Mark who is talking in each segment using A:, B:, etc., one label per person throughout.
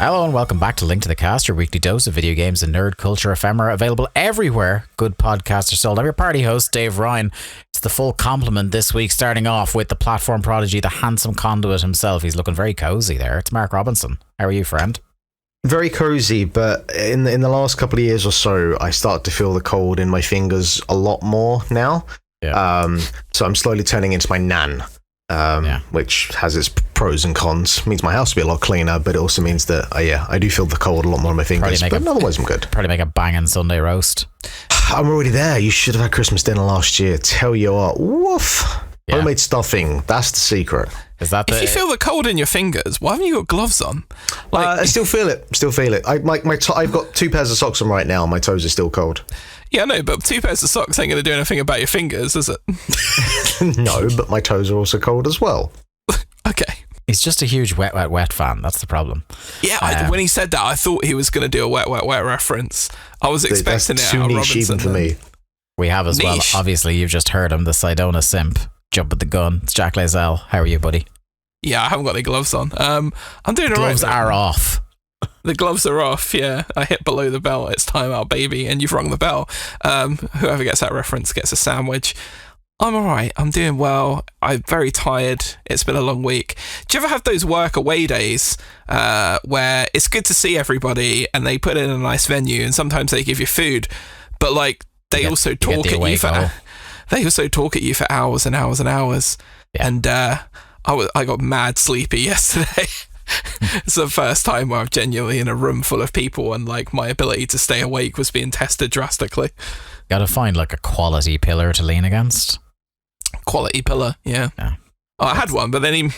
A: Hello and welcome back to Link to the Cast, your weekly dose of video games and nerd culture ephemera, available everywhere good podcasts are sold. I'm your party host, Dave Ryan. It's the full complement this week, starting off with the platform prodigy, the handsome conduit himself. He's looking very cozy there. It's Mark Robinson. How are you, friend?
B: Very cozy, but in the last couple of years or so, I start to feel the cold in my fingers a lot more now. Yeah. So I'm slowly turning into my nan. Which has its pros and cons. It means my house will be a lot cleaner, but it also means that I do feel the cold a lot more on my fingers. But otherwise, I'm good.
A: Probably make a banging Sunday roast.
B: I'm already there. You should have had Christmas dinner last year. Tell you what, woof. Yeah. Homemade stuffing. That's the secret.
A: Is that
C: if you feel the cold in your fingers, why haven't you got gloves on?
B: I still feel it. I've got 2 pairs of socks on right now. My toes are still cold.
C: Yeah, no, but 2 pairs of socks ain't going to do anything about your fingers, is it?
B: No, but my toes are also cold as well.
C: Okay.
A: He's just a huge wet fan. That's the problem.
C: Yeah, when he said that, I thought he was going to do a wet reference. I was expecting
B: that's
C: it out of
B: too niche
C: Robinson.
B: even for me.
A: We have as well. Obviously, you've just heard him, the Sidona simp. Jump at the gun. It's Jack Lazell. How are you, buddy?
C: Yeah, I haven't got any gloves on. I'm doing all right.
A: Gloves are off.
C: The gloves are off, yeah. I hit below the belt. It's time out, baby. And you've rung the bell. Whoever gets that reference gets a sandwich. I'm all right. I'm doing well. I'm very tired. It's been a long week. Do you ever have those work away days where it's good to see everybody and they put in a nice venue and sometimes they give you food, but like they also talk at you for hours and hours and hours. Yeah. And I got mad sleepy yesterday. It's the first time where I'm genuinely in a room full of people and like my ability to stay awake was being tested drastically.
A: Gotta find like a quality pillar to lean against.
C: Quality pillar, yeah. Oh, I had one, but then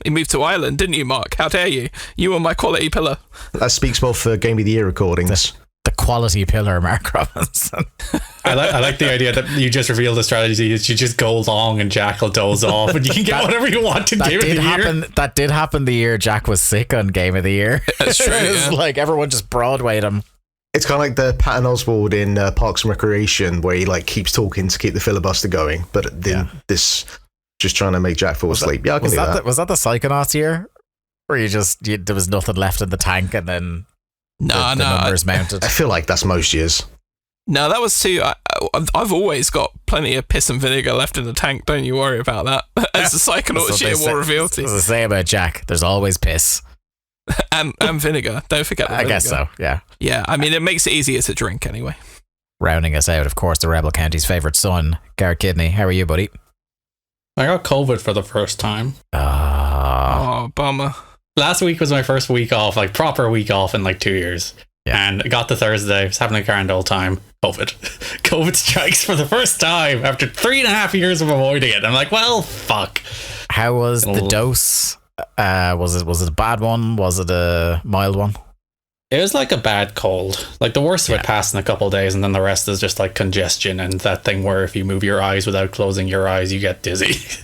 C: he moved to Ireland, didn't you, Mark? How dare you? You were my quality pillar.
B: That speaks well for Game of the Year recordings.
A: The quality pillar, Mark Robinson.
D: I like the idea that you just revealed the strategy is you just go long and Jack will doze off and you can get whatever you want in Game of the Year.
A: That did happen the year Jack was sick on Game of the Year.
C: That's true.
A: It was like everyone just Broadwayed him.
B: It's kind of like the Patton Oswalt in Parks and Recreation, where he like keeps talking to keep the filibuster going, but this just trying to make Jack fall asleep. I can do that.
A: Was that the Psychonauts year, where there was nothing left in the tank, and then the numbers mounted?
B: I feel like that's most years.
C: No, that was too. I've always got plenty of piss and vinegar left in the tank. Don't you worry about that. As the Psychonauts year will reveal to you.
A: As I say about Jack, there's always piss.
C: and vinegar. Don't forget the vinegar.
A: I guess so, yeah.
C: Yeah, I mean, it makes it easier to drink anyway.
A: Rounding us out, of course, the Rebel County's favourite son, Garrett Kidney. How are you, buddy?
D: I got COVID for the first time.
C: Oh, bummer.
D: Last week was my first week off, like proper week off in like 2 years. Yeah. And I got to Thursday, was having a grand old time. COVID strikes for the first time after 3.5 years of avoiding it. I'm like, well, fuck.
A: How was the dose? Was it a bad one? Was it a mild one?
D: It was like a bad cold. Like the worst of it passed in a couple of days, and then the rest is just like congestion and that thing where if you move your eyes without closing your eyes, you get dizzy.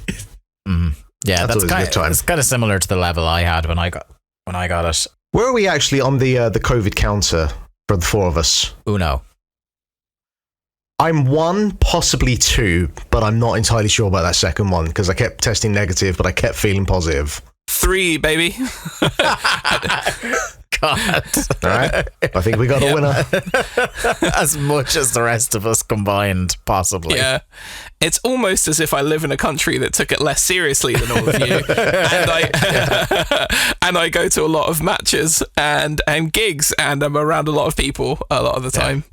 A: Yeah, that's kind of similar to the level I had when I got it.
B: Where are we actually on the COVID counter for the 4 of us?
A: Uno.
B: I'm 1, possibly 2, but I'm not entirely sure about that second one because I kept testing negative, but I kept feeling positive.
C: 3, baby.
A: God.
B: All right. I think we got a winner.
A: As much as the rest of us combined, possibly.
C: Yeah. It's almost as if I live in a country that took it less seriously than all of you. And I go to a lot of matches and gigs and I'm around a lot of people a lot of the time.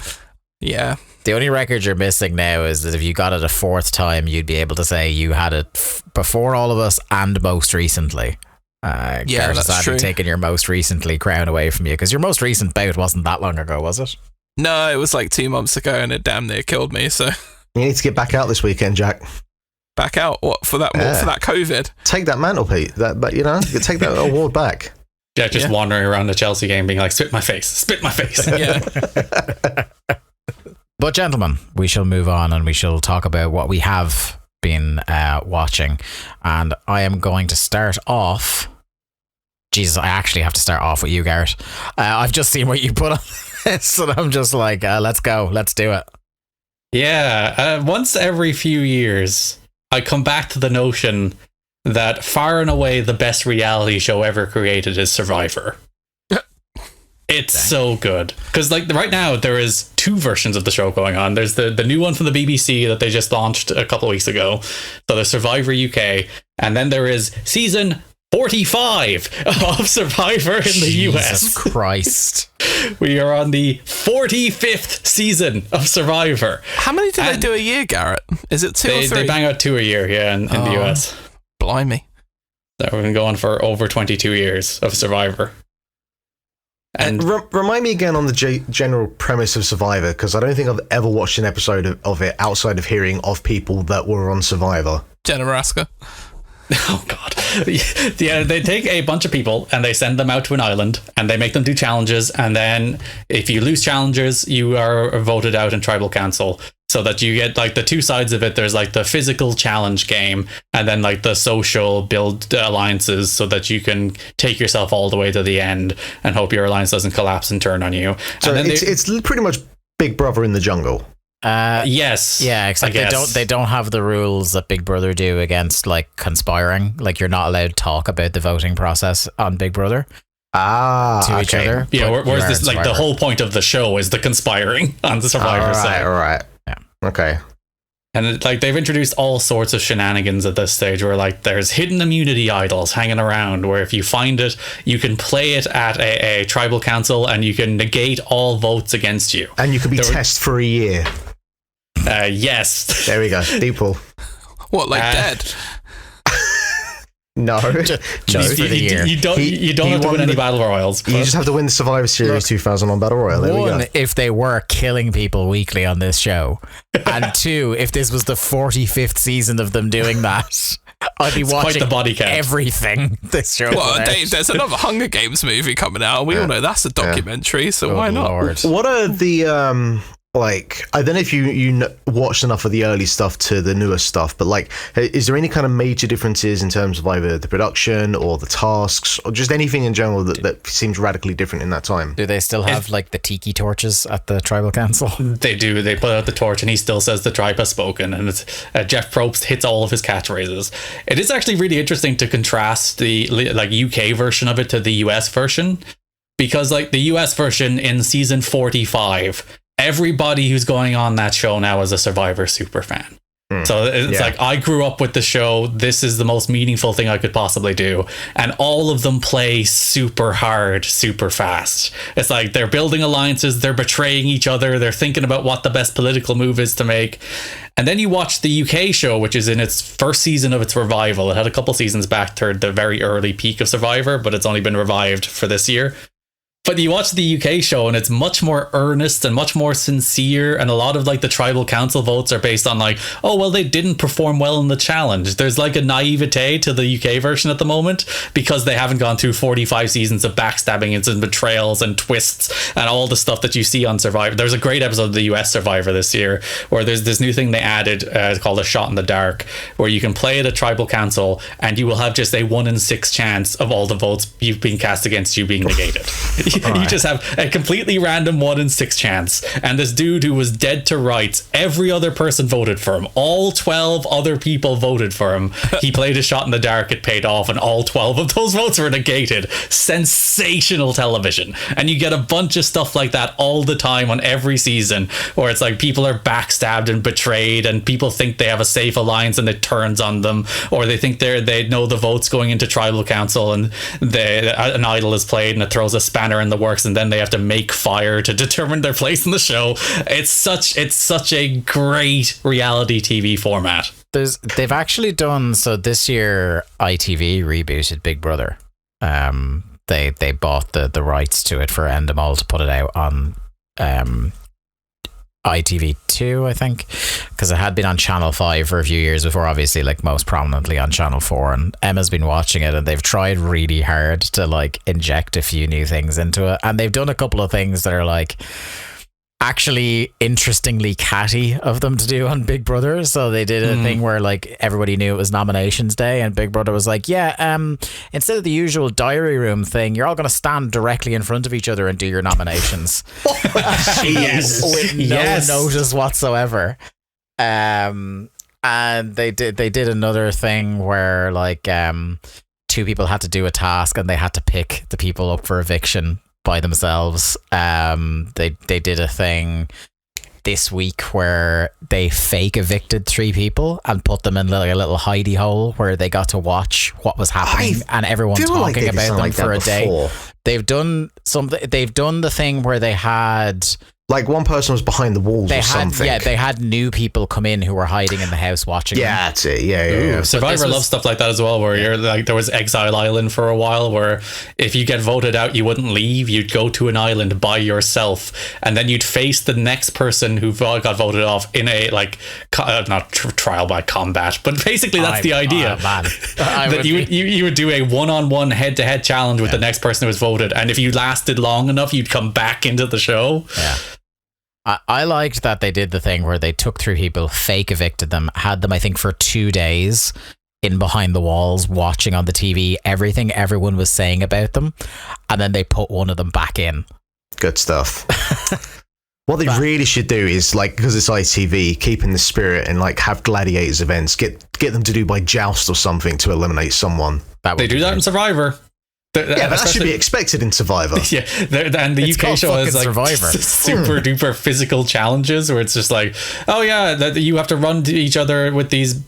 C: Yeah.
A: The only record you're missing now is that if you got it a 4th time, you'd be able to say you had it before all of us and most recently. Garrett has sadly taken your most recently crown away from you because your most recent bout wasn't that long ago, was it?
C: No, it was like 2 months ago and it damn near killed me. So
B: you need to get back out this weekend, Jack.
C: Back out? What for that? Yeah. For that COVID?
B: Take that mantle, Pete. You take that award back.
D: Yeah, just wandering around the Chelsea game, being like, "Spit my face."
C: Yeah.
A: But gentlemen, we shall move on and we shall talk about what we have been watching. And I am going to start off. Jesus, I actually have to start off with you, Garrett. I've just seen what you put on this and I'm just like, let's go. Let's do it.
D: Yeah. Once every few years, I come back to the notion that far and away the best reality show ever created is Survivor. It's so good. Because like right now there is 2 versions of the show going on. There's the new one from the BBC that they just launched a couple of weeks ago. So there's Survivor UK. And then there is season 45 of Survivor in the US.
A: Jesus Christ.
D: We are on the 45th season of Survivor.
C: How many do they do a year, Garrett? Is it 2 or 3?
D: They bang out 2 a year, in the US.
C: Blimey.
D: So we've been going for over 22 years of Survivor.
B: And remind me again on the general premise of Survivor, because I don't think I've ever watched an episode of it outside of hearing of people that were on Survivor.
C: Jenna Raska.
D: Oh God! Yeah, they take a bunch of people and they send them out to an island and they make them do challenges, and then if you lose challenges, you are voted out in tribal council. So that you get like the 2 sides of it. There's like the physical challenge game, and then like the social build alliances, so that you can take yourself all the way to the end and hope your alliance doesn't collapse and turn on you.
B: So
D: and then
B: it's pretty much Big Brother in the jungle.
D: Yes.
A: Yeah, except they don't have the rules that Big Brother do against like conspiring. Like you're not allowed to talk about the voting process on Big Brother. To each other.
D: Yeah, whereas this like the whole point of the show is the conspiring on the Survivor side.
B: Right.
A: Yeah.
B: Okay.
D: And like they've introduced all sorts of shenanigans at this stage, where like there's hidden immunity idols hanging around, where if you find it, you can play it at a tribal council and you can negate all votes against you.
B: And you can be tested for a year.
D: Yes.
B: There we go. Deeple.
C: What, like dead?
B: No.
A: Just for the year.
D: You don't have to win any battle royals.
B: You just have to win the Survivor Series 2001 Battle Royale. There we go.
A: 1, if they were killing people weekly on this show, and 2, if this was the 45th season of them doing that, I'd be watching
D: the body count.
A: Everything this show.
C: Well, there's another Hunger Games movie coming out. We all know that's a documentary, so why not?
A: Lord.
B: What are the like, I don't know if you watched enough of the early stuff to the newer stuff, but like, is there any kind of major differences in terms of either the production or the tasks or just anything in general that seems radically different in that time?
A: Do they still have like the tiki torches at the tribal council?
D: They do. They put out the torch and he still says the tribe has spoken, and it's Jeff Probst hits all of his catchphrases. It is actually really interesting to contrast the like UK version of it to the US version, because like the US version in season 45, everybody who's going on that show now is a Survivor super fan. So it's like, I grew up with the show. This is the most meaningful thing I could possibly do. And all of them play super hard, super fast. It's like they're building alliances. They're betraying each other. They're thinking about what the best political move is to make. And then you watch the UK show, which is in its first season of its revival. It had a couple seasons back toward the very early peak of Survivor, but it's only been revived for this year. But you watch the UK show and it's much more earnest and much more sincere, and a lot of like the tribal council votes are based on like, oh well, they didn't perform well in the challenge. There's like a naivete to the UK version at the moment because they haven't gone through 45 seasons of backstabbing and betrayals and twists and all the stuff that you see on Survivor. There's a great episode of the US Survivor this year where there's this new thing they added called a shot in the dark, where you can play at a tribal council and you will have just a 1 in 6 chance of all the votes you've been cast against you being negated. You just have a completely random 1 in 6 chance. And this dude who was dead to rights, every other person voted for him. All 12 other people voted for him. He played a shot in the dark, it paid off, and all 12 of those votes were negated. Sensational television. And you get a bunch of stuff like that all the time on every season, where it's like people are backstabbed and betrayed, and people think they have a safe alliance and it turns on them, or they think they know the votes going into tribal council, and an idol is played and it throws a spanner in the works, and then they have to make fire to determine their place in the show. It's such a great reality TV format.
A: They've actually done so this year. ITV rebooted Big Brother. They bought the rights to it for Endemol to put it out on ITV2, I think, because it had been on Channel 5 for a few years before, obviously, like most prominently on Channel 4, and Emma's been watching it and they've tried really hard to like inject a few new things into it, and they've done a couple of things that are like actually interestingly catty of them to do on Big Brother. So they did a thing where like everybody knew it was nominations day, and Big Brother was like, instead of the usual diary room thing, you're all going to stand directly in front of each other and do your nominations.
D: Yes.
A: With no notice whatsoever. And they did another thing where like 2 people had to do a task and they had to pick the people up for eviction by themselves. They did a thing this week where they fake evicted 3 people and put them in like a little hidey hole where they got to watch what was happening and everyone talking about them for a day. They've done something. They've done the thing where they had
B: like one person was behind the walls or something.
A: Yeah, they had new people come in who were hiding in the house watching.
B: Yeah,
A: them.
B: that's it. Yeah.
D: Survivor loves stuff like that as well, where you're like, there was Exile Island for a while, where if you get voted out, you wouldn't leave. You'd go to an island by yourself, and then you'd face the next person who got voted off in a like not trial by combat, but basically that's the idea. That you would do a one-on-one head-to-head challenge with the next person who was voted, and if you lasted long enough, you'd come back into the show.
A: Yeah. I liked that they did the thing where they took 3 people, fake evicted them, had them, I think, for 2 days in behind the walls, watching on the TV everything everyone was saying about them, and then they put one of them back in.
B: Good stuff. What they really should do is, like, because it's ITV, keep in the spirit and like have gladiators events. Get them to do by joust or something to eliminate someone.
D: They do that in Survivor.
B: But that should be expected in Survivor.
D: Yeah, and the UK show is like super duper physical challenges where it's just like, oh yeah, you have to run to each other with these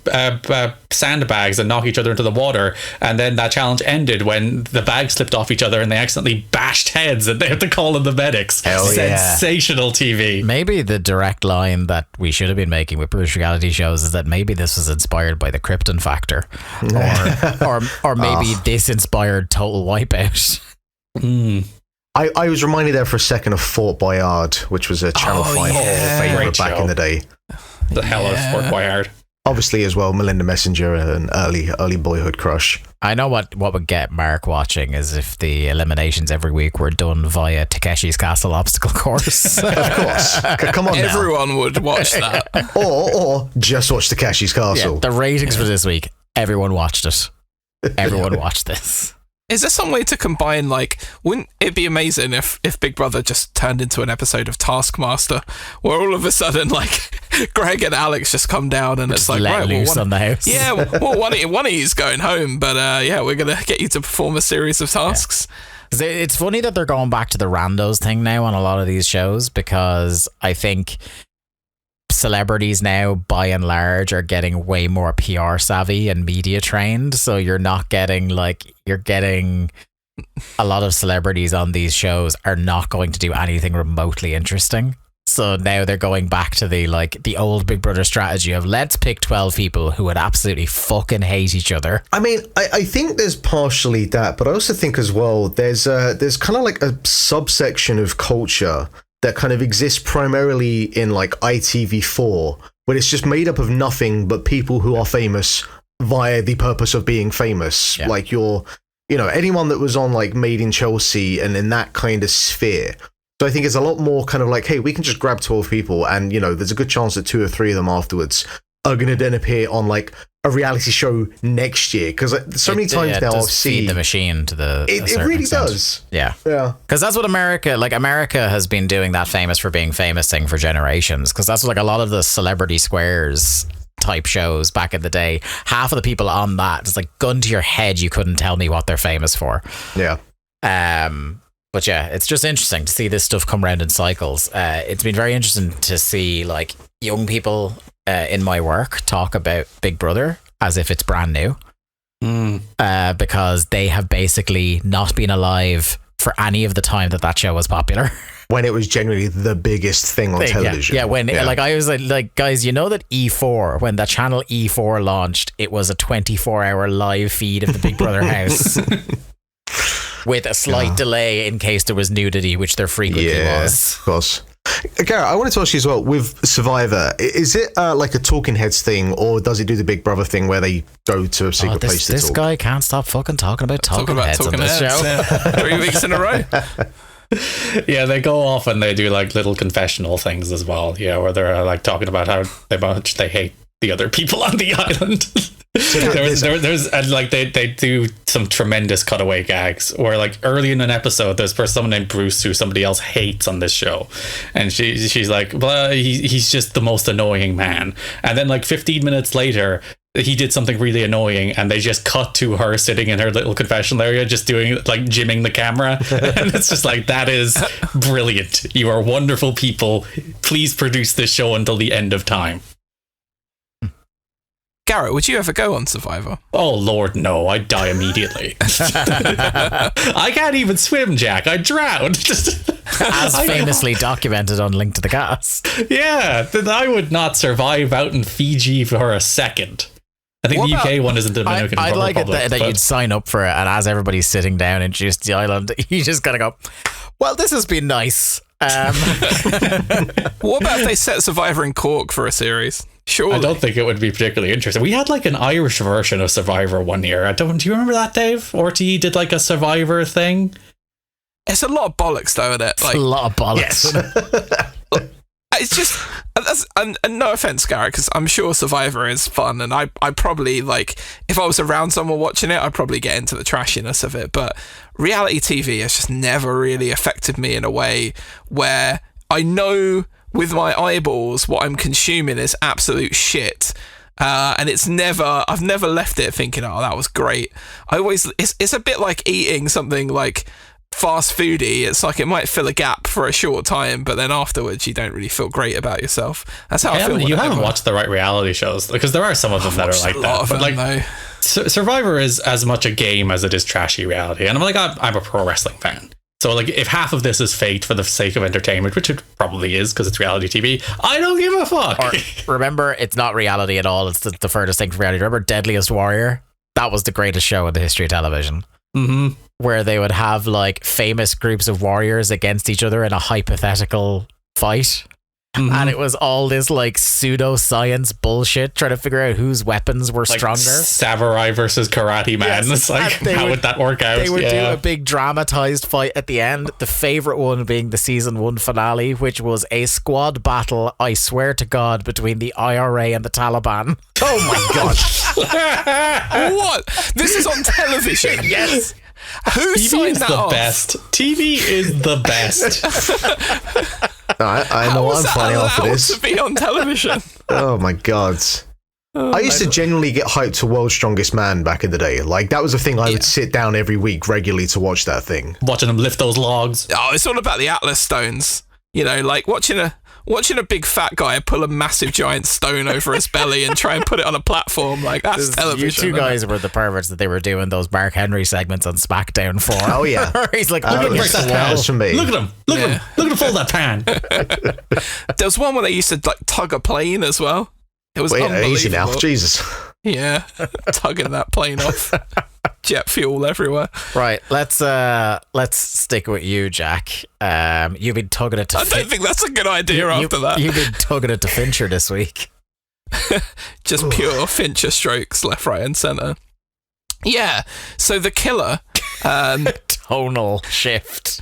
D: sandbags and knock each other into the water, and then that challenge ended when the bags slipped off each other and they accidentally bashed heads and they have to call in the medics. Sensational TV.
A: Maybe the direct line that we should have been making with British reality shows is that maybe this was inspired by the Krypton Factor, or maybe this inspired Total Wipeout.
B: I was reminded there for a second of Fort Boyard, which was a Channel 5 favourite back in the day.
D: The hell of Fort Boyard.
B: Obviously, as well, Melinda Messenger, an early boyhood crush.
A: I know what would get Mark watching is if the eliminations every week were done via Takeshi's Castle obstacle course.
B: Of course. Come on,
C: everyone would watch that.
B: or just watch Takeshi's Castle.
A: Yeah, the ratings for this week, everyone watched it. Everyone watched this.
C: Is there some way to combine, like, wouldn't it be amazing if Big Brother just turned into an episode of Taskmaster where all of a sudden, like, Greg and Alex just come down and it's like,
A: let loose on the house.
C: Yeah, well, one of you's going home, but we're going to get you to perform a series of tasks.
A: Yeah. It's funny that they're going back to the randos thing now on a lot of these shows, because I think celebrities now, by and large, are getting way more PR savvy and media trained. So you're getting a lot of celebrities on these shows are not going to do anything remotely interesting. So now they're going back to the old Big Brother strategy of let's pick 12 people who would absolutely fucking hate each other.
B: I mean, I think there's partially that, but I also think as well there's kind of like a subsection of culture that kind of exists primarily in like ITV4, where it's just made up of nothing but people who are famous via the purpose of being famous. Yeah. Like anyone that was on like Made in Chelsea and in that kind of sphere. So I think it's a lot more kind of like, hey, we can just grab 12 people and, there's a good chance that 2 or 3 of them afterwards are going to then appear on like a reality show next year, because so many times now I've seen
A: the machine to the
B: it really
A: extent.
B: Does
A: yeah because that's what America has been doing, that famous for being famous thing for generations, because that's like a lot of the Celebrity Squares type shows back in the day. Half of the people on that, it's like gun to your head, you couldn't tell me what they're famous for. But yeah, it's just interesting to see this stuff come around in cycles. It's been very interesting to see like young people in my work talk about Big Brother as if it's brand new, because they have basically not been alive for any of the time that show was popular.
B: When it was genuinely the biggest thing on television.
A: Yeah, like I was like, guys, you know that E4, when the channel E4 launched, it was a 24-hour live feed of the Big Brother house. With a slight delay in case there was nudity, which there frequently was.
B: Of course. Garrett, I wanted to ask you as well, with Survivor, is it like a Talking Heads thing, or does it do the Big Brother thing where they go to a secret place to talk?
A: This guy can't stop fucking talking about Talking Heads on this show.
C: Yeah. 3 weeks in a row.
D: Yeah, they go off and they do like little confessional things as well. Yeah, where they're like talking about how much they hate the other people on the island. There's like they do some tremendous cutaway gags where like early in an episode there's someone named Bruce who somebody else hates on this show, and she's like, well, he's just the most annoying man, and then like 15 minutes later he did something really annoying, and they just cut to her sitting in her little confessional area, just doing like gymming the camera, and it's just like, that is brilliant. You are wonderful people. Please produce this show until the end of time.
C: Garrett, would you ever go on Survivor?
D: Oh Lord, no! I'd die immediately. I can't even swim, Jack. I drowned.
A: As famously documented on Link to the Cast.
D: Yeah, I would not survive out in Fiji for a second. I think the UK one is in the Dominican
A: I'd like
D: Republic.
A: it that you'd sign up for it, and as everybody's sitting down and introduced the island, you just gotta go, well, this has been nice.
C: What about if they set Survivor in Cork for a series? Surely.
D: I don't think it would be particularly interesting. We had like an Irish version of Survivor one year. Do you remember that, Dave? RTE did like a Survivor thing.
C: It's a lot of bollocks, though, isn't it?
A: Like, a lot of bollocks.
C: Yes. It's just, and no offense, Garrett, because I'm sure Survivor is fun, and I probably, like, if I was around someone watching it, I'd probably get into the trashiness of it. But reality TV has just never really affected me in a way where I know with my eyeballs what I'm consuming is absolute shit. And I've never left it thinking, oh, that was great. It's a bit like eating something like fast foody. It's like it might fill a gap for a short time, but then afterwards you don't really feel great about yourself. That's how I feel.
D: You haven't watched the right reality shows, because there are some of them that are like that. But like, Survivor is as much a game as it is trashy reality. And I'm a pro wrestling fan. So like, if half of this is faked for the sake of entertainment, which it probably is because it's reality TV, I don't give a fuck.
A: Or, remember, it's not reality at all. It's the furthest thing from reality. Remember Deadliest Warrior? That was the greatest show in the history of television.
D: Mm-hmm.
A: Where they would have like famous groups of warriors against each other in a hypothetical fight. Mm-hmm. And it was all this like pseudoscience bullshit trying to figure out whose weapons were like stronger.
D: Samurai versus Karate Man. Yes, it's like, how would that work out?
A: They would do a big dramatized fight at the end. The favorite one being the season 1 finale, which was a squad battle, I swear to God, between the IRA and the Taliban.
B: Oh my God.
C: What? This is on television?
A: Yes.
C: Who signed that off?
D: Best. TV is the best.
B: I know what I'm finding out for this.
C: To be on television.
B: Oh my God. I used to genuinely get hyped to World's Strongest Man back in the day. Like, that was a thing I would sit down every week regularly to watch that thing.
D: Watching them lift those logs.
C: Oh, it's all about the Atlas stones. You know, like watching a big fat guy pull a massive giant stone over his belly and try and put it on a platform, like, that's television.
A: You two guys were the perverts that they were doing those Mark Henry segments on SmackDown for.
B: Oh yeah.
A: He's like,
D: look at that pan.
B: For me.
D: Look at him. Look at him. Look at him fold that pan.
C: There was one where they used to like tug a plane as well. It was unbelievable.
B: Easy now. Jesus.
C: Yeah. Tugging that plane off. Jet fuel everywhere.
A: Right, let's stick with you, Jack. You've been tugging it to
C: I don't think that's a good idea after that.
A: You've been tugging it to Fincher this week.
C: Just pure Fincher strokes, left, right, and centre. Yeah, so The Killer...
A: tonal shift.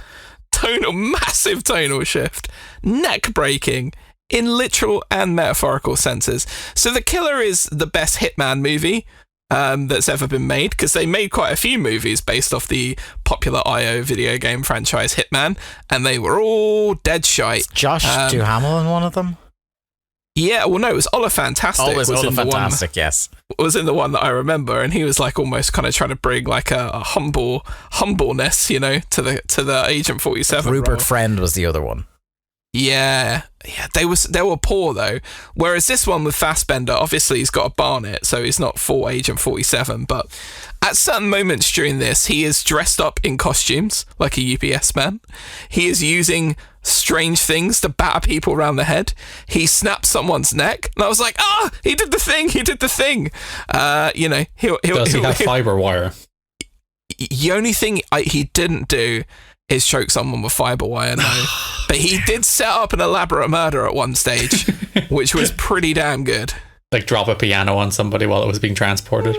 C: Massive tonal shift. Neck-breaking in literal and metaphorical senses. So The Killer is the best Hitman movie that's ever been made, because they made quite a few movies based off the popular IO video game franchise Hitman, and they were all dead shite.
A: Josh Duhamel in one of them?
C: Yeah, well, no, it was Fantastic.
A: Oh, it was Fantastic, yes.
C: Was in the one that I remember, and he was like almost kind of trying to bring like a humbleness, you know, to the Agent 47.
A: Rupert
C: role.
A: Friend was the other one.
C: Yeah, they were poor though. Whereas this one with Fassbender, obviously he's got a Barnet, so he's not full Agent 47. But at certain moments during this, he is dressed up in costumes like a UPS man. He is using strange things to batter people around the head. He snapped someone's neck, and I was like, he did the thing. You know,
D: does he have fiber wire?
C: The only thing he didn't do is choke someone with fiber wire, no. But he did set up an elaborate murder at one stage, which was pretty damn good.
D: Like drop a piano on somebody while it was being transported?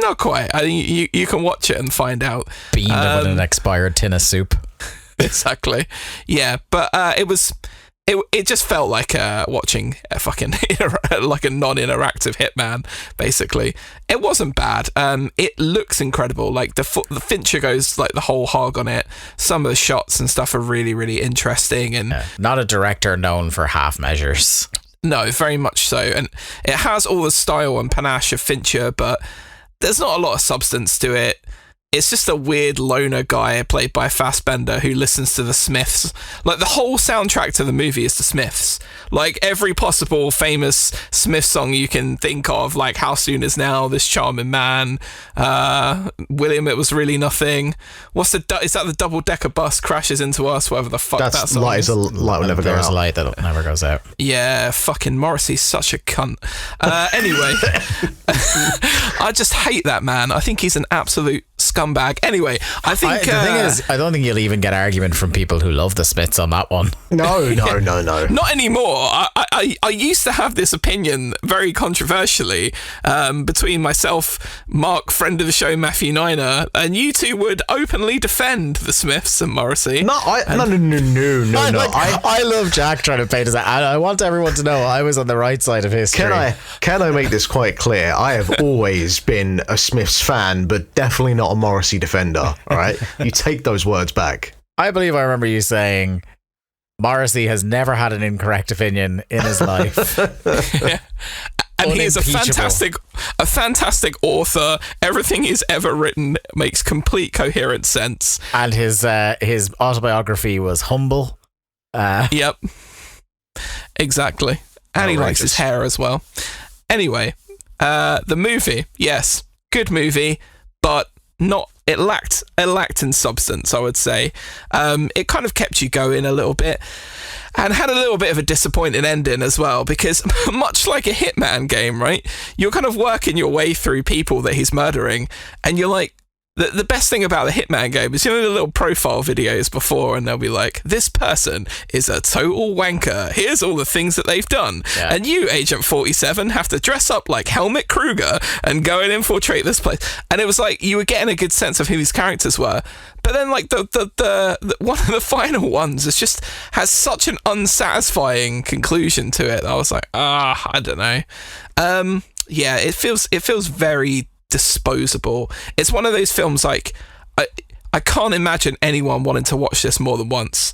C: Not quite. I think you can watch it and find out.
A: Bean with an expired tin of soup.
C: Exactly. Yeah, but it just felt like watching a fucking like a non-interactive Hitman, basically. It wasn't bad. It looks incredible. Like the Fincher goes like the whole hog on it. Some of the shots and stuff are really, really interesting. And
A: not a director known for half measures.
C: No, very much so. And it has all the style and panache of Fincher, but there's not a lot of substance to it. It's just a weird loner guy played by Fassbender who listens to the Smiths. Like, the whole soundtrack to the movie is the Smiths. Like, every possible famous Smith song you can think of, like How Soon Is Now, This Charming Man, William, It Was Really Nothing. Is that the double-decker bus crashes into us, whatever the fuck that song is?
B: Light will never go out.
A: There's a light that never goes out.
C: Yeah, fucking Morrissey's such a cunt. Anyway, I just hate that man. I think he's an absolute scumbag. Anyway, I think
A: the thing is, I don't think you'll even get argument from people who love the Smiths on that one.
B: No.
C: Not anymore. I used to have this opinion very controversially between myself, Mark, friend of the show, Matthew Niner, and you two would openly defend the Smiths and Morrissey.
B: No.
A: I love Jack trying to paint us out. I want everyone to know I was on the right side of history.
B: Can I make this quite clear? I have always been a Smiths fan, but definitely not a Morrissey defender. All right, you take those words back.
A: I believe I remember you saying Morrissey has never had an incorrect opinion in his life.
C: Yeah. And he is a fantastic author. Everything he's ever written makes complete coherent sense.
A: And his autobiography was humble.
C: Yep. Exactly. And he likes his hair as well. Anyway, the movie, yes, good movie, but it lacked in substance, I would say. It kind of kept you going a little bit and had a little bit of a disappointing ending as well, because much like a Hitman game, right? You're kind of working your way through people that he's murdering, and you're like, the best thing about the Hitman game is, the little profile videos before, and they'll be like, this person is a total wanker. Here's all the things that they've done. Yeah. And you, Agent 47, have to dress up like Helmut Kruger and go and infiltrate this place. And it was like, you were getting a good sense of who these characters were. But then, like, the one of the final ones has such an unsatisfying conclusion to it. I was like, I don't know. Yeah, it feels very disposable. It's one of those films, like, I can't imagine anyone wanting to watch this more than once,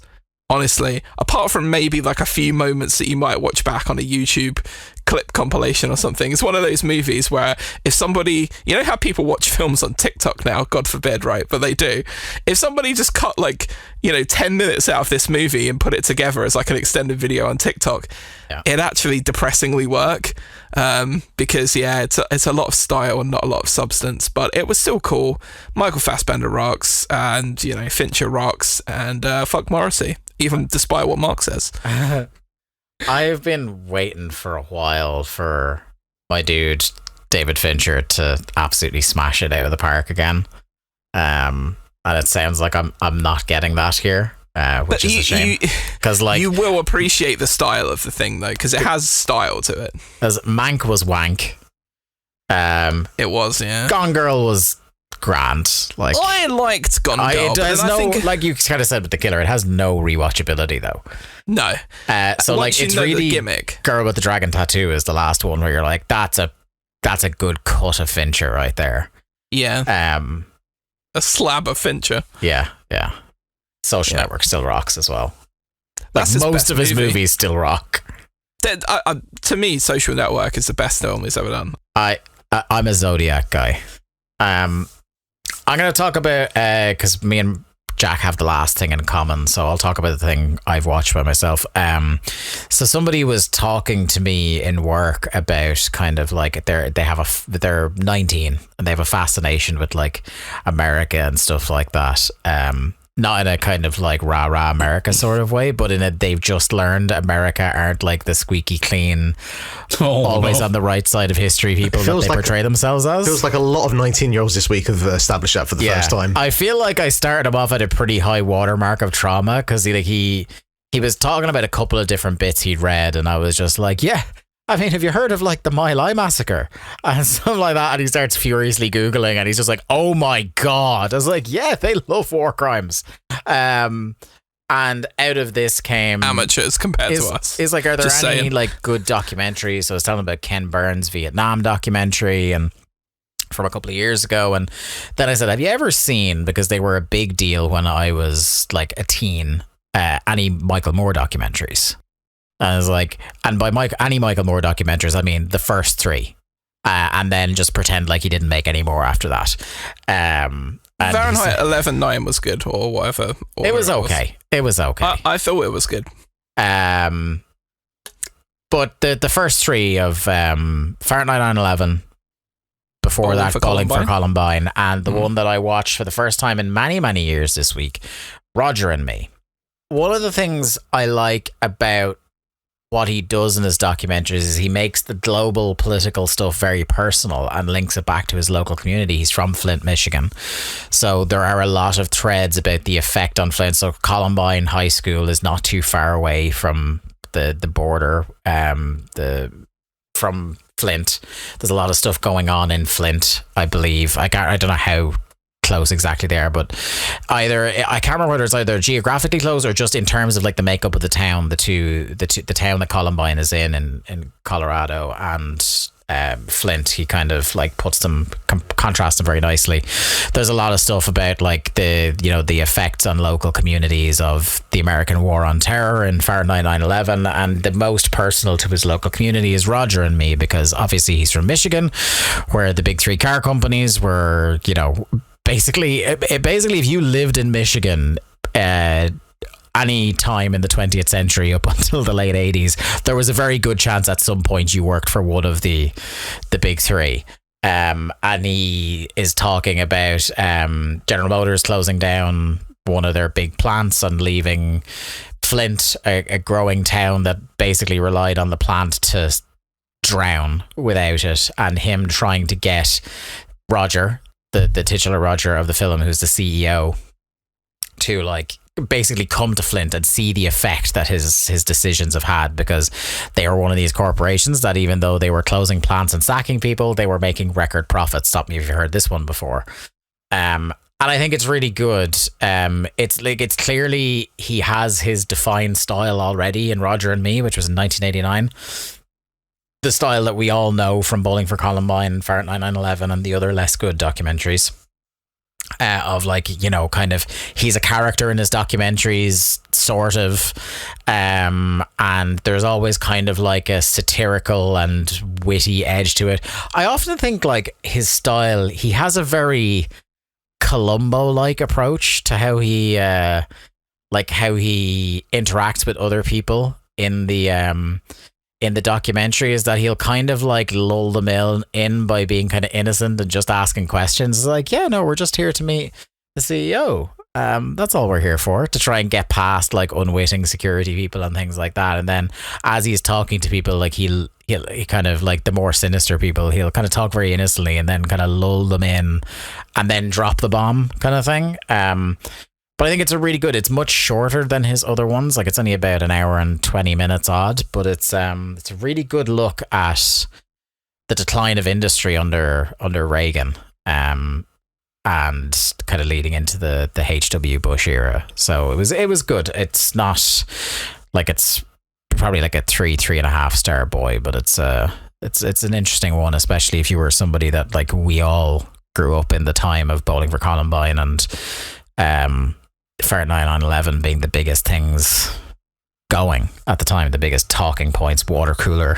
C: honestly, apart from maybe like a few moments that you might watch back on a YouTube clip compilation or something. It's one of those movies where if somebody, you know how people watch films on TikTok now, God forbid, right? But they do. If somebody just cut 10 minutes out of this movie and put it together as like an extended video on TikTok, it'd actually depressingly work. Because it's a lot of style and not a lot of substance, but it was still cool. Michael Fassbender rocks, and Fincher rocks, and fuck Morrissey, even despite what Mark says.
A: I've been waiting for a while for my dude David Fincher to absolutely smash it out of the park again, and it sounds like I'm not getting that here. Which is a shame, because
C: you will appreciate the style of the thing though, because it has style to it.
A: As Mank was wank,
C: it was, yeah.
A: Gone Girl was grand. Like,
C: I liked Gone Girl,
A: I think, like you kind of said with The Killer, it has no rewatchability though.
C: No.
A: So like, it's really
C: the gimmick.
A: Girl with the Dragon Tattoo is the last one where you're like, that's a good cut of Fincher right there.
C: Yeah. A slab of Fincher.
A: Yeah. Social Network still rocks as well. Like, most of his movies still rock.
C: To me, Social Network is the best film he's ever done.
A: I'm a Zodiac guy. I'm going to talk about, because me and Jack have the last thing in common, so I'll talk about the thing I've watched by myself. So somebody was talking to me in work about kind of like they're 19 and they have a fascination with like America and stuff like that. Not in a kind of like rah America sort of way, but in a they've just learned America aren't like the squeaky clean, always on the right side of history people that they portray themselves as.
B: Feels like a lot of 19-year-olds this week have established that for the first time.
A: I feel like I started him off at a pretty high watermark of trauma, because he was talking about a couple of different bits he'd read, and I was just like, yeah, I mean, have you heard of like the Mile High Massacre and something like that? And he starts furiously Googling, and he's just like, oh my God. I was like, yeah, they love war crimes. And out of this came
C: amateurs compared to us.
A: Is like, are there any like good documentaries? So I was telling about Ken Burns' Vietnam documentary and from a couple of years ago. And then I said, have you ever seen, because they were a big deal when I was like a teen, any Michael Moore documentaries? And I was like, and by any Michael Moore documentaries, I mean the first 3. And then just pretend like he didn't make any more after that.
C: Fahrenheit 11/9 was good, or whatever.
A: It was okay. It was okay.
C: I thought it was good.
A: But the first 3 of Fahrenheit 9/11, before that, Bowling for Columbine, and the one that I watched for the first time in many, many years this week, Roger and Me. One of the things I like about what he does in his documentaries is he makes the global political stuff very personal and links it back to his local community. He's from Flint, Michigan. So there are a lot of threads about the effect on Flint. So Columbine High School is not too far away from the border, from Flint. There's a lot of stuff going on in Flint, I believe. I don't know how close exactly they are, but I can't remember whether it's either geographically close or just in terms of like the makeup of the town. The town that Columbine is in Colorado, and Flint, he kind of like puts them, contrast them very nicely. There's a lot of stuff about like the effects on local communities of the American War on Terror and Fahrenheit 9/11, and the most personal to his local community is Roger and Me, because obviously he's from Michigan, where the big 3 car companies were, basically if you lived in Michigan any time in the 20th century up until the late 80s, there was a very good chance at some point you worked for one of the big 3. And he is talking about General Motors closing down one of their big plants and leaving Flint, a growing town that basically relied on the plant to drown without it, and him trying to get Roger, the titular Roger of the film, who's the CEO, to like basically come to Flint and see the effect that his decisions have had, because they are one of these corporations that even though they were closing plants and sacking people, they were making record profits. Stop me if you've heard this one before. And I think it's really good. It's clearly he has his defined style already in Roger and Me, which was in 1989. The style that we all know from Bowling for Columbine, Fahrenheit 9/11, and the other less good documentaries. Of like, kind of, he's a character in his documentaries, sort of, and there's always kind of like a satirical and witty edge to it. I often think like his style, he has a very Columbo-like approach to how he interacts with other people in the documentary, is that he'll kind of like lull them in by being kind of innocent and just asking questions. It's like, yeah, no, we're just here to meet the CEO. That's all we're here for, to try and get past like unwitting security people and things like that. And then as he's talking to people, like he kind of like the more sinister people, he'll kind of talk very innocently and then kind of lull them in and then drop the bomb kind of thing. But I think it's it's much shorter than his other ones. Like it's only about an hour and 20 minutes odd, but it's a really good look at the decline of industry under Reagan, and kind of leading into the H.W. Bush era. So it was good. It's not like, it's probably like a 3.5 star boy, but it's an interesting one, especially if you were somebody that like we all grew up in the time of Bowling for Columbine and Fahrenheit 9/11 being the biggest things going at the time, the biggest talking points, water cooler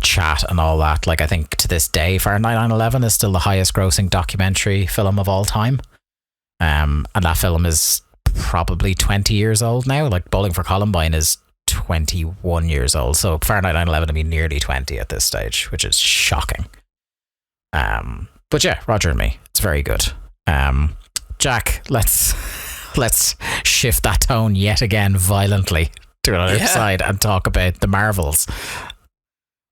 A: chat and all that. Like I think to this day Fahrenheit 9/11 is still the highest grossing documentary film of all time, and that film is probably 20 years old now. Like Bowling for Columbine is 21 years old, so Fahrenheit 9/11 will be nearly 20 at this stage, which is shocking. But yeah, Roger and Me, it's very good. Jack, let's shift that tone yet again violently to another side and talk about the Marvels,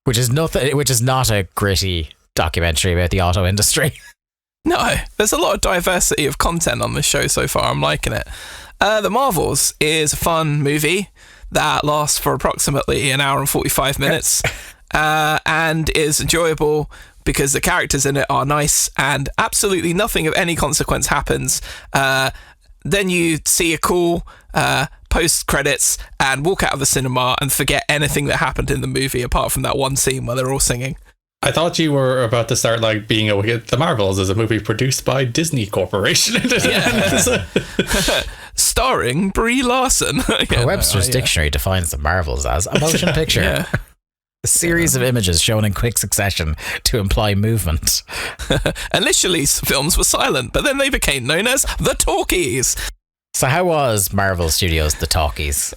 A: which is not a gritty documentary about the auto industry.
C: No, there's a lot of diversity of content on this show so far. I'm liking it. The Marvels is a fun movie that lasts for approximately an hour and 45 minutes and is enjoyable because the characters in it are nice and absolutely nothing of any consequence happens. Then you see a cool post credits and walk out of the cinema and forget anything that happened in the movie apart from that one scene where they're all singing.
D: I thought you were about to start like being The Marvels is a movie produced by Disney Corporation.
C: starring Brie Larson.
A: Webster's Dictionary defines the Marvels as a motion picture. A series of images shown in quick succession to imply movement.
C: Initially, films were silent, but then they became known as the talkies.
A: So how was Marvel Studios' The Talkies?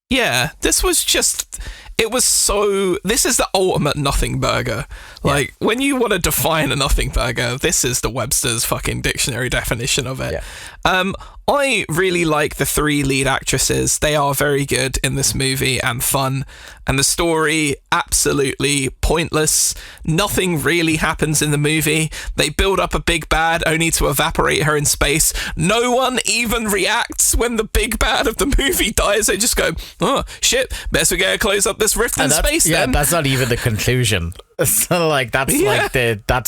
C: Yeah, this was just... This is the ultimate nothing burger. Like, when you want to define a nothing burger, this is the Webster's fucking dictionary definition of it. Yeah. I really like the 3 lead actresses. They are very good in this movie and fun. And the story, absolutely pointless. Nothing really happens in the movie. They build up a big bad only to evaporate her in space. No one even reacts when the big bad of the movie dies. They just go, oh, shit, best we go close up this rift in space then.
A: Yeah, that's not even the conclusion. So, like, that's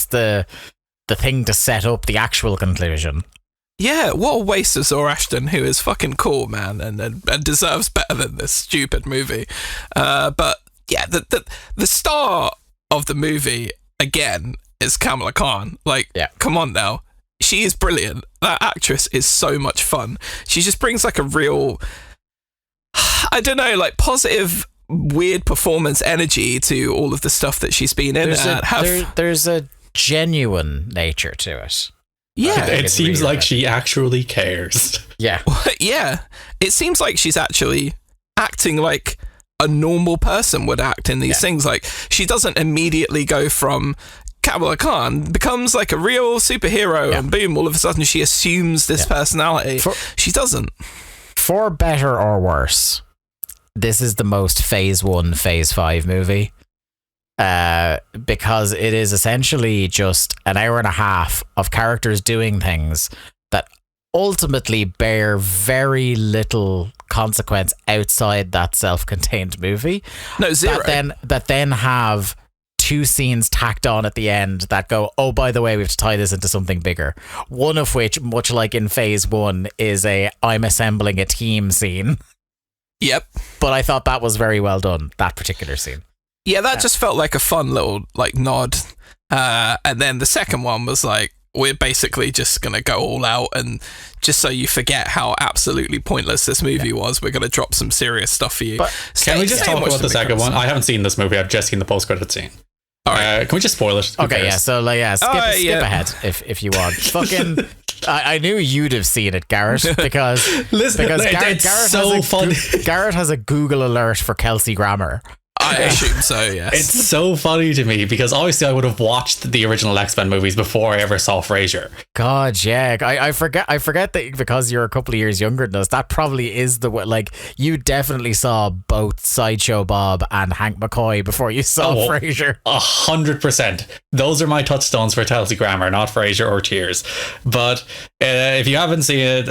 A: the thing to set up the actual conclusion.
C: Yeah, what a waste of Zor Ashton, who is fucking cool, man, and deserves better than this stupid movie. But yeah, the star of the movie again is Kamala Khan. Like, come on now, she is brilliant. That actress is so much fun. She just brings like a real, I don't know, like positive, weird performance energy to all of the stuff that she's been in.
A: There's a genuine nature to it.
C: Yeah,
D: it seems really like she actually cares.
A: Yeah.
C: Yeah, it seems like she's actually acting like a normal person would act in these things. Like, she doesn't immediately go from Kamala Khan, becomes like a real superhero, and boom, all of a sudden she assumes this personality. She doesn't.
A: For better or worse, this is the most Phase 1, Phase 5 movie. Because it is essentially just an hour and a half of characters doing things that ultimately bear very little consequence outside that self-contained movie.
C: No, zero.
A: That then have 2 scenes tacked on at the end that go, oh, by the way, we have to tie this into something bigger. One of which, much like in Phase 1, is a I'm assembling a team scene.
C: Yep.
A: But I thought that was very well done, that particular scene.
C: Yeah, that just felt like a fun little like nod. And then the second one was like, we're basically just going to go all out, and just so you forget how absolutely pointless this movie was, we're going to drop some serious stuff for you.
D: But can we just talk about the second one? I haven't seen this movie. I've just seen the post-credit scene. All right. Can we just spoil it?
A: Okay, yeah. So skip ahead if you want. Fucking, I knew you'd have seen it, Garrett, because Garrett
D: so funny.
A: Garrett has a Google alert for Kelsey Grammer.
C: I assume so, yes.
D: It's so funny to me because obviously I would have watched the original X-Men movies before I ever saw Frasier.
A: God, yeah. I forget that because you're a couple of years younger than us, that probably is the way. Like, you definitely saw both Sideshow Bob and Hank McCoy before you saw Frasier.
D: 100%. Those are my touchstones for Kelsey Grammer, not Frasier or Cheers. But if you haven't seen it,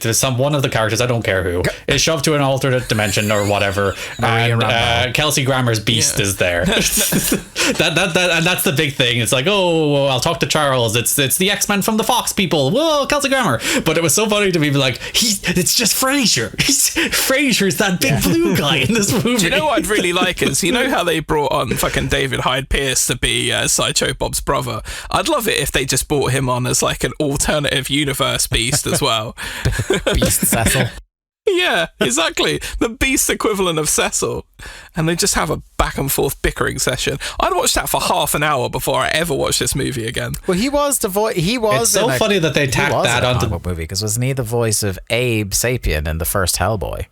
D: there's one of the characters, I don't care who, is shoved to an alternate dimension or whatever. And Kelsey Grammer's beast is there. And that's the big thing. It's like, oh, I'll talk to Charles. It's the X-Men from the Fox people. Whoa, Kelsey Grammer. But it was so funny to me, like, it's just Frasier. Frasier's that big blue guy in this movie.
C: Do you know what I'd really like is, you know how they brought on fucking David Hyde Pierce to be Sideshow Bob's brother? I'd love it if they just brought him on as like an alternative universe beast as well.
A: Beast Cecil.
C: Yeah, exactly. The beast equivalent of Cecil. And they just have a back and forth bickering session. I'd watch that for half an hour before I ever watch this movie again.
A: Well, he was the voice.
D: It's so funny that they tacked that onto
A: the movie, because wasn't he the voice of Abe Sapien in the first Hellboy?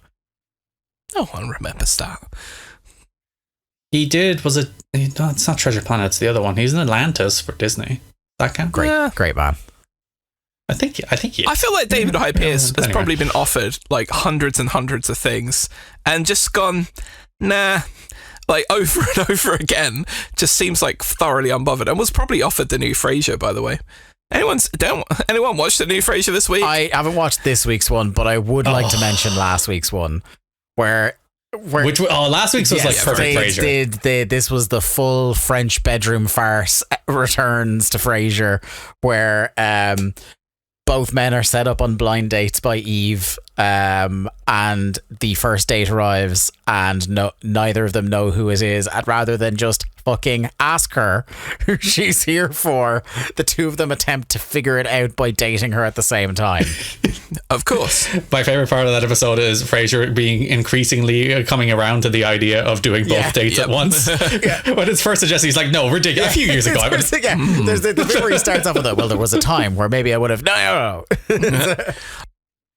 C: No one remembers that.
D: He did. Was it? No, it's not Treasure Planet. It's the other one. He's in Atlantis for Disney. That kind.
A: Great man.
D: I think.
C: I feel like David Hyde Pierce has probably been offered like hundreds and hundreds of things and just gone, nah, like over and over again. Just seems like thoroughly unbothered, and was probably offered the new Frasier, by the way. Anyone watch the new Frasier this week?
A: I haven't watched this week's one, but I would like to mention last week's one, where
D: last week's was like perfect Frasier.
A: This was the full French bedroom farce returns to Frasier, where both men are set up on blind dates by Eve, and the first date arrives, and neither of them know who it is, and rather than just fucking ask her who she's here for, the two of them attempt to figure it out by dating her at the same time.
C: Of course.
D: My favorite part of that episode is Frasier being increasingly coming around to the idea of doing both dates at once. When it's first suggested, he's like, no, ridiculous. A few years ago.
A: There's the bit where he starts off with it. Well, there was a time where maybe I would have. No.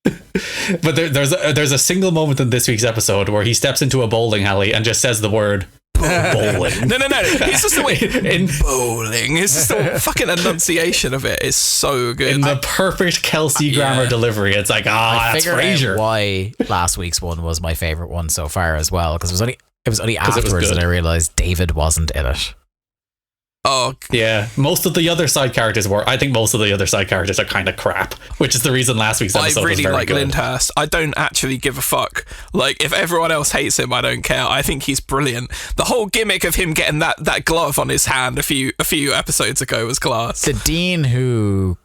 D: But there's a single moment in this week's episode where he steps into a bowling alley and just says the word bowling.
C: No. It's just the way in bowling. It's just the fucking enunciation of it is so good.
D: In the perfect Kelsey Grammer delivery. It's like, that's Frasier.
A: Why last week's one was my favorite one so far as well, because it was only afterwards that I realized David wasn't in it.
C: Oh
D: yeah, most of the other side characters were. I think most of the other side characters are kind of crap, which is the reason last week's episode was very good. I really like
C: Lyndhurst. I don't actually give a fuck. Like, if everyone else hates him, I don't care. I think he's brilliant. The whole gimmick of him getting that glove on his hand a few episodes ago was class.
A: The Dean who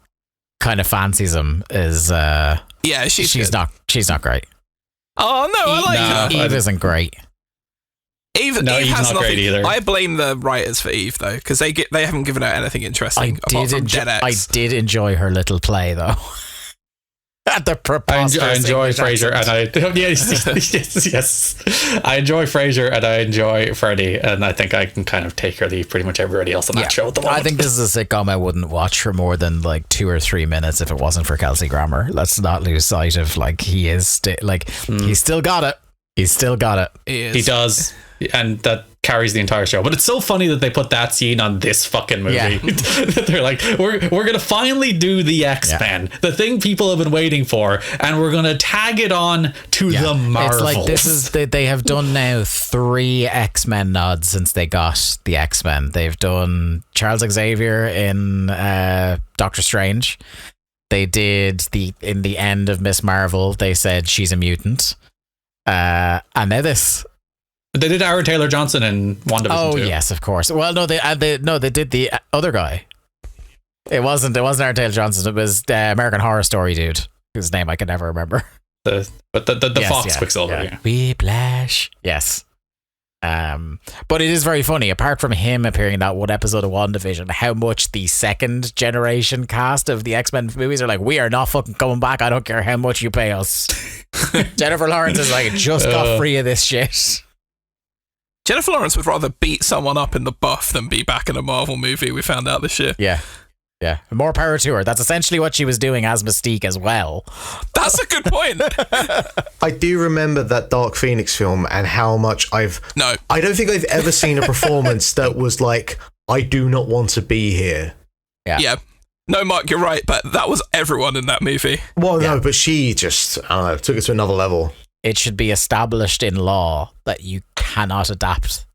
A: kind of fancies him is she's not great.
C: Oh no, I like her.
A: Eve isn't great.
C: Eve has not great either. I blame the writers for Eve though, because they haven't given out anything interesting apart from Dead X.
A: I did enjoy her little play though. At the
D: I enjoy Frasier, and yes, I enjoy Frasier, and I enjoy Freddie, and I think I can kind of take or leave pretty much everybody else on that show at the moment.
A: I think this is a sitcom I wouldn't watch for more than like 2 or 3 minutes if it wasn't for Kelsey Grammer. Let's not lose sight of he is he's still got it. He's still got it.
D: He does. And that carries the entire show. But it's so funny that they put that scene on this fucking movie. Yeah. They're like, we're gonna finally do the X-Men, the thing people have been waiting for, and we're gonna tag it on to the Marvels. It's like, this is they have done now 3 X-Men nods since they got the X-Men. They've done Charles Xavier in Doctor Strange. They did in the end of Miss Marvel, they said she's a mutant. And now this. They did Aaron Taylor Johnson in WandaVision.
A: Oh yes, of course. Well, no, they did the other guy. It wasn't Aaron Taylor Johnson. It was the American Horror Story dude, whose name I can never remember.
D: The Fox Quicksilver. Yeah.
A: Whiplash. Yes. But it is very funny. Apart from him appearing in that one episode of WandaVision, how much the second generation cast of the X-Men movies are like, we are not fucking coming back. I don't care how much you pay us. Jennifer Lawrence is like, just got free of this shit.
C: Jennifer Lawrence would rather beat someone up in the buff than be back in a Marvel movie. We found out this year.
A: Yeah. More power to her. That's essentially what she was doing as Mystique as well.
C: That's a good point.
B: I do remember that Dark Phoenix film and how much I don't think I've ever seen a performance that was like, I do not want to be here.
C: Yeah. No, Mark, you're right, but that was everyone in that movie.
B: Well, no, but she just, I don't know, took it to another level.
A: It should be established in law that you cannot adapt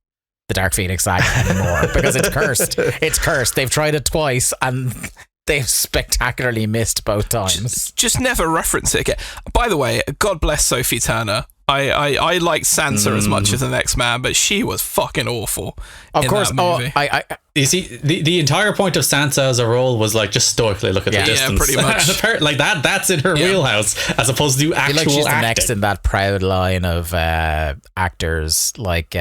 A: the Dark Phoenix saga anymore because it's cursed. It's cursed. They've tried it twice and they've spectacularly missed both times.
C: Just never reference it again. By the way, God bless Sophie Turner. I like Sansa as much as an X-Man, but she was fucking awful.
A: Of course.
C: That movie.
D: You see, the entire point of Sansa as a role was like just stoically look at the distance.
C: Yeah, pretty much.
D: Like that's in her wheelhouse as opposed to actual acting.
A: She's the next in that proud line of actors like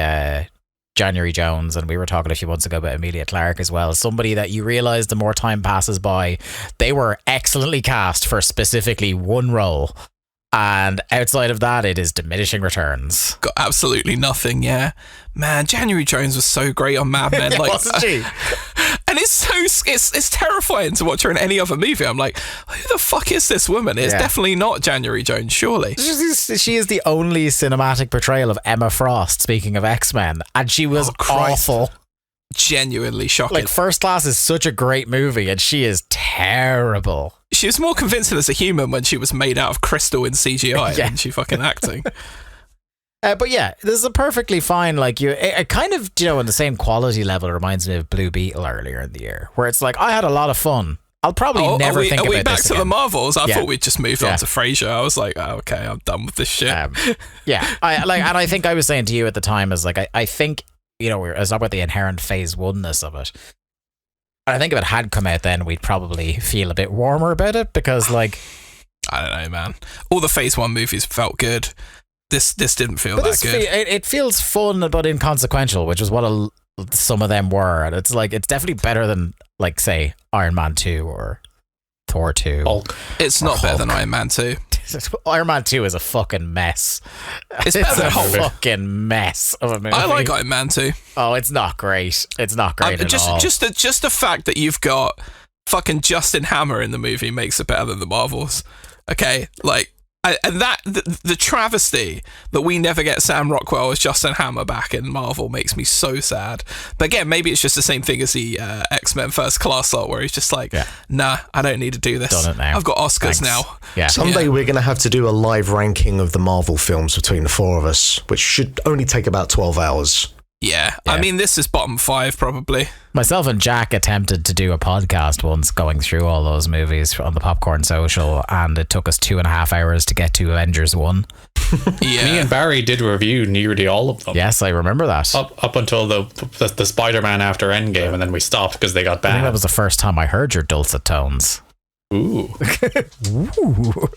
A: January Jones, and we were talking a few months ago about Emilia Clarke as well. Somebody that you realise the more time passes by, they were excellently cast for specifically one role. And outside of that, it is diminishing returns.
C: Got absolutely nothing, yeah. Man, January Jones was so great on Mad Men. Like,
A: wasn't she?
C: And it's terrifying to watch her in any other movie. I'm like, who the fuck is this woman? It's definitely not January Jones, surely.
A: She is the only cinematic portrayal of Emma Frost, speaking of X-Men. And she was awful.
C: Genuinely shocking.
A: Like, First Class is such a great movie, and she is terrible.
C: She was more convincing as a human when she was made out of crystal in CGI than she fucking acting.
A: But yeah, this is a perfectly fine, like, it kind of, on the same quality level, it reminds me of Blue Beetle earlier in the year, where it's like, I had a lot of fun. I'll probably never think about this again. Are we back to
C: the Marvels? I thought we'd just moved on to Frasier. I was like, oh, okay, I'm done with this shit.
A: And I think I was saying to you at the time, is like, I think, it's not about the inherent phase oneness of it. I think if it had come out then, we'd probably feel a bit warmer about it because, like,
C: I don't know, man. All the Phase 1 movies felt good. This didn't feel that good.
A: It feels fun but inconsequential, which is what some of them were. And it's like, it's definitely better than, like, say, Iron Man 2 or Thor 2.
D: Hulk.
C: It's not better than Iron Man 2.
A: Iron Man 2 is a fucking mess.
C: It's better than
A: a
C: Hulk.
A: fucking mess of a movie.
C: I like Iron Man 2.
A: Oh, it's not great. It's not great at all.
C: Just the fact that you've got fucking Justin Hammer in the movie makes it better than the Marvels. Okay, like, and that the travesty that we never get Sam Rockwell as Justin Hammer back in Marvel makes me so sad. But again, maybe it's just the same thing as the X-Men First Class lot, where he's just like, nah, I don't need to do this.
A: Done it now.
C: I've got Oscars
A: Thanks.
C: now.
A: Yeah.
B: Someday we're going to have to do a live ranking of the Marvel films between the four of us, which should only take about 12 hours.
C: Yeah, I mean, this is bottom 5 probably.
A: Myself and Jack attempted to do a podcast once going through all those movies on the Popcorn Social, and it took us 2.5 hours to get to Avengers 1.
C: Yeah.
D: Me and Barry did review nearly all of them.
A: Yes, I remember that.
D: Up until the Spider-Man after Endgame, and then we stopped because they got
A: I think that
D: banned.
A: was the first time I heard your dulcet tones.
D: Ooh.
A: Ooh.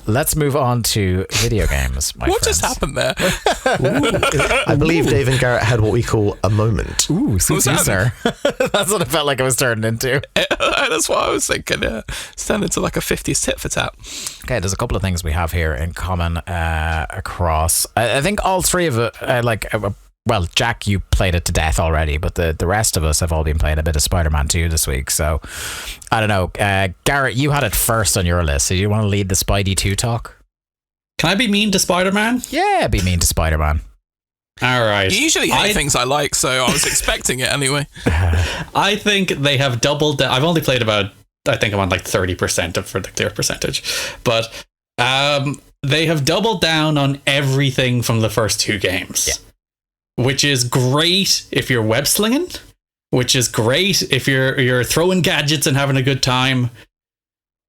A: Let's move on to video games, my
C: What
A: friends.
C: just happened there?
B: I believe Dave and Garrett had what we call a moment.
A: Ooh,
C: was that?
A: sir. That's what it felt like it was turning into.
C: That's what I was thinking. It's turned into like a 50s tit for tat.
A: Okay, there's a couple of things we have here in common across. I think all three of it, well, Jack, you played it to death already, but the rest of us have all been playing a bit of Spider-Man 2 this week. So, I don't know. Garrett, you had it first on your list. So you want to lead the Spidey 2 talk?
D: Can I be mean to Spider-Man?
A: Yeah, be mean to Spider-Man.
D: All right.
C: You usually hate things I like, so I was expecting it anyway.
D: I think they have doubled down. I've only played about, I think I'm on like 30% for the clear percentage. But they have doubled down on everything from the first 2 games.
A: Yeah.
D: Which is great if you're web slinging, which is great if you're throwing gadgets and having a good time.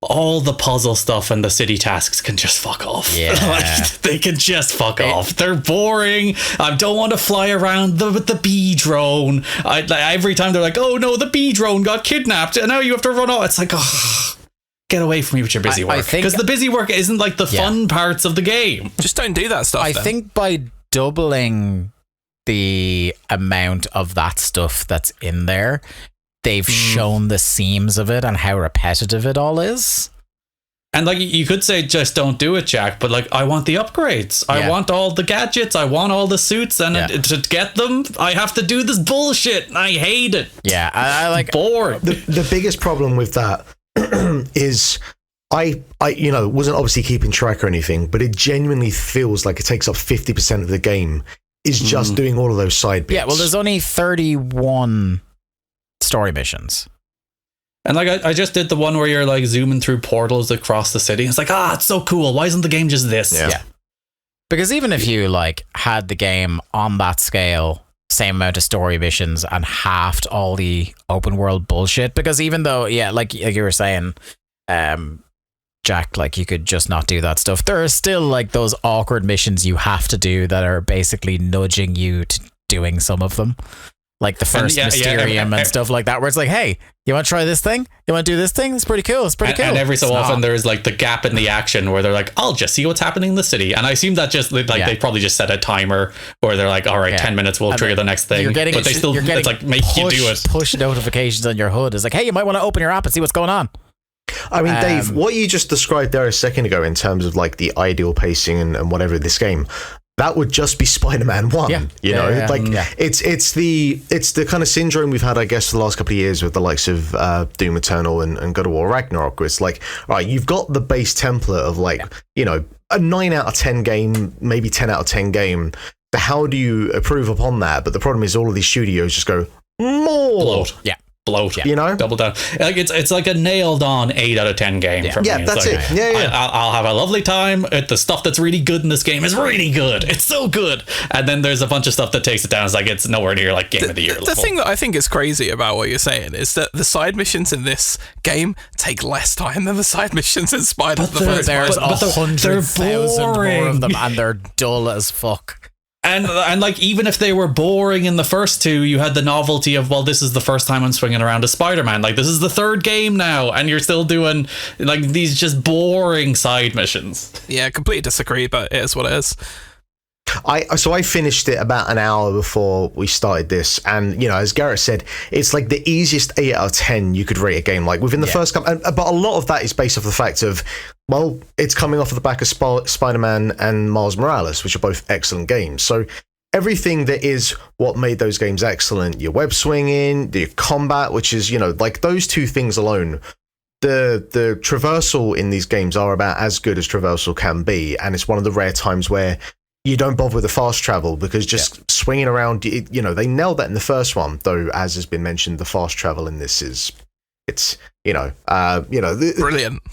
D: All the puzzle stuff and the city tasks can just fuck off.
A: Yeah.
D: Like, they can just fuck off. They're boring. I don't want to fly around with the bee drone. Every time they're like, oh no, the bee drone got kidnapped and now you have to run off. It's like, oh, get away from me with your busy work. Because the busy work isn't like the fun parts of the game.
C: Just don't do that stuff.
A: I think by doubling the amount of that stuff that's in there, they've shown the seams of it and how repetitive it all is.
D: And like, you could say just don't do it, Jack, but like, I want the upgrades. I want all the gadgets. I want all the suits, and to get them, I have to do this bullshit. I hate it.
A: Yeah, I like
D: bored.
B: The biggest problem with that is I wasn't obviously keeping track or anything, but it genuinely feels like it takes up 50% of the game is just doing all of those side bits.
A: Yeah, well, there's only 31 story missions.
D: And like, I just did the one where you're like zooming through portals across the city. It's like, it's so cool. Why isn't the game just this?
B: Yeah.
A: Because even if you like had the game on that scale, same amount of story missions and halved all the open world bullshit, because even though, like you were saying, Jack, like you could just not do that stuff, there are still like those awkward missions you have to do that are basically nudging you to doing some of them, like the first Mysterium and stuff like that, where it's like, hey, you want to try this thing? You want to do this thing? It's pretty cool. It's pretty cool.
D: And every so often there's like the gap in the action where they're like, I'll just see what's happening in the city. And I assume that just like they probably just set a timer where they're like, all right, 10 minutes will trigger the next thing. But they still it's like make you do it.
A: Push notifications on your HUD is like, hey, you might want to open your app and see what's going on.
B: I mean, Dave, what you just described there a second ago in terms of like the ideal pacing and whatever this game, that would just be Spider-Man 1. It's the kind of syndrome we've had, I guess, for the last couple of years with the likes of Doom Eternal and God of War Ragnarok, where it's like, all right, you've got the base template of like, a 9 out of 10 game, maybe 10 out of 10 game. But how do you improve upon that? But the problem is all of these studios just go, more.
D: Bloat.
A: Yeah.
D: Bloat, double down. Like it's like a nailed on 8 out of 10 game for me.
B: Yeah, that's
D: like,
B: it. Yeah.
D: I'll have a lovely time. The stuff that's really good in this game is really good. It's so good. And then there's a bunch of stuff that takes it down. It's like it's nowhere near like game of the year level.
C: The thing that I think is crazy about what you're saying is that the side missions in this game take less time than the side missions in Spider-Man.
A: There's 100,000 more of them, and they're dull as fuck.
D: And like, even if they were boring in the first two, you had the novelty of, well, this is the first time I'm swinging around as Spider-Man. Like, this is the third game now, and you're still doing like these just boring side missions.
C: Yeah, completely disagree, but it is what it is.
B: So I finished it about an hour before we started this, and as Garrett said, it's like the easiest 8 out of 10 you could rate a game like within the first couple. But a lot of that is based off the fact of, well, it's coming off of the back of Spider-Man and Miles Morales, which are both excellent games. So everything that is what made those games excellent, your web swinging, the combat, which is like those two things alone. The traversal in these games are about as good as traversal can be, and it's one of the rare times where you don't bother with the fast travel, because just swinging around, they nailed that in the first one, though, as has been mentioned, the fast travel in this it's
C: brilliant.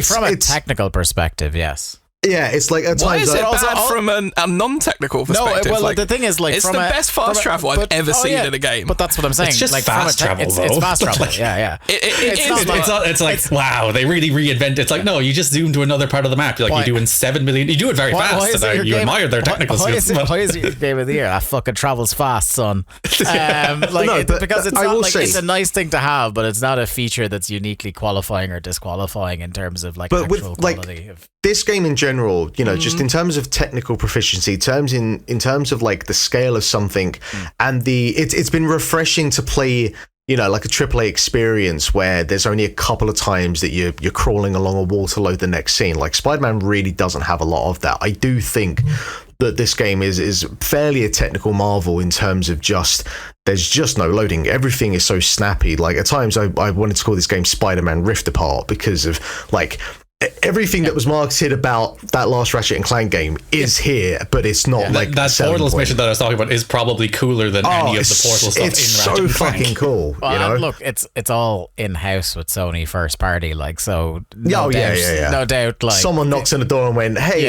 A: From a technical perspective, yes.
B: Yeah, it's like at
C: Why
B: times.
C: is it bad from a non-technical perspective?
A: No, well, the thing is, like,
C: it's the best fast travel I've ever seen in a game.
A: But that's what I'm saying.
D: It's just
A: like,
D: fast travel, though.
A: It's fast travel. Yeah.
D: It's like, wow, they really reinvented. It's like, no, you just zoom to another part of the map. You're like, you're doing 7 million. You do it very fast. You admire their technical skills.
A: Why is your game of the year? That fucking travels fast, son. Because it's not like, it's a nice thing to have, but it's not a feature that's uniquely qualifying or disqualifying in terms of like actual quality of
B: this game in general. Just in terms of technical proficiency, in terms of like the scale of something, and it's been refreshing to play, like a AAA experience where there's only a couple of times that you're crawling along a wall to load the next scene. Like Spider-Man really doesn't have a lot of that. I do think that this game is fairly a technical marvel in terms of there's just no loading. Everything is so snappy. Like at times I wanted to call this game Spider-Man Rift Apart because of like everything that was marketed about that last Ratchet and Clank game is here, but it's not like
D: that Portals mission that I was talking about is probably cooler than any of the Portal stuff
B: it's
D: in Ratchet and Clank.
B: Fucking cool.
A: Well, look, it's all in house with Sony first party, like, so no doubt. Like
B: someone knocks on the door and went, "Hey,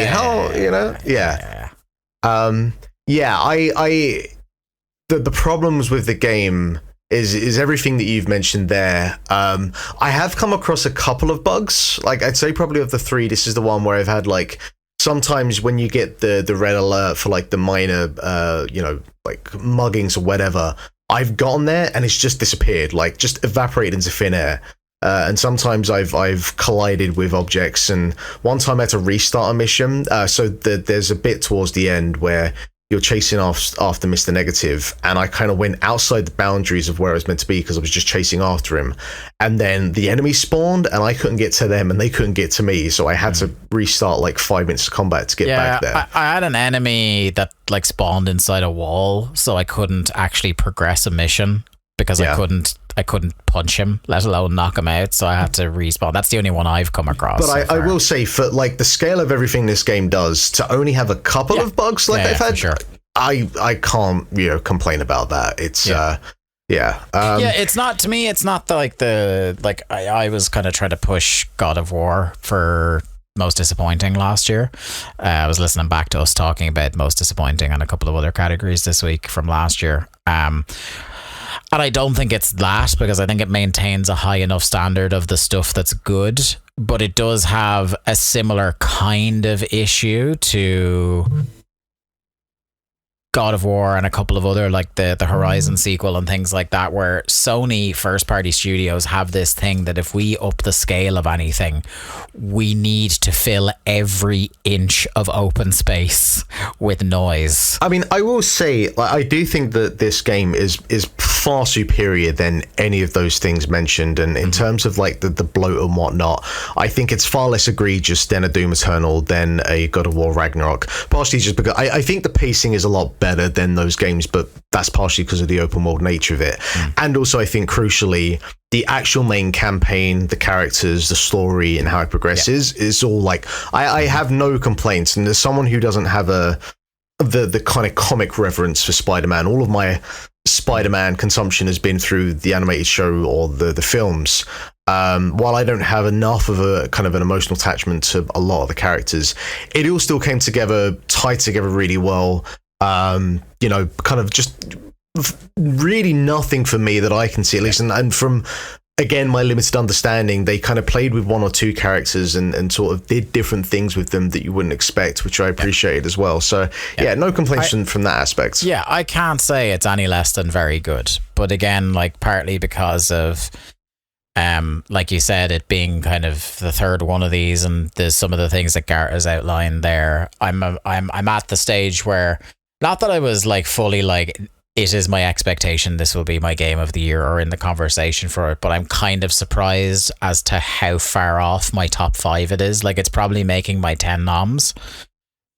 B: the problems with the game is everything that you've mentioned there. I have come across a couple of bugs. Like I'd say probably of the three, this is the one where I've had like sometimes when you get the red alert for like the minor like muggings or whatever, I've gotten there and it's just disappeared, like just evaporated into thin air. And sometimes I've collided with objects, and one time I had to restart a mission. So there's a bit towards the end where you're chasing after Mr. Negative, and I kind of went outside the boundaries of where I was meant to be because I was just chasing after him, and then the enemy spawned and I couldn't get to them and they couldn't get to me, so I had to restart like 5 minutes of combat to get back there.
A: I had an enemy that like spawned inside a wall, so I couldn't actually progress a mission because I couldn't punch him, let alone knock him out, so I had to respawn. That's the only one I've come across.
B: But I will say, for like the scale of everything this game does, to only have a couple of bugs like they've had, sure. I can't complain about that. It's it's not, to me, it's not like I was kind of trying to push God of War for most disappointing last year. I was listening back to us talking about most disappointing and a couple of other categories this week from last year. And I don't think it's that, because I think it maintains a high enough standard of the stuff that's good, but it does have a similar kind of issue to God of War and a couple of other, like the Horizon sequel and things like that, where Sony first party studios have this thing that if we up the scale of anything, we need to fill every inch of open space with noise. I mean, I will say, like, I do think that this game is far superior than any of those things mentioned, and in terms of like the bloat and whatnot, I think it's far less egregious than a Doom Eternal, than a God of War Ragnarok, partially just because I think the pacing is a lot better than those games, but that's partially because of the open world nature of it. And also I think crucially the actual main campaign, the characters, the story and how it progresses is all like, I have no complaints. And as someone who doesn't have the kind of comic reverence for Spider-Man, all of my Spider-Man consumption has been through the animated show or the films. While I don't have enough of a kind of an emotional attachment to a lot of the characters, it all still came together, tied together really well. Kind of just really nothing for me that I can see, at least. And from again, my limited understanding, they kind of played with one or two characters and sort of did different things with them that you wouldn't expect, which I appreciated as well. So yeah, no complaints from that aspect.
A: Yeah, I can't say it's any less than very good. But again, like partly because of like you said, it being kind of the third one of these, and there's some of the things that Garrett has outlined there. I'm at the stage where, not that I was like fully like, it is my expectation this will be my game of the year or in the conversation for it, but I'm kind of surprised as to how far off my top 5 it is. Like, it's probably making my 10 noms.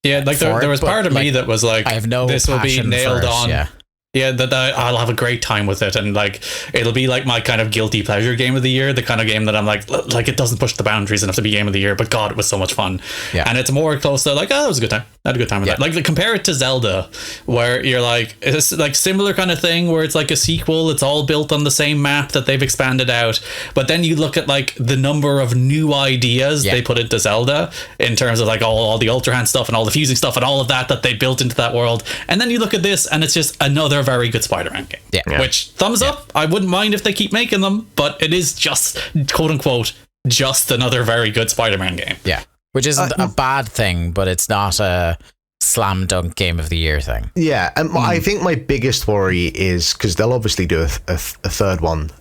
D: Yeah, like there was part of me that was like,
A: I have no
D: this will be nailed on.
A: Yeah,
D: that I'll have a great time with it, and like it'll be like my kind of guilty pleasure game of the year, the kind of game that I'm like it doesn't push the boundaries enough to be game of the year, but God, it was so much fun. Yeah. And it's more close to like, that was a good time. I had a good time with that. Like, compare it to Zelda, where you're like, it's like similar kind of thing where it's like a sequel, it's all built on the same map that they've expanded out, but then you look at like the number of new ideas they put into Zelda in terms of like all the Ultra Hand stuff and all the fusing stuff and all of that they built into that world, and then you look at this and it's just another very good Spider-Man game. Yeah. Which, thumbs up. I wouldn't mind if they keep making them, but it is just, quote unquote, just another very good Spider-Man game.
A: Yeah. Which isn't a bad thing, but it's not a slam dunk game of the year thing.
B: Yeah, and I think my biggest worry is, because they'll obviously do a third one.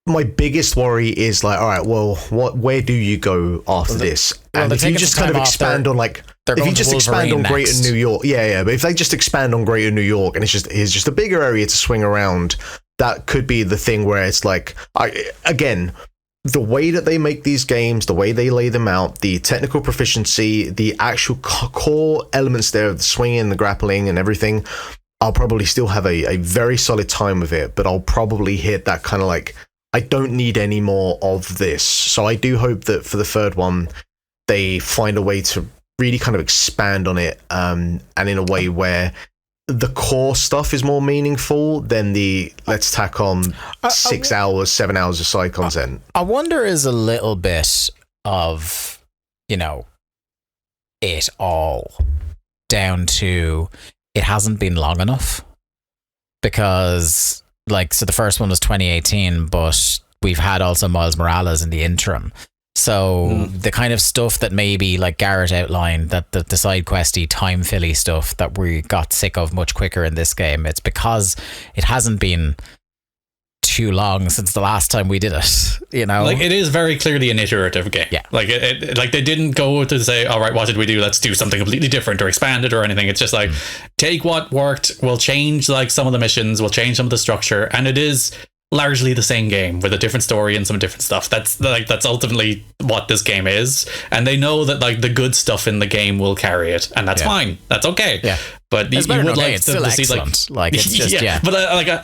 B: My biggest worry is like, all right, well, where do you go after this? And if you just kind of expand on like, if you just expand on Greater New York, but if they just expand on Greater New York and it's just a bigger area to swing around, that could be the thing where it's like, again, the way that they make these games, the way they lay them out, the technical proficiency, the actual core elements there of the swinging, the grappling and everything, I'll probably still have a very solid time with it, but I'll probably hit that kind of like, I don't need any more of this. So I do hope that for the third one, they find a way to really kind of expand on it, and in a way where the core stuff is more meaningful than the let's tack on 6 hours, 7 hours of side content.
A: I wonder is a little bit of, it all down to it hasn't been long enough, because so the first one was 2018, but we've had also Miles Morales in the interim. So the kind of stuff that maybe like Garrett outlined, that the side questy time filly stuff that we got sick of much quicker in this game, it's because it hasn't been too long since the last time we did it, like it is very clearly an iterative game. Like it like they didn't go to say, all right, what did we do, let's do something completely different or expand it or anything. It's just like, take what worked, we'll change like some of the missions, we'll change some of the structure, and it is largely the same game with a different story and some different stuff. That's ultimately what this game is, and they know that like the good stuff in the game will carry it, and that's fine, that's okay. But you would like to see like it's just but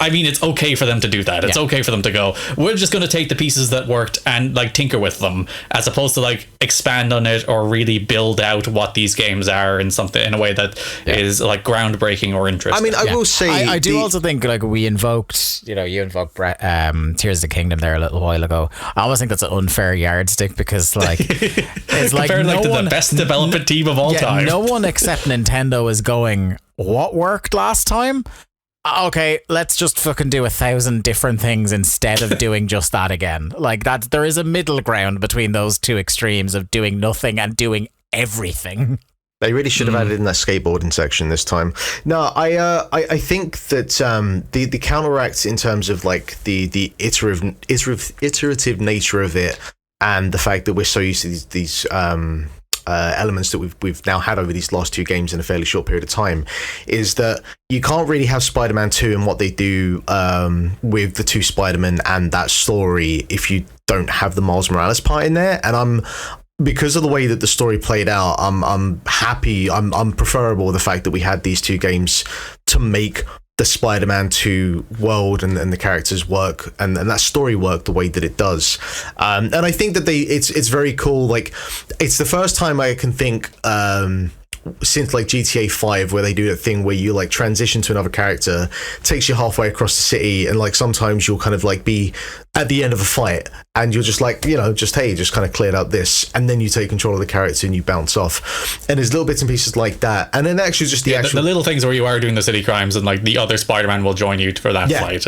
A: I mean, it's okay for them to do that. It's okay for them to go, we're just going to take the pieces that worked and like tinker with them, as opposed to like expand on it or really build out what these games are in a way that is like groundbreaking or interesting.
B: I mean, I will say,
A: I do also think like we invoked, you invoked Tears of the Kingdom there a little while ago. I almost think that's an unfair yardstick, because like it's like
D: compared to the best development team of all time.
A: No one except Nintendo is going, what worked last time? Okay, let's just fucking do 1,000 different things instead of doing just that again. Like there is a middle ground between those two extremes of doing nothing and doing everything.
B: They really should have added in that skateboarding section this time. No, I think that the counteract in terms of like the iterative nature of it, and the fact that we're so used to these elements that we've now had over these last two games in a fairly short period of time, is that you can't really have Spider-Man 2 and what they do with the two Spider-Men and that story if you don't have the Miles Morales part in there. And because of the way that the story played out, I'm happy, I'm preferable with the fact that we had these two games to make the Spider-Man 2 world and the characters work and that story work the way that it does. And I think that it's very cool. Like, it's the first time I can think since like GTA 5, where they do that thing where you like transition to another character, takes you halfway across the city, and like sometimes you'll kind of like be at the end of a fight and you're just like, you know, just kind of cleared out this, and then you take control of the character and you bounce off, and there's little bits and pieces like that. And then actually just the
D: little things where you are doing the city crimes and like the other Spider-Man will join you for that fight.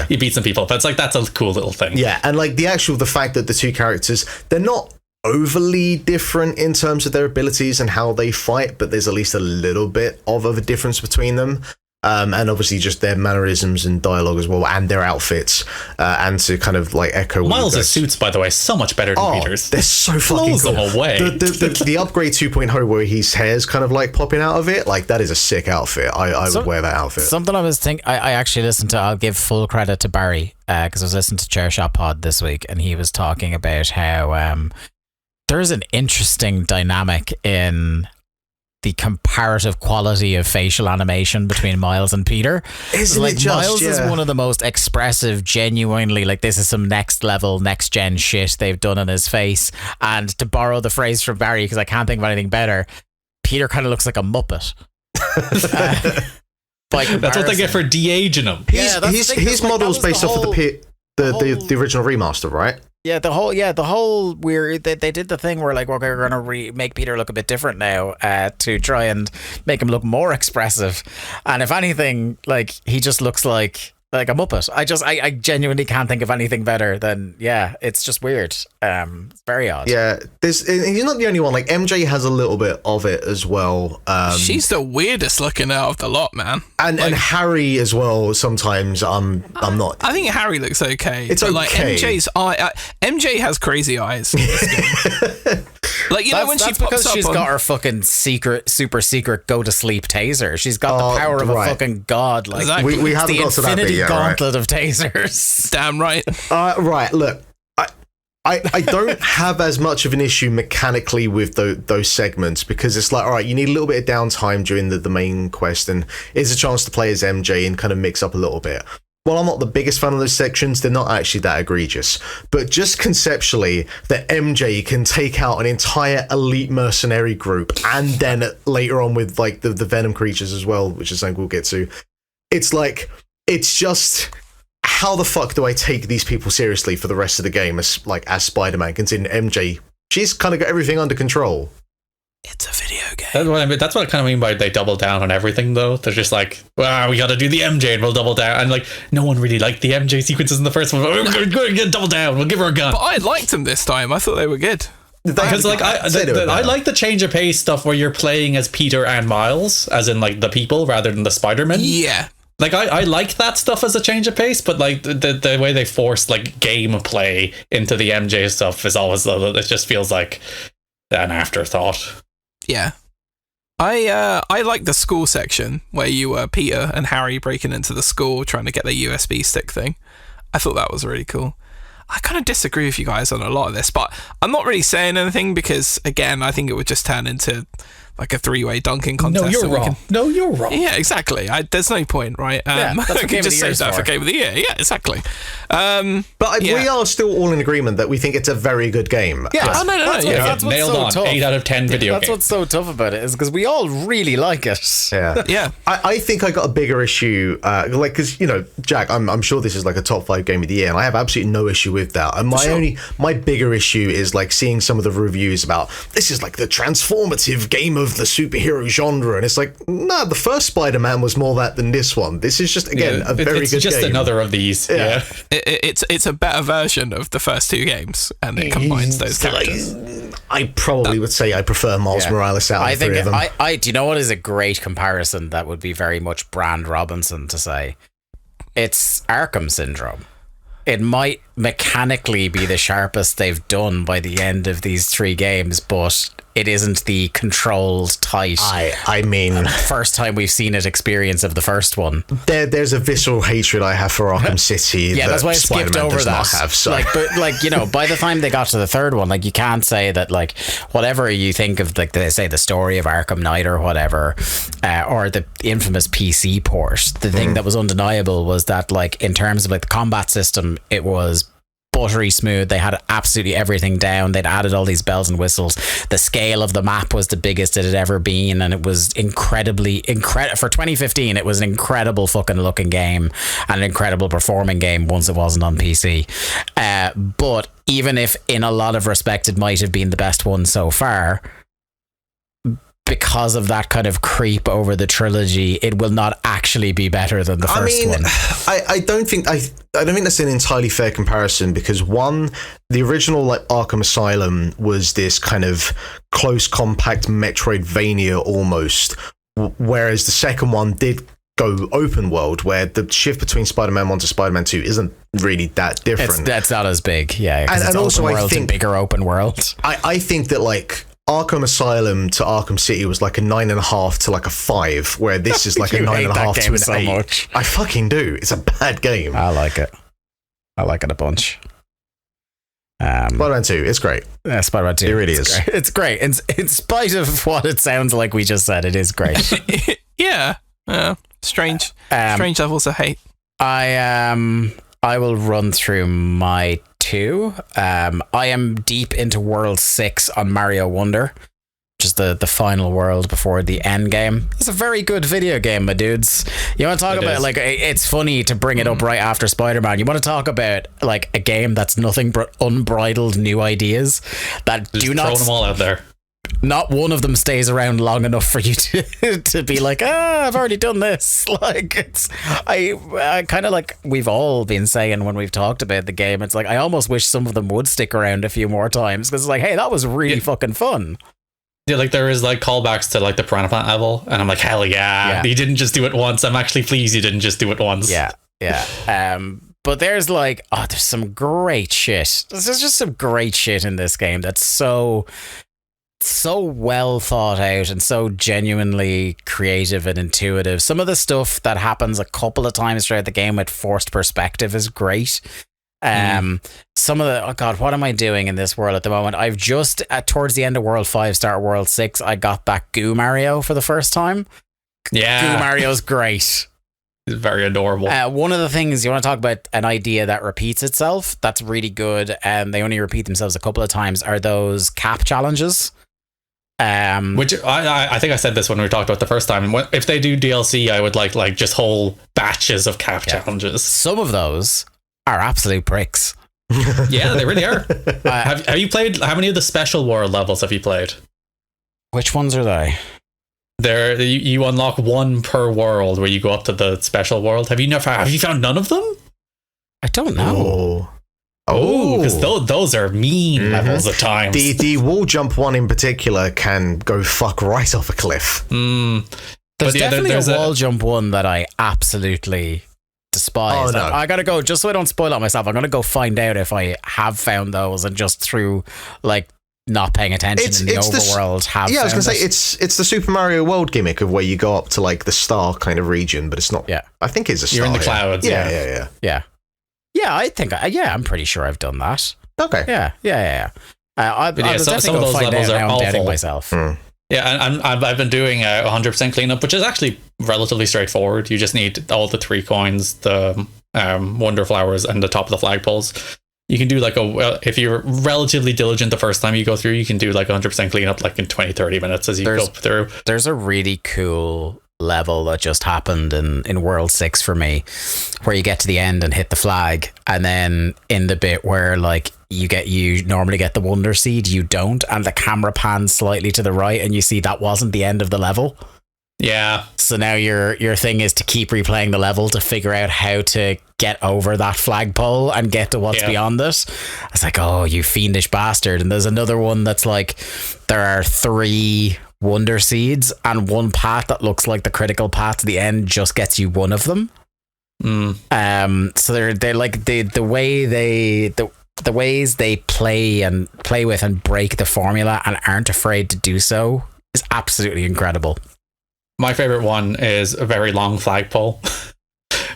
D: You beat some people. That's a cool little thing.
B: Yeah, and like the fact that the two characters, they're not overly different in terms of their abilities and how they fight, but there's at least a little bit of a difference between them. And obviously just their mannerisms and dialogue as well, and their outfits, and to kind of like echo
D: Miles' suits, by the way, so much better than Peter's.
B: They're so fucking cool.
D: Them away.
B: The upgrade 2.0 where his hair's kind of like popping out of it, like that is a sick outfit. I would wear that outfit.
A: Something I was thinking, I actually listened to, I'll give full credit to Barry, because I was listening to Chair Shot Pod this week, and he was talking about how there's an interesting dynamic in the comparative quality of facial animation between Miles and Peter.
B: Isn't
A: like
B: it just,
A: Miles is one of the most expressive, genuinely, like this is some next level, next gen shit they've done on his face. And to borrow the phrase from Barry, because I can't think of anything better, Peter kind of looks like a Muppet.
D: That's what they get for de-aging him.
B: His model's based off of the original remaster, right?
A: Yeah, the whole weird. They did the thing where like, okay, we're gonna make Peter look a bit different now to try and make him look more expressive. And if anything, like he just looks like a Muppet. I genuinely can't think of anything better than it's just weird. It's very odd.
B: Yeah, he's not the only one. Like MJ has a little bit of it as well.
C: She's the weirdest looking out of the lot, man.
B: And Harry as well. Sometimes I'm not.
C: I think Harry looks okay.
B: It's okay.
C: Like MJ's eye. MJ has crazy eyes. Like when she pops
A: because
C: up,
A: she's got her fucking super secret go to sleep taser. She's got the power of a fucking god. Like
C: exactly.
B: we haven't got to that bit yet,
A: gauntlet of tasers.
C: Damn right.
B: Right. Look, I don't have as much of an issue mechanically with those segments, because it's like, all right, you need a little bit of downtime during the main quest, and it's a chance to play as MJ and kind of mix up a little bit. While I'm not the biggest fan of those sections, they're not actually that egregious. But just conceptually, that MJ can take out an entire elite mercenary group, and then later on with like the Venom creatures as well, which is something we'll get to. It's like, it's just, how the fuck do I take these people seriously for the rest of the game as Spider-Man, considering MJ, she's kind of got everything under control.
C: It's a video game.
D: That's what I kind of mean by they double down on everything, though. They're just like, we got to do the MJ and we'll double down. And like, no one really liked the MJ sequences in the first one. We're going to double down. We'll give her a gun.
C: But I liked them this time. I thought they were good.
D: Because like I like the change of pace stuff where you're playing as Peter and Miles, as in like the people rather than the Spider-Man.
C: Yeah.
D: Like I like that stuff as a change of pace, but like the way they force like gameplay into the MJ stuff is always, it just feels like an afterthought.
C: Yeah. I like the school section where you were Peter and Harry breaking into the school trying to get the USB stick thing. I thought that was really cool. I kind of disagree with you guys on a lot of this, but I'm not really saying anything because, again, I think it would just turn into like a three-way dunking contest.
D: No, you're wrong. No, you're wrong.
C: Yeah, exactly. There's no point, right?
A: That's what Game of the Year is
C: for Game of the Year. Yeah, exactly.
B: We are still all in agreement that we think it's a very good game.
C: Yeah. Oh, no.
A: That's what's
D: nailed
A: so
D: on.
A: Tough.
D: 8 out of 10 video
A: That's
D: game.
A: what's so tough about it, is because we all really like it.
B: Yeah.
C: Yeah.
B: I think I got a bigger issue, because, Jack, I'm sure this is like a top 5 game of the year, and I have absolutely no issue with that. And my bigger issue is like seeing some of the reviews about, this is like the transformative game of the superhero genre, and it's like, no, the first Spider-Man was more that than this one. This is just, again, a very good game.
D: It's just another of these. Yeah.
C: It's a better version of the first 2 games, and it combines those characters.
B: I probably would say I prefer Miles Morales out of the 3 of them.
A: Do you know what is a great comparison that would be very much Brand Robinson to say? It's Arkham Syndrome. It might mechanically be the sharpest they've done by the end of these 3 games, but it isn't the controlled, tight.
B: I mean,
A: first time we've seen it experience of the first one.
B: There's a visceral hatred I have for Arkham City.
A: Yeah, that's why I skipped over that. But by the time they got to the 3rd one, like, you can't say that, like, whatever you think of, like, they say the story of Arkham Knight or whatever, or the infamous PC port. The thing that was undeniable was that, like, in terms of like the combat system, it was buttery smooth. They had absolutely everything down. They'd added all these bells and whistles. The scale of the map was the biggest it had ever been, and it was incredibly for 2015. It was an incredible fucking looking game and an incredible performing game once it wasn't on PC. But even if in a lot of respects it might have been the best one so far, because of that kind of creep over the trilogy, it will not actually be better than the first one.
B: I don't think that's an entirely fair comparison, because one, the original like Arkham Asylum was this kind of close, compact Metroidvania almost, whereas the second one did go open world, where the shift between Spider-Man 1 to Spider-Man 2 isn't really that different.
A: That's not as big, yeah. And it's
B: also,
A: open world
B: I think,
A: and bigger open world.
B: I think that like Arkham Asylum to Arkham City was like a 9.5 to like a 5, where this is like a 9.5 to an so 8. Much. I fucking do. It's a bad game.
A: I like it a bunch.
B: Spider-Man 2, it's great.
A: Yeah, Spider-Man 2.
B: It really is.
A: Great. It's great. In spite of what it sounds like we just said, it is great.
C: Yeah. Strange levels of hate.
A: I will run through my 2. I am deep into World 6 on Mario Wonder, which is the final world before the end game. It's a very good video game, my dudes. You want to talk about, like, it's funny to bring it up right after Spider-Man. You want to talk about, like, a game that's nothing but unbridled new ideas that
D: just
A: do not...
D: throw them all out there.
A: Not one of them stays around long enough for you to be like, I've already done this. Like, I kind of like we've all been saying when we've talked about the game, it's like, I almost wish some of them would stick around a few more times, because it's like, hey, that was really fucking fun.
D: Yeah, like there is like callbacks to like the Piranha Plant level, and I'm like, hell yeah. You didn't just do it once. I'm actually pleased you didn't just do it once.
A: Yeah. But there's like, there's some great shit. There's just some great shit in this game that's so well thought out and so genuinely creative and intuitive. Some of the stuff that happens a couple of times throughout the game with forced perspective is great. Some of the what am I doing in this world at the moment? I've just towards the end of World 5, start World 6, I got back Goo Mario for the first time.
D: Yeah,
A: Goo Mario's great.
D: It's very adorable.
A: One of the things you want to talk about, an idea that repeats itself, that's really good, and they only repeat themselves a couple of times, are those cap challenges.
D: Which I think I said this when we talked about the first time. If they do DLC, I would like just whole batches of cap challenges.
A: Some of those are absolute pricks.
D: Yeah, they really are. Have you played? How many of the special world levels have you played?
A: Which ones are they?
D: You unlock one per world where you go up to the special world. Have you found none of them?
A: I don't know.
D: Oh, because those are mean levels of time.
B: The wall jump one in particular can go fuck right off a cliff.
A: There's definitely a wall jump one that I absolutely despise.
B: Oh, no.
A: I gotta go, just so I don't spoil it myself, I'm gonna go find out if I have found those and just through like not paying attention in the overworld have.
B: Yeah, I was gonna say it's the Super Mario World gimmick of where you go up to like the star kind of region, but it's not.
A: Yeah,
B: I think it's a star.
D: You're in the clouds.
A: Yeah, I think. I'm pretty sure I've done that.
B: Okay.
A: Yeah. I'll
D: some of those levels are awful.
A: Myself.
D: Yeah, and I've been doing 100% cleanup, which is actually relatively straightforward. You just need all the 3 coins, the wonder flowers, and the top of the flagpoles. You can do like if you're relatively diligent the first time you go through, you can do like 100% cleanup like in 20-30 minutes as you go through. There's
A: a really cool level that just happened in World 6 for me, where you get to the end and hit the flag, and then in the bit where like you normally get the wonder seed, you don't, and the camera pans slightly to the right and you see that wasn't the end of the level.
D: Yeah.
A: So now your thing is to keep replaying the level to figure out how to get over that flagpole and get to what's beyond it. It's like, oh, you fiendish bastard. And there's another one that's like, there are 3 wonder seeds and one path that looks like the critical path to the end just gets you one of them. So they're like the ways they play with and break the formula and aren't afraid to do so is absolutely incredible.
D: My favorite one is a very long flagpole,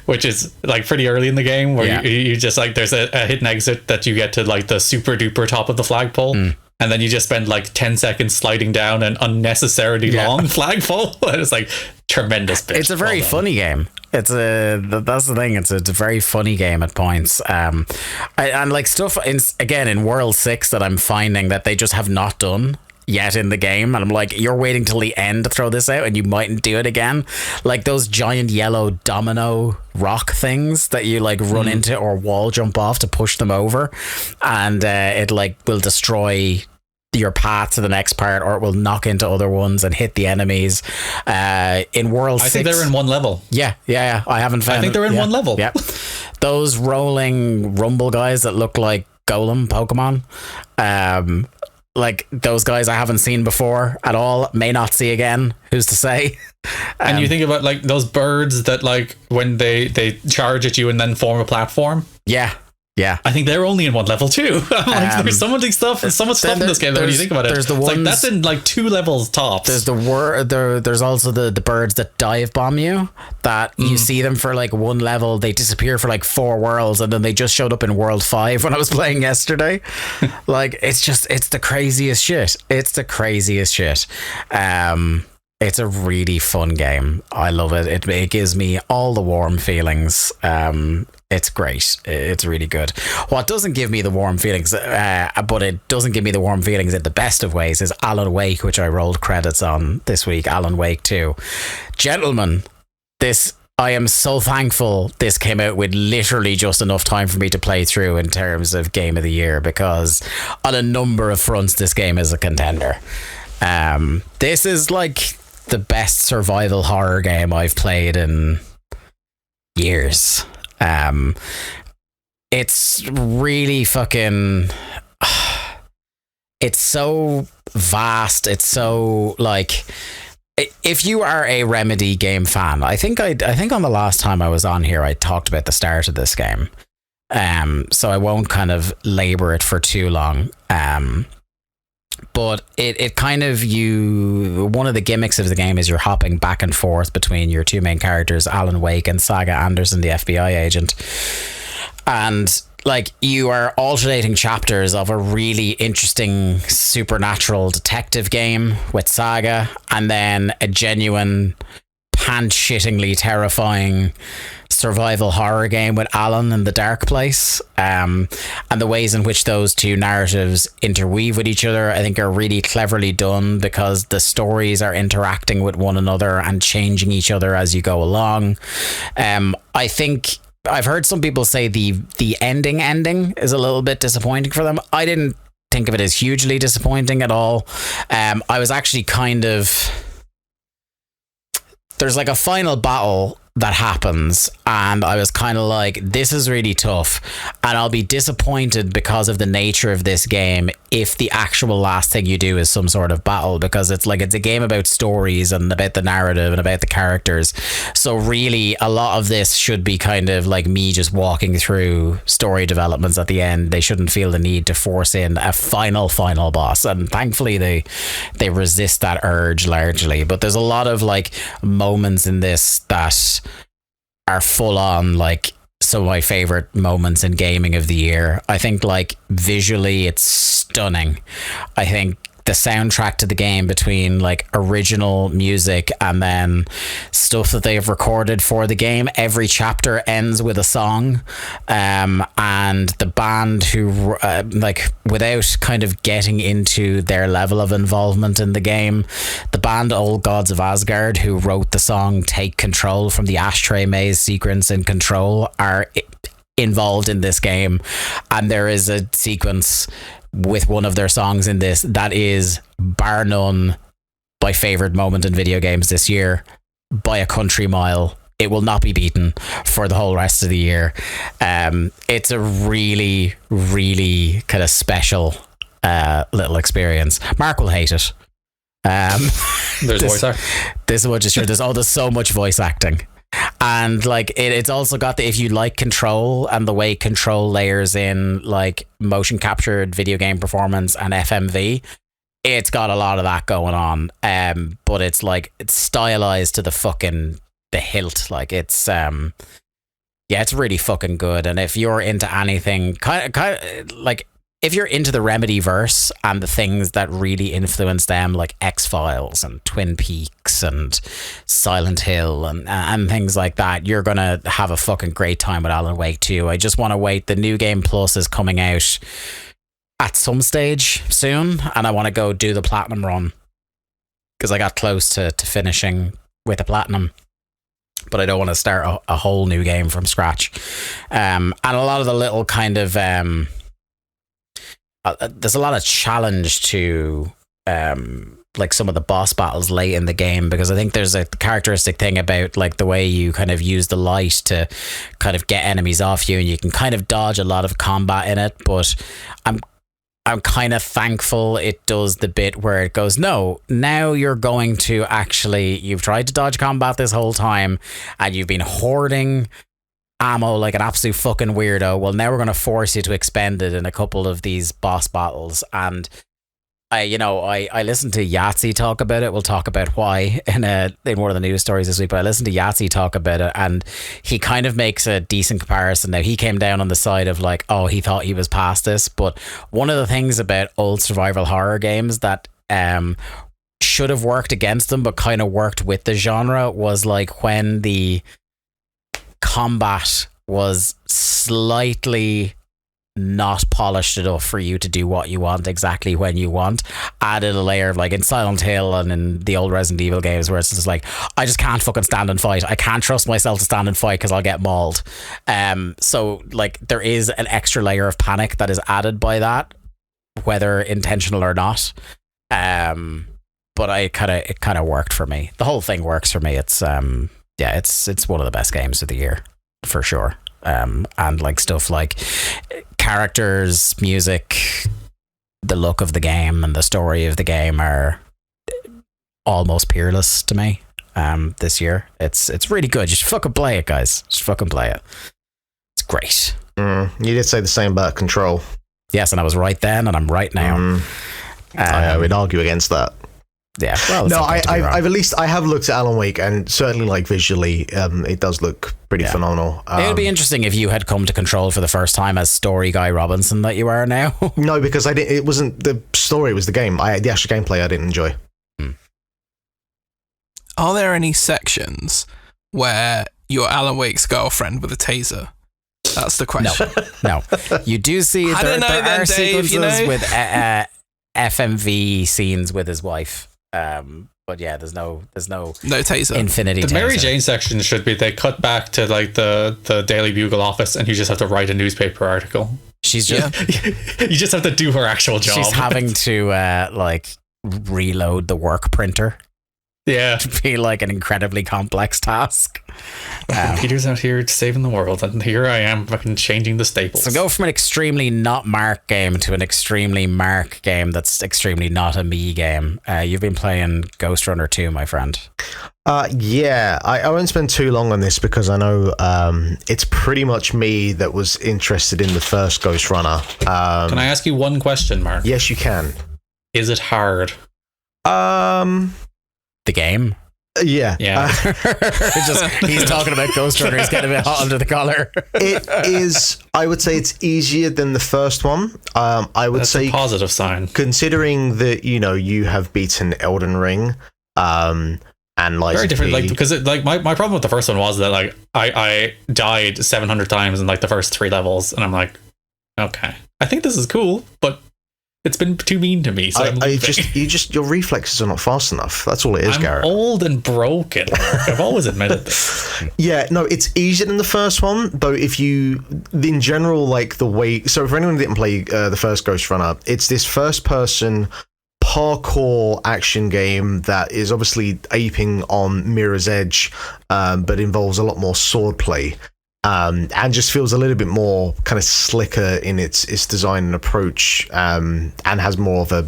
D: which is like pretty early in the game where you just like there's a hidden exit that you get to like the super duper top of the flagpole. And then you just spend like 10 seconds sliding down an unnecessarily long flagpole. And it's like, tremendous bit.
A: It's a very funny game. That's the thing. It's a very funny game at points. And like stuff in World 6 that I'm finding that they just have not done yet in the game, and I'm like, you're waiting till the end to throw this out and you mightn't do it again. Like those giant yellow domino rock things that you like run into or wall jump off to push them over, and it like will destroy your path to the next part, or it will knock into other ones and hit the enemies. In World 6,
D: I think they're in one level.
A: Yeah. I haven't found.
D: I think they're in one level.
A: Yeah, those rolling rumble guys that look like Golem Pokemon. Like those guys I haven't seen before at all, may not see again. Who's to say?
D: And you think about like those birds that like when they charge at you and then form a platform.
A: Yeah,
D: I think they're only in one level too. Like, there's so much stuff in this game that when you think about it,
A: there's the ones,
D: like that's in like 2 levels tops.
A: There's also the birds that dive bomb you. That you see them for like 1 level, they disappear for like 4 worlds, and then they just showed up in World 5 when I was playing yesterday. Like it's the craziest shit. It's a really fun game. I love it. It gives me all the warm feelings. It's great. It's really good. What doesn't give me the warm feelings, but it doesn't give me the warm feelings in the best of ways, is Alan Wake, which I rolled credits on this week. Alan Wake 2. Gentlemen, I am so thankful this came out with literally just enough time for me to play through in terms of Game of the Year, because on a number of fronts, this game is a contender. This is like the best survival horror game I've played in years. It's really fucking, it's so vast. It's so like, if you are a Remedy game fan, I think on the last time I was on here, I talked about the start of this game. So I won't kind of labor it for too long. But it kind of, one of the gimmicks of the game is you're hopping back and forth between your 2 main characters, Alan Wake and Saga Anderson, the FBI agent. And like you are alternating chapters of a really interesting supernatural detective game with Saga, and then a genuine pant-shittingly terrifying survival horror game with Alan in the Dark Place. And the ways in which those 2 narratives interweave with each other, I think, are really cleverly done, because the stories are interacting with one another and changing each other as you go along. I think I've heard some people say the ending is a little bit disappointing for them. I didn't think of it as hugely disappointing at all. I was actually kind of, there's like a final battle that happens, and I was kind of like, this is really tough, and I'll be disappointed because of the nature of this game if the actual last thing you do is some sort of battle, because it's a game about stories and about the narrative and about the characters. So really a lot of this should be kind of like me just walking through story developments at the end. They shouldn't feel the need to force in a final boss, and thankfully they resist that urge largely. But there's a lot of like moments in this that are full on like some of my favorite moments in gaming of the year. I think like visually it's stunning. I think the soundtrack to the game, between like original music and then stuff that they've recorded for the game, every chapter ends with a song, and the band who like, without kind of getting into their level of involvement in the game, the band Old Gods of Asgard, who wrote the song Take Control from the Ashtray Maze sequence in Control, are involved in this game. And there is a sequence with one of their songs in this that is, bar none, my favorite moment in video games this year by a country mile. It will not be beaten for the whole rest of the year. It's a really, really kind of special little experience. Mark will hate it.
D: There's voice acting.
A: This is what just there's so much voice acting. And like it's also got if you like Control and the way Control layers in like motion captured video game performance and FMV, it's got a lot of that going on. But it's like, it's stylized to the hilt. Like it's it's really fucking good. And if you're into anything kind of like, if you're into the Remedy verse and the things that really influence them, like X-Files and Twin Peaks and Silent Hill and things like that, you're gonna have a fucking great time with Alan Wake 2. I just want to wait. The New Game Plus is coming out at some stage soon, and I want to go do the platinum run because I got close to finishing with the platinum, but I don't want to start a whole new game from scratch. And a lot of the little kind of there's a lot of challenge to like some of the boss battles late in the game, because I think there's a characteristic thing about like the way you kind of use the light to kind of get enemies off you, and you can kind of dodge a lot of combat in it. But I'm kind of thankful it does the bit where it goes, no, now you're going to actually, you've tried to dodge combat this whole time and you've been hoarding ammo like an absolute fucking weirdo. Well, now we're going to force you to expend it in a couple of these boss battles. And I listened to Yahtzee talk about it. We'll talk about why in one of the news stories this week, but I listened to Yahtzee talk about it, and he kind of makes a decent comparison. Now, he came down on the side of like, oh, he thought he was past this, but one of the things about old survival horror games that should have worked against them but kind of worked with the genre was like when the combat was slightly not polished enough for you to do what you want exactly when you want. Added a layer of like in Silent Hill and in the old Resident Evil games where it's just like, I just can't fucking stand and fight. I can't trust myself to stand and fight because I'll get mauled. So like there is an extra layer of panic that is added by that, whether intentional or not. But it kind of worked for me. The whole thing works for me. It's it's one of the best games of the year for sure. And like stuff like characters, music, the look of the game and the story of the game are almost peerless to me this year. It's really good. You should fucking play it, guys. Just fucking play it. It's great.
B: You did say the same about Control.
A: Yes, and I was right then and I'm right now.
B: I would argue against that.
A: Yeah, well,
B: no, I have looked at Alan Wake, and certainly like visually, it does look pretty phenomenal.
A: It would be interesting if you had come to Control for the first time as story guy Robinson that you are now.
B: No, because I didn't. It wasn't the story; it was the game. The actual gameplay I didn't enjoy.
C: Are there any sections where you're Alan Wake's girlfriend with a taser? That's the question.
A: No. You do see there are sequences with FMV scenes with his wife. But yeah, there's no
C: taser.
A: Infinity.
D: The
A: taser.
D: Mary Jane section should be they cut back to like the Daily Bugle office, and you just have to write a newspaper article.
A: She's just
D: you just have to do her actual job.
A: She's having to like reload the work printer.
D: Yeah,
A: to be like an incredibly complex task.
D: Peter's out here saving the world, and here I am fucking changing the staples.
A: So go from an extremely not Mark game to an extremely Mark game that's extremely not a me game. You've been playing Ghostrunner 2, my friend.
B: Yeah, I won't spend too long on this because I know it's pretty much me that was interested in the first Ghostrunner.
D: Can I ask you one question, Mark?
B: Yes, you can.
D: Is it hard?
A: The game?
B: Yeah.
A: He's talking about Ghostrunner. He's getting a bit hot under the collar.
B: It is. I would say it's easier than the first one. I would say
D: a positive sign,
B: considering that you have beaten Elden Ring, and like
D: very different. Like because my problem with the first one was that like I died 700 times in like the first 3 levels, and I'm like, okay, I think this is cool, but it's been too mean to me. So
B: your reflexes are not fast enough. That's all it is, Garrett.
D: I'm old and broken. I've always admitted this.
B: Yeah, no, it's easier than the first one, though. If you, in general, like the way. So, for anyone who didn't play the first Ghostrunner, it's this first-person parkour action game that is obviously aping on Mirror's Edge, but involves a lot more swordplay. And just feels a little bit more kind of slicker in its design and approach, and has more of a...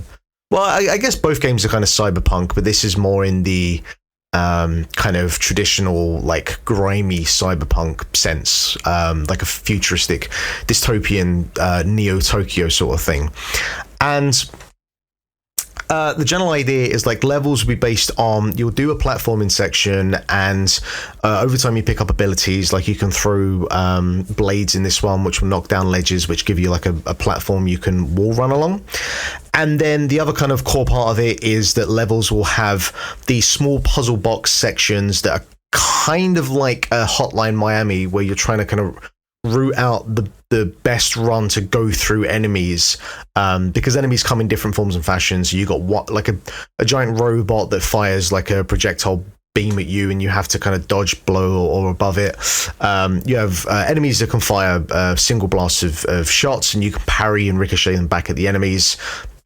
B: Well, I guess both games are kind of cyberpunk, but this is more in the kind of traditional, like, grimy cyberpunk sense, like a futuristic, dystopian Neo-Tokyo sort of thing. And The general idea is like levels will be based on, you'll do a platforming section, and over time you pick up abilities, like you can throw blades in this one which will knock down ledges, which give you like a platform you can wall run along. And then the other kind of core part of it is that levels will have these small puzzle box sections that are kind of like a Hotline Miami, where you're trying to kind of route out the best run to go through enemies, because enemies come in different forms and fashions. You got like a giant robot that fires like a projectile beam at you, and you have to kind of dodge, blow, or above it. You have enemies that can fire single blasts of shots, and you can parry and ricochet them back at the enemies.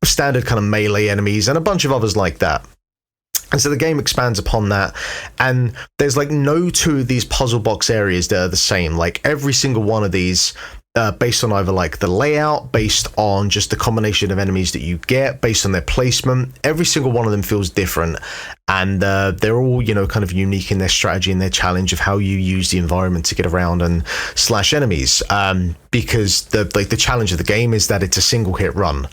B: Standard kind of melee enemies, and a bunch of others like that. And so the game expands upon that, and there's like no two of these puzzle box areas that are the same. Like every single one of these, based on either like the layout, based on just the combination of enemies that you get, based on their placement, every single one of them feels different. And they're all, you know, kind of unique in their strategy and their challenge of how you use the environment to get around and slash enemies. Because the challenge of the game is that it's a single hit run.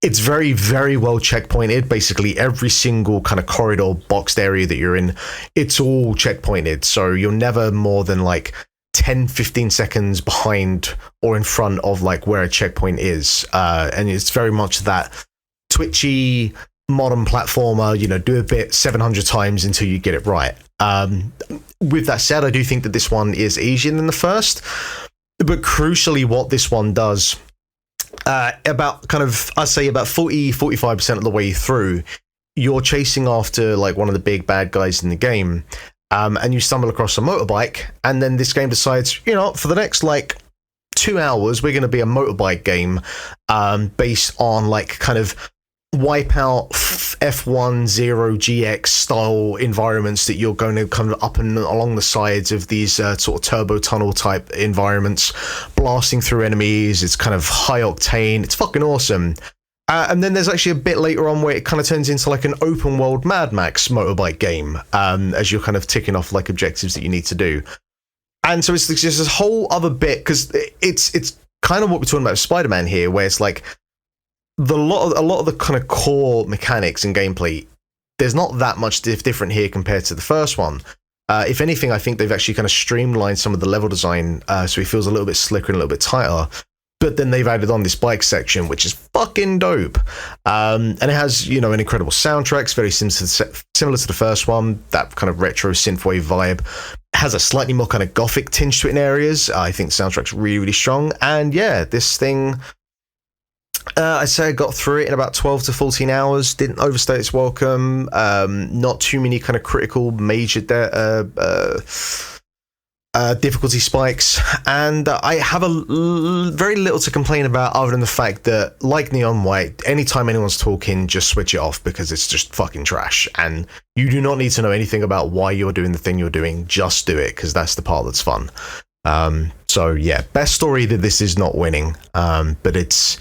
B: It's very, very well checkpointed. Basically, every single kind of corridor boxed area that you're in, it's all checkpointed. So you're never more than like 10, 15 seconds behind or in front of like where a checkpoint is. And it's very much that twitchy modern platformer, you know, do a bit 700 times until you get it right. With that said, I do think that this one is easier than the first. But crucially, what this one does, about kind of, I'd say about 45% of the way through, you're chasing after like one of the big bad guys in the game, and you stumble across a motorbike, and then this game decides, you know, for the next like 2 hours we're going to be a motorbike game, based on like kind of Wipeout F1 Zero GX style environments that you're going to come up and along the sides of these sort of turbo tunnel type environments, blasting through enemies. It's kind of high octane. It's fucking awesome. And then there's actually a bit later on where it kind of turns into like an open world Mad Max motorbike game, as you're kind of ticking off like objectives that you need to do. And so it's just this whole other bit, because it's kind of what we're talking about with Spider-Man here, where it's like a lot of the kind of core mechanics and gameplay, there's not that much different here compared to the first one. If anything, I think they've actually kind of streamlined some of the level design, so it feels a little bit slicker and a little bit tighter. But then they've added on this bike section, which is fucking dope. And it has, you know, an incredible soundtrack. It's very similar to the first one, that kind of retro synthwave vibe. It has a slightly more kind of gothic tinge to it in areas. I think the soundtrack's really, really strong. And yeah, this thing, I'd say I got through it in about 12 to 14 hours. Didn't overstay its welcome. Not too many kind of critical major difficulty spikes, and I have very little to complain about, other than the fact that, like Neon White, anytime anyone's talking, just switch it off, because it's just fucking trash, and you do not need to know anything about why you're doing the thing you're doing. Just do it, because that's the part that's fun. So yeah, best story that this is not winning, but it's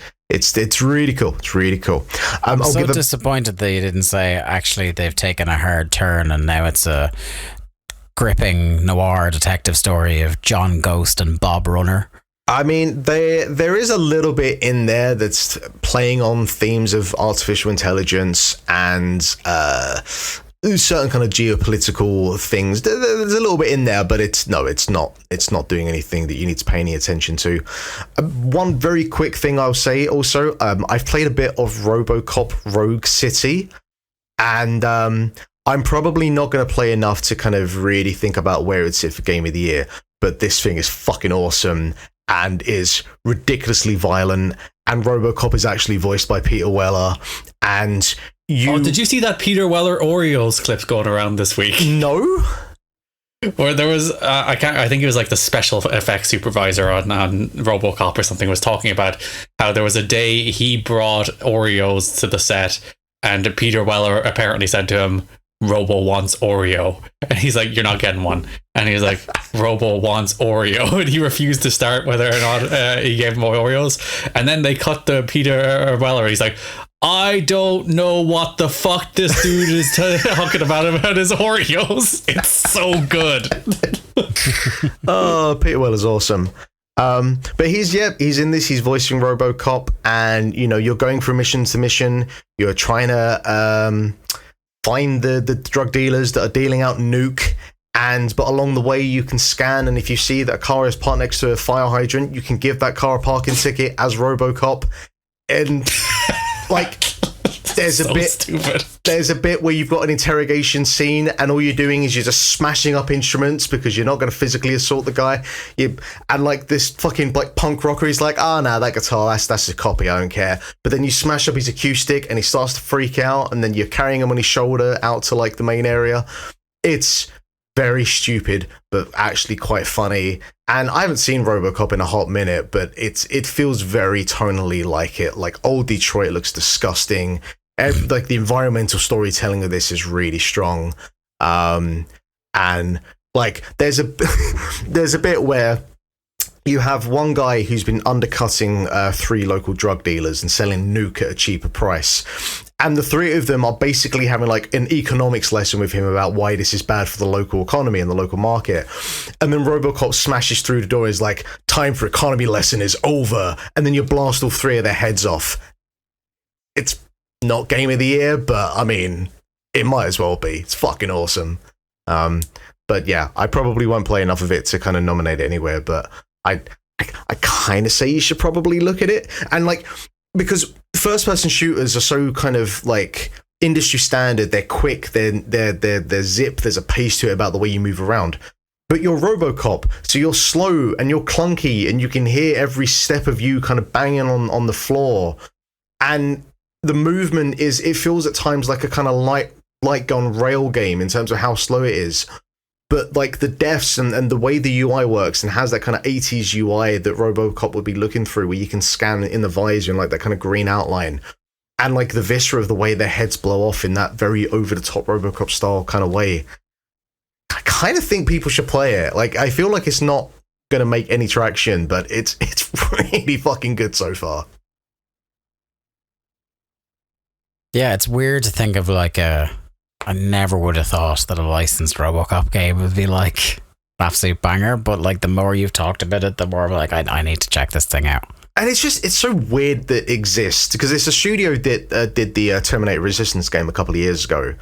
B: really cool. It's really cool.
A: I'm so disappointed that you didn't say actually they've taken a hard turn and now it's a gripping noir detective story of John Ghost and Bob Runner.
B: I mean, there is a little bit in there that's playing on themes of artificial intelligence and certain kind of geopolitical things. There's a little bit in there, but it's not doing anything that you need to pay any attention to. One very quick thing I'll say also, I've played a bit of RoboCop Rogue City, and I'm probably not going to play enough to kind of really think about where it'd sit for Game of the Year, but this thing is fucking awesome and is ridiculously violent, and RoboCop is actually voiced by Peter Weller, and did you see that Peter Weller Oreos clip going around this week? No. Where there was, I think it was like the special effects supervisor on RoboCop or something was talking about how there was a day he brought Oreos to the set, and Peter Weller apparently said to him, "Robo wants Oreo," and he's like, "You're not getting one," and he's like, "Robo wants Oreo," and he refused to start whether or not he gave him Oreos. And then they cut the Peter Weller, he's like, "I don't know what the fuck this dude is talking about his Oreos." It's so good. Oh, Peter Weller's awesome. But he's in this. He's voicing RoboCop, and you're going from mission to mission. You're trying to find the drug dealers that are dealing out nuke. But along the way, you can scan, and if you see that a car is parked next to a fire hydrant, you can give that car a parking ticket as RoboCop. And like, there's a bit where you've got an interrogation scene, and all you're doing is you're just smashing up instruments because you're not going to physically assault the guy. And like this fucking like punk rocker, he's like, that guitar, that's a copy, I don't care. But then you smash up his acoustic, and he starts to freak out, and then you're carrying him on his shoulder out to like the main area. It's very stupid, but actually quite funny. And I haven't seen RoboCop in a hot minute, but it feels very tonally like it. Like, old Detroit looks disgusting. Like, the environmental storytelling of this is really strong. And like, there's a bit where you have one guy who's been undercutting 3 local drug dealers and selling nuke at a cheaper price. And the 3 of them are basically having like an economics lesson with him about why this is bad for the local economy and the local market. And then RoboCop smashes through the door and is like, time for economy lesson is over. And then you blast all 3 of their heads off. It's not game of the year, but I mean, it might as well be. It's fucking awesome. But yeah, I probably won't play enough of it to kind of nominate it anywhere, but I kind of say you should probably look at it. And like, because first-person shooters are so kind of like industry standard, they're quick, they're zip, there's a pace to it about the way you move around. But you're RoboCop, so you're slow and you're clunky, and you can hear every step of you kind of banging on the floor. And the movement it feels at times like a kind of light gun rail game in terms of how slow it is. But like the deaths and the way the UI works, and has that kind of 80s UI that RoboCop would be looking through, where you can scan in the visor and like that kind of green outline, and like the viscera of the way their heads blow off in that very over-the-top RoboCop style kind of way. I kind of think people should play it. Like, I feel like it's not going to make any traction, but it's really fucking good so far.
A: Yeah, it's weird to think of like I never would have thought that a licensed RoboCop game would be like an absolute banger, but like the more you've talked about it, the more I'm like, I need to check this thing out.
B: And it's so weird that it exists, because it's a studio that did the Terminator Resistance game a couple of years ago.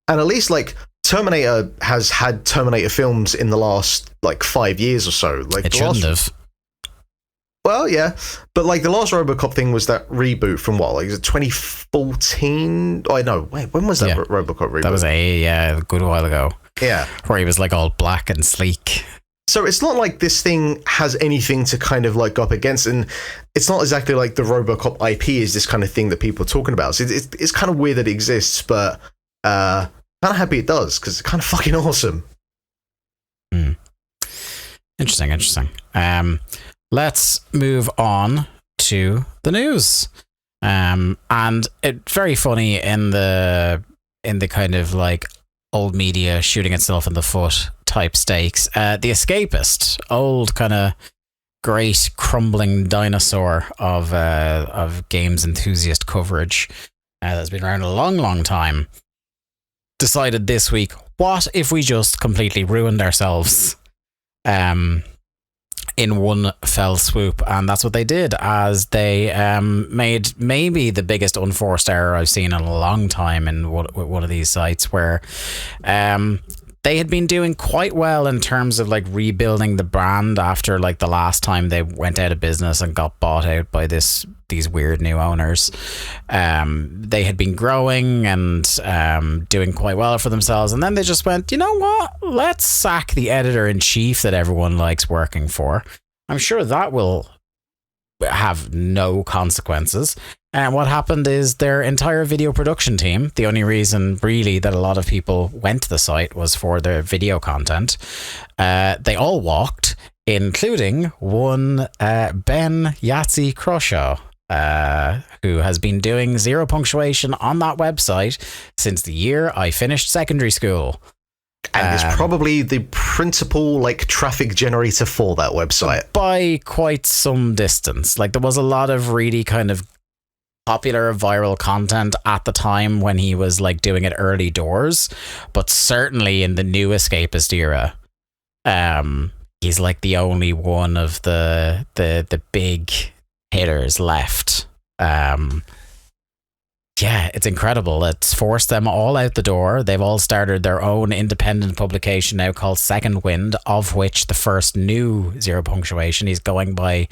B: And at least like Terminator has had Terminator films in the last like 5 years or so. Like,
A: it shouldn't have.
B: Well, yeah, but like the last RoboCop thing was that reboot from what, like, is it 2014? Oh, no, wait, when was that RoboCop reboot?
A: That was a good while ago.
B: Yeah,
A: where he was like all black and sleek.
B: So it's not like this thing has anything to kind of like go up against, and it's not exactly like the RoboCop IP is this kind of thing that people are talking about. So it's kind of weird that it exists, but kind of happy it does, because it's kind of fucking awesome.
A: Interesting. Let's move on to the news. And it's very funny in the kind of like old media shooting itself in the foot type stakes. The Escapist, old kind of great crumbling dinosaur of games enthusiast coverage that's been around a long time, decided this week, what if we just completely ruined ourselves in one fell swoop? And that's what they did, as they made maybe the biggest unforced error I've seen in a long time in one of these sites, where they had been doing quite well in terms of like rebuilding the brand after like the last time they went out of business and got bought out by these weird new owners. They had been growing and doing quite well for themselves, and then they just went, you know what, let's sack the editor-in-chief that everyone likes working for. I'm sure that will have no consequences. And what happened is their entire video production team, the only reason really that a lot of people went to the site was for their video content, they all walked, including one Ben Yahtzee Crushaw, who has been doing zero punctuation on that website since the year I finished secondary school.
B: And is probably the principal like traffic generator for that website.
A: By quite some distance. Like, there was a lot of really kind of popular viral content at the time when he was like doing it early doors, but certainly in the new Escapist era, he's like the only one of the big hitters left. Yeah, it's incredible. It's forced them all out the door. They've all started their own independent publication now called Second Wind, of which the first new Zero Punctuation, he's going by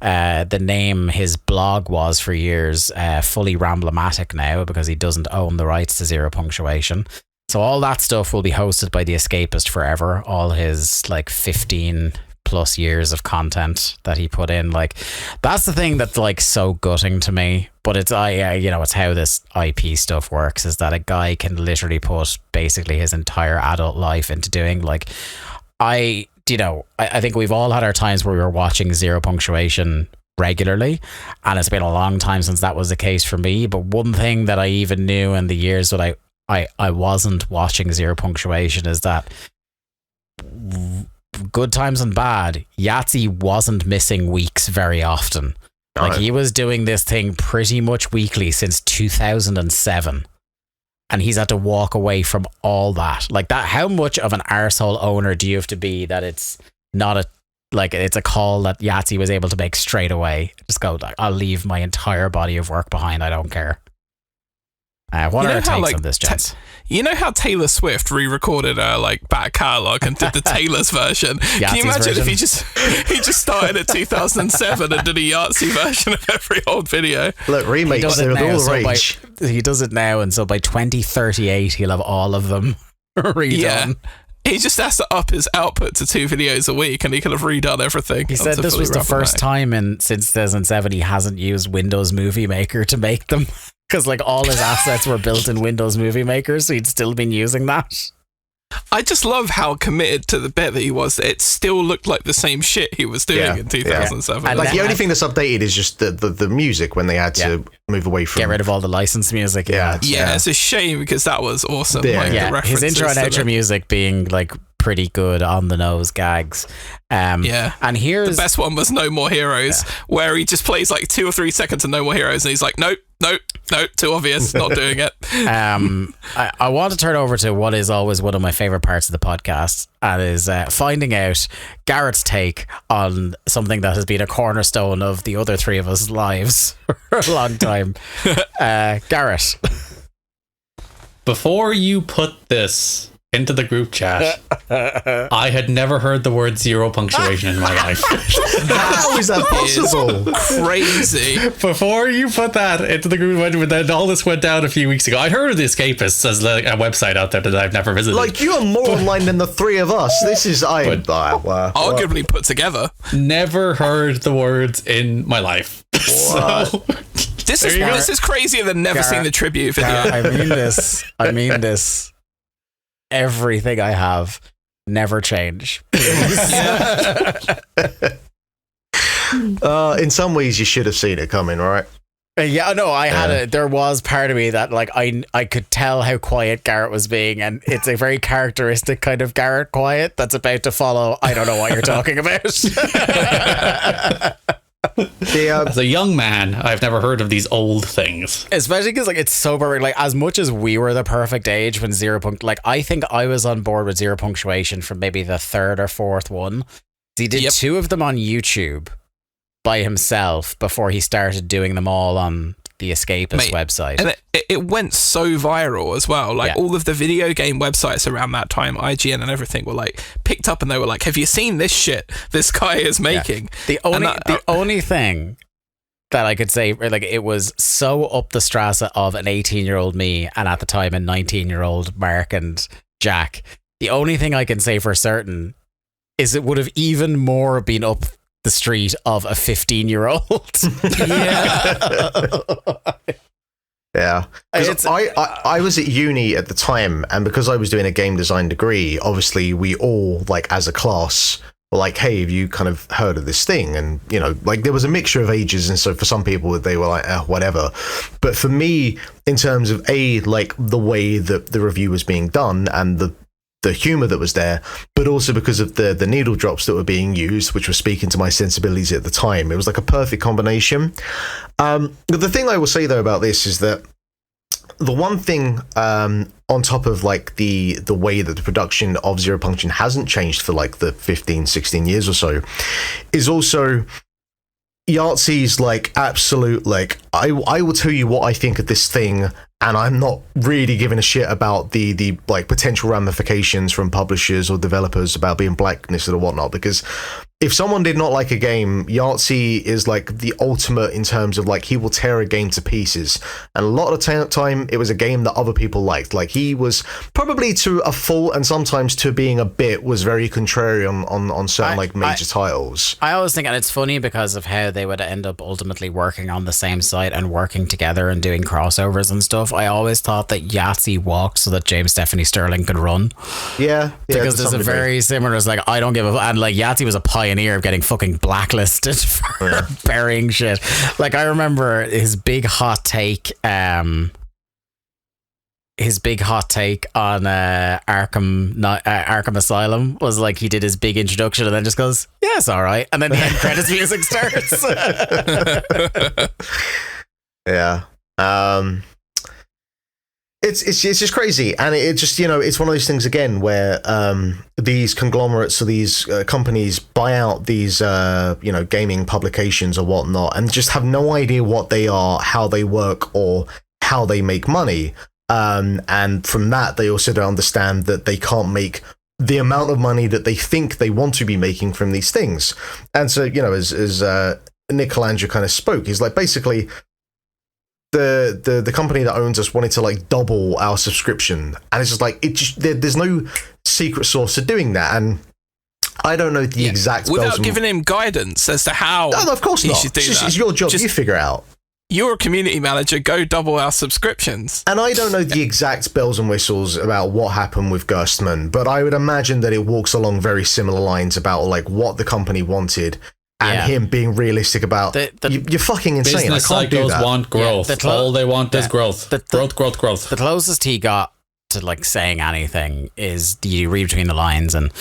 A: the name his blog was for years, Fully Ramblematic now, because he doesn't own the rights to Zero Punctuation. So all that stuff will be hosted by the Escapist forever. All his like 15 plus years of content that he put in, like that's the thing that's like so gutting to me. But it's it's how this IP stuff works, is that a guy can literally put basically his entire adult life into doing like I think we've all had our times where we were watching Zero Punctuation regularly, and it's been a long time since that was the case for me. But one thing that I even knew in the years that I wasn't watching Zero Punctuation is that good times and bad, Yahtzee wasn't missing weeks very often. Like he was doing this thing pretty much weekly since 2007, and he's had to walk away from all that. Like that, how much of an arsehole owner do you have to be that it's not it's a call that Yahtzee was able to make straight away? Just go, I'll leave my entire body of work behind. I don't care. What are our takes on this, gents?
C: You know how Taylor Swift re-recorded her back catalogue and did the Taylor's version? Can you imagine if he just started at 2007 and did a Yahtzee version of every old video?
B: Look, remakes, they're all the rage.
A: He does it now, and so by 2038 he'll have all of them redone.
C: Yeah. He just has to up his output to 2 videos a week, and he could have redone everything.
A: He said this was the first time since 2007 he hasn't used Windows Movie Maker to make them. Because all his assets were built in Windows Movie Maker, so he'd still been using that.
C: I just love how committed to the bit that he was. It still looked like the same shit he was doing in 2007.
B: And the only thing that's updated is just the music when they had to move away from...
A: Get rid of all the licensed music.
C: Yeah, it's a shame because that was awesome.
A: Yeah, his intro and outro music being pretty good on the nose gags. And here's...
C: The best one was No More Heroes, where he just plays 2 or 3 seconds of No More Heroes, and he's like, nope, too obvious, not doing it.
A: I want to turn over to what is always one of my favorite parts of the podcast, and is finding out Garrett's take on something that has been a cornerstone of the other 3 of us lives for a long time. Garrett,
D: before you put this into the group chat, I had never heard the word Zero Punctuation in my life.
B: How is that possible?
C: Crazy.
D: Before you put that into the group, then all this went down a few weeks ago. I'd heard of the Escapists as a website out there that I've never visited.
B: You are more online than the 3 of us. This is
C: arguably put together.
D: Never heard the words in my life. So,
C: this is crazier than never seen the tribute video.
A: I mean this. Everything I have, never change.
B: In some ways, you should have seen it coming, right?
A: Yeah, no, I had it. There was part of me that I could tell how quiet Garrett was being, and it's a very characteristic kind of Garrett quiet that's about to follow. I don't know what you're talking about.
D: As a young man, I've never heard of these old things.
A: Especially because it's so boring. As much as we were the perfect age when I think I was on board with Zero Punctuation from maybe the 3rd or 4th one. He did 2 of them on YouTube by himself before he started doing them all on the Escapist website.
C: And it went so viral as well. All of the video game websites around that time, IGN and everything, were picked up, and they were like, have you seen this shit this guy is making?
A: The only thing that I could say, it was so up the strasse of an 18-year-old me, and at the time a 19-year-old Mark and Jack. The only thing I can say for certain is it would have even more been up the street of a 15-year-old.
B: Yeah. I was at uni at the time, and because I was doing a game design degree, obviously we all, as a class, were like, hey, have you kind of heard of this thing? And, there was a mixture of ages, and so for some people they were like, whatever. But for me, in terms of the way that the review was being done and the humor that was there, but also because of the needle drops that were being used, which were speaking to my sensibilities at the time, it was a perfect combination. The thing I will say though about this is that the one thing on top of like the way that the production of Zero Function hasn't changed for like the 15, 16 years or so is also Yahtzee's like absolute, like, I will tell you what I think of this thing, and I'm not really giving a shit about the like potential ramifications from publishers or developers about being blacklisted or whatnot, because if someone did not like a game, Yahtzee is like the ultimate in terms of like he will tear a game to pieces. And a lot of the time, it was a game that other people liked. Like he was probably to a fault and sometimes to being a bit was very contrary on certain like major titles.
A: I always think, and it's funny because of how they would end up ultimately working on the same site and working together and doing crossovers and stuff. I always thought that Yahtzee walked so that James Stephanie Sterling could run.
B: Yeah,
A: because there's a very similar, it's like, I don't give a, and like Yahtzee was a pioneer of getting fucking blacklisted for burying shit. Like I remember his big hot take on Arkham Asylum was like he did his big introduction and then just goes, yeah, it's all right, and then the end credits music starts.
B: Yeah. It's just crazy, and it just, you know, it's one of those things again where these conglomerates or these companies buy out these you know, gaming publications or whatnot and just have no idea what they are, how they work, or how they make money, and from that they also don't understand that they can't make the amount of money that they think they want to be making from these things. And so, you know, as Nick Calandra kind of spoke, he's like, basically the company that owns us wanted to like double our subscription, and it's just like there's no secret sauce to doing that, and I don't know the exact
C: without giving him guidance as to how.
B: No, of course not. It's your job. You figure it out.
C: You're a community manager. Go double our subscriptions.
B: And I don't know the exact bells and whistles about what happened with Ghostman, but I would imagine that it walks along very similar lines about like what the company wanted. And him being realistic about you're fucking insane.
D: Business
B: I can't do that.
D: Want growth. All they want is growth. Growth.
A: The closest he got to like saying anything is you read between the lines, and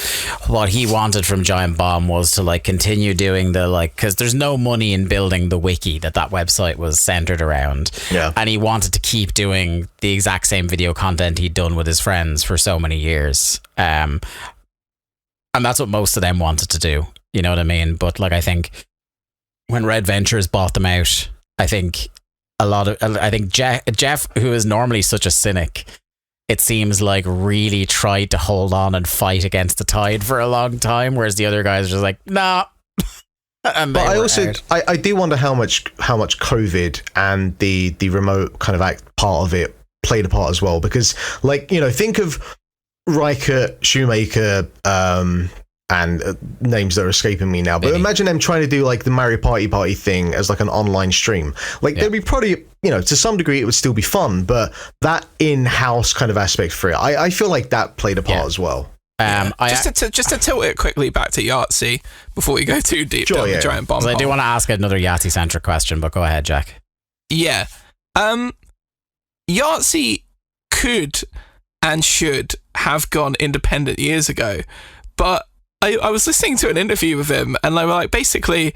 A: what he wanted from Giant Bomb was to like continue doing the like, because there's no money in building the wiki that website was centered around.
B: Yeah,
A: and he wanted to keep doing the exact same video content he'd done with his friends for so many years. And that's what most of them wanted to do. You know what I mean? But like, I think when Red Ventures bought them out, I think Jeff, who is normally such a cynic, it seems like really tried to hold on and fight against the tide for a long time, whereas the other guys are just like, nah. And but
B: I do wonder how much COVID and the remote kind of part of it played a part as well, because like, you know, think of Riker, Shoemaker, and names that are escaping me now, but imagine them trying to do like the Mario Party thing as like an online stream. Like there'd be probably, you know, to some degree it would still be fun, but that in-house kind of aspect for it, I feel like that played a part as well.
C: Just to tilt it quickly back to Yahtzee before we go too deep down the Giant Bomb.
A: I do want to ask another Yahtzee centric question, but go ahead, Jack.
C: Yeah. Yahtzee could and should have gone independent years ago, but I was listening to an interview with him, and they were like, basically,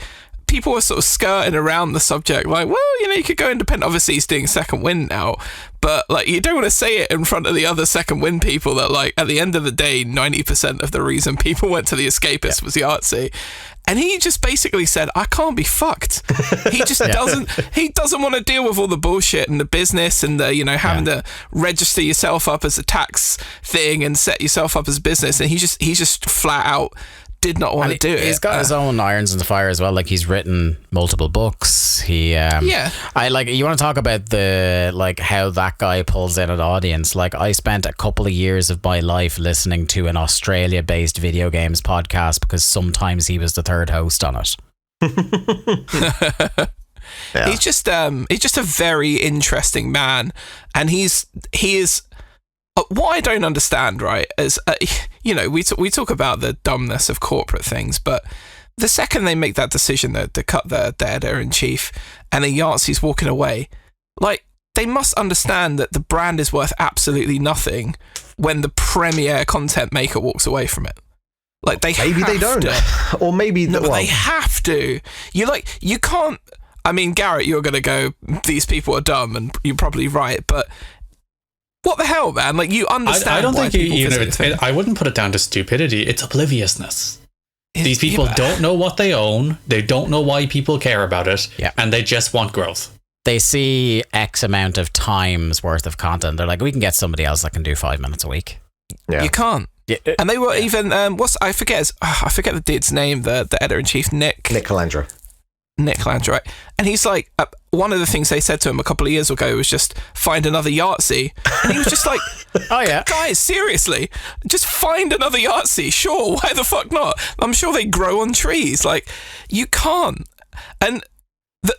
C: people were sort of skirting around the subject, like, well, you know, you could go independent. Obviously, he's doing Second Wind now, but like, you don't want to say it in front of the other Second Wind people that, like, at the end of the day, 90% of the reason people went to the Escapist was Yahtzee. And he just basically said, I can't be fucked. He just doesn't want to deal with all the bullshit and the business and the, you know, having to register yourself up as a tax thing and set yourself up as a business. And he just flat out did not want to do it.
A: He's got his own irons in the fire as well. Like, he's written multiple books. I like, you want to talk about the, like, how that guy pulls in an audience. Like, I spent a couple of years of my life listening to an Australia based video games podcast because sometimes he was the third host on it.
C: He's just a very interesting man, and he is what I don't understand, right, is you know, we talk about the dumbness of corporate things, but the second they make that decision to cut their editor-in-chief and then Yahtzee's walking away, like, they must understand that the brand is worth absolutely nothing when the premier content maker walks away from it. Like, they
B: don't, or maybe
C: they have to. You can't. I mean, Garrett, you're going to go, these people are dumb, and you're probably right, but what the hell, man? Like, you understand.
D: I don't
C: why
D: think
C: people
D: even
C: visit
D: if
C: the thing.
D: I wouldn't put it down to stupidity. It's obliviousness. These people don't know what they own. They don't know why people care about it.
A: Yeah.
D: And they just want growth.
A: They see X amount of times worth of content. They're like, we can get somebody else that can do 5 minutes a week.
B: Yeah.
C: You can't.
A: Yeah.
C: And they were even I forget the dude's name, the editor in chief, Nick
B: Calandra,
C: right? And he's like, one of the things they said to him a couple of years ago was just find another Yahtzee, and he was just like,
A: oh yeah,
C: guys, seriously, just find another Yahtzee. Sure, why the fuck not? I'm sure they grow on trees. Like, you can't. And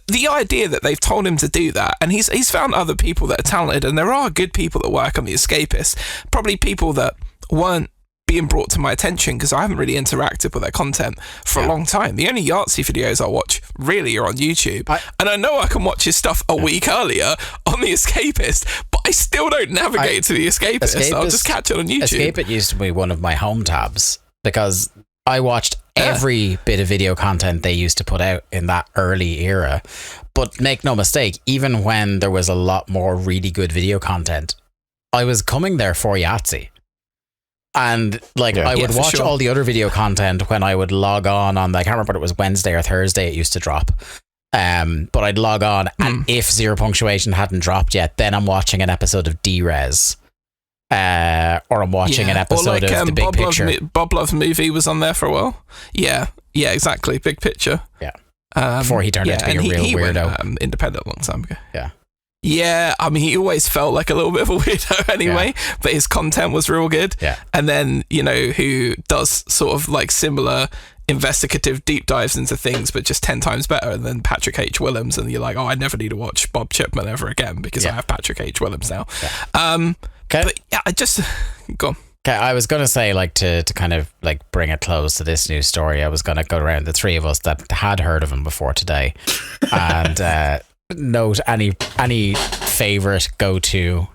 C: the idea that they've told him to do that, and he's found other people that are talented, and there are good people that work on The Escapist, probably people that weren't being brought to my attention because I haven't really interacted with their content for a long time. The only Yahtzee videos I watch really are on YouTube, and I know I can watch his stuff a week earlier on The Escapist, but I still don't navigate to The Escapist. I'll just catch it on YouTube.
A: Escapist used to be one of my home tabs because I watched every bit of video content they used to put out in that early era. But make no mistake, even when there was a lot more really good video content, I was coming there for Yahtzee. And I would watch all the other video content when I would log on I can't remember if it was Wednesday or Thursday it used to drop. But I'd log on and if Zero Punctuation hadn't dropped yet, then I'm watching an episode of D-Res. Or I'm watching an episode of The Big Picture.
C: Bob Love's Movie was on there for a while. Yeah, exactly. Big Picture.
A: Yeah. Before he turned out to be a real weirdo.
C: Went, independent a long time ago.
A: Yeah.
C: Yeah, I mean, he always felt like a little bit of a weirdo anyway, but his content was real good.
A: Yeah.
C: And then, who does sort of like similar investigative deep dives into things, but just 10 times better than Patrick H. Willems. And you're like, oh, I never need to watch Bob Chipman ever again because I have Patrick H. Willems now. Yeah. But yeah, I just... Go on.
A: Okay, I was going to say, to kind of bring a close to this news story, I was going to go around the three of us that had heard of him before today and note any favorite go-to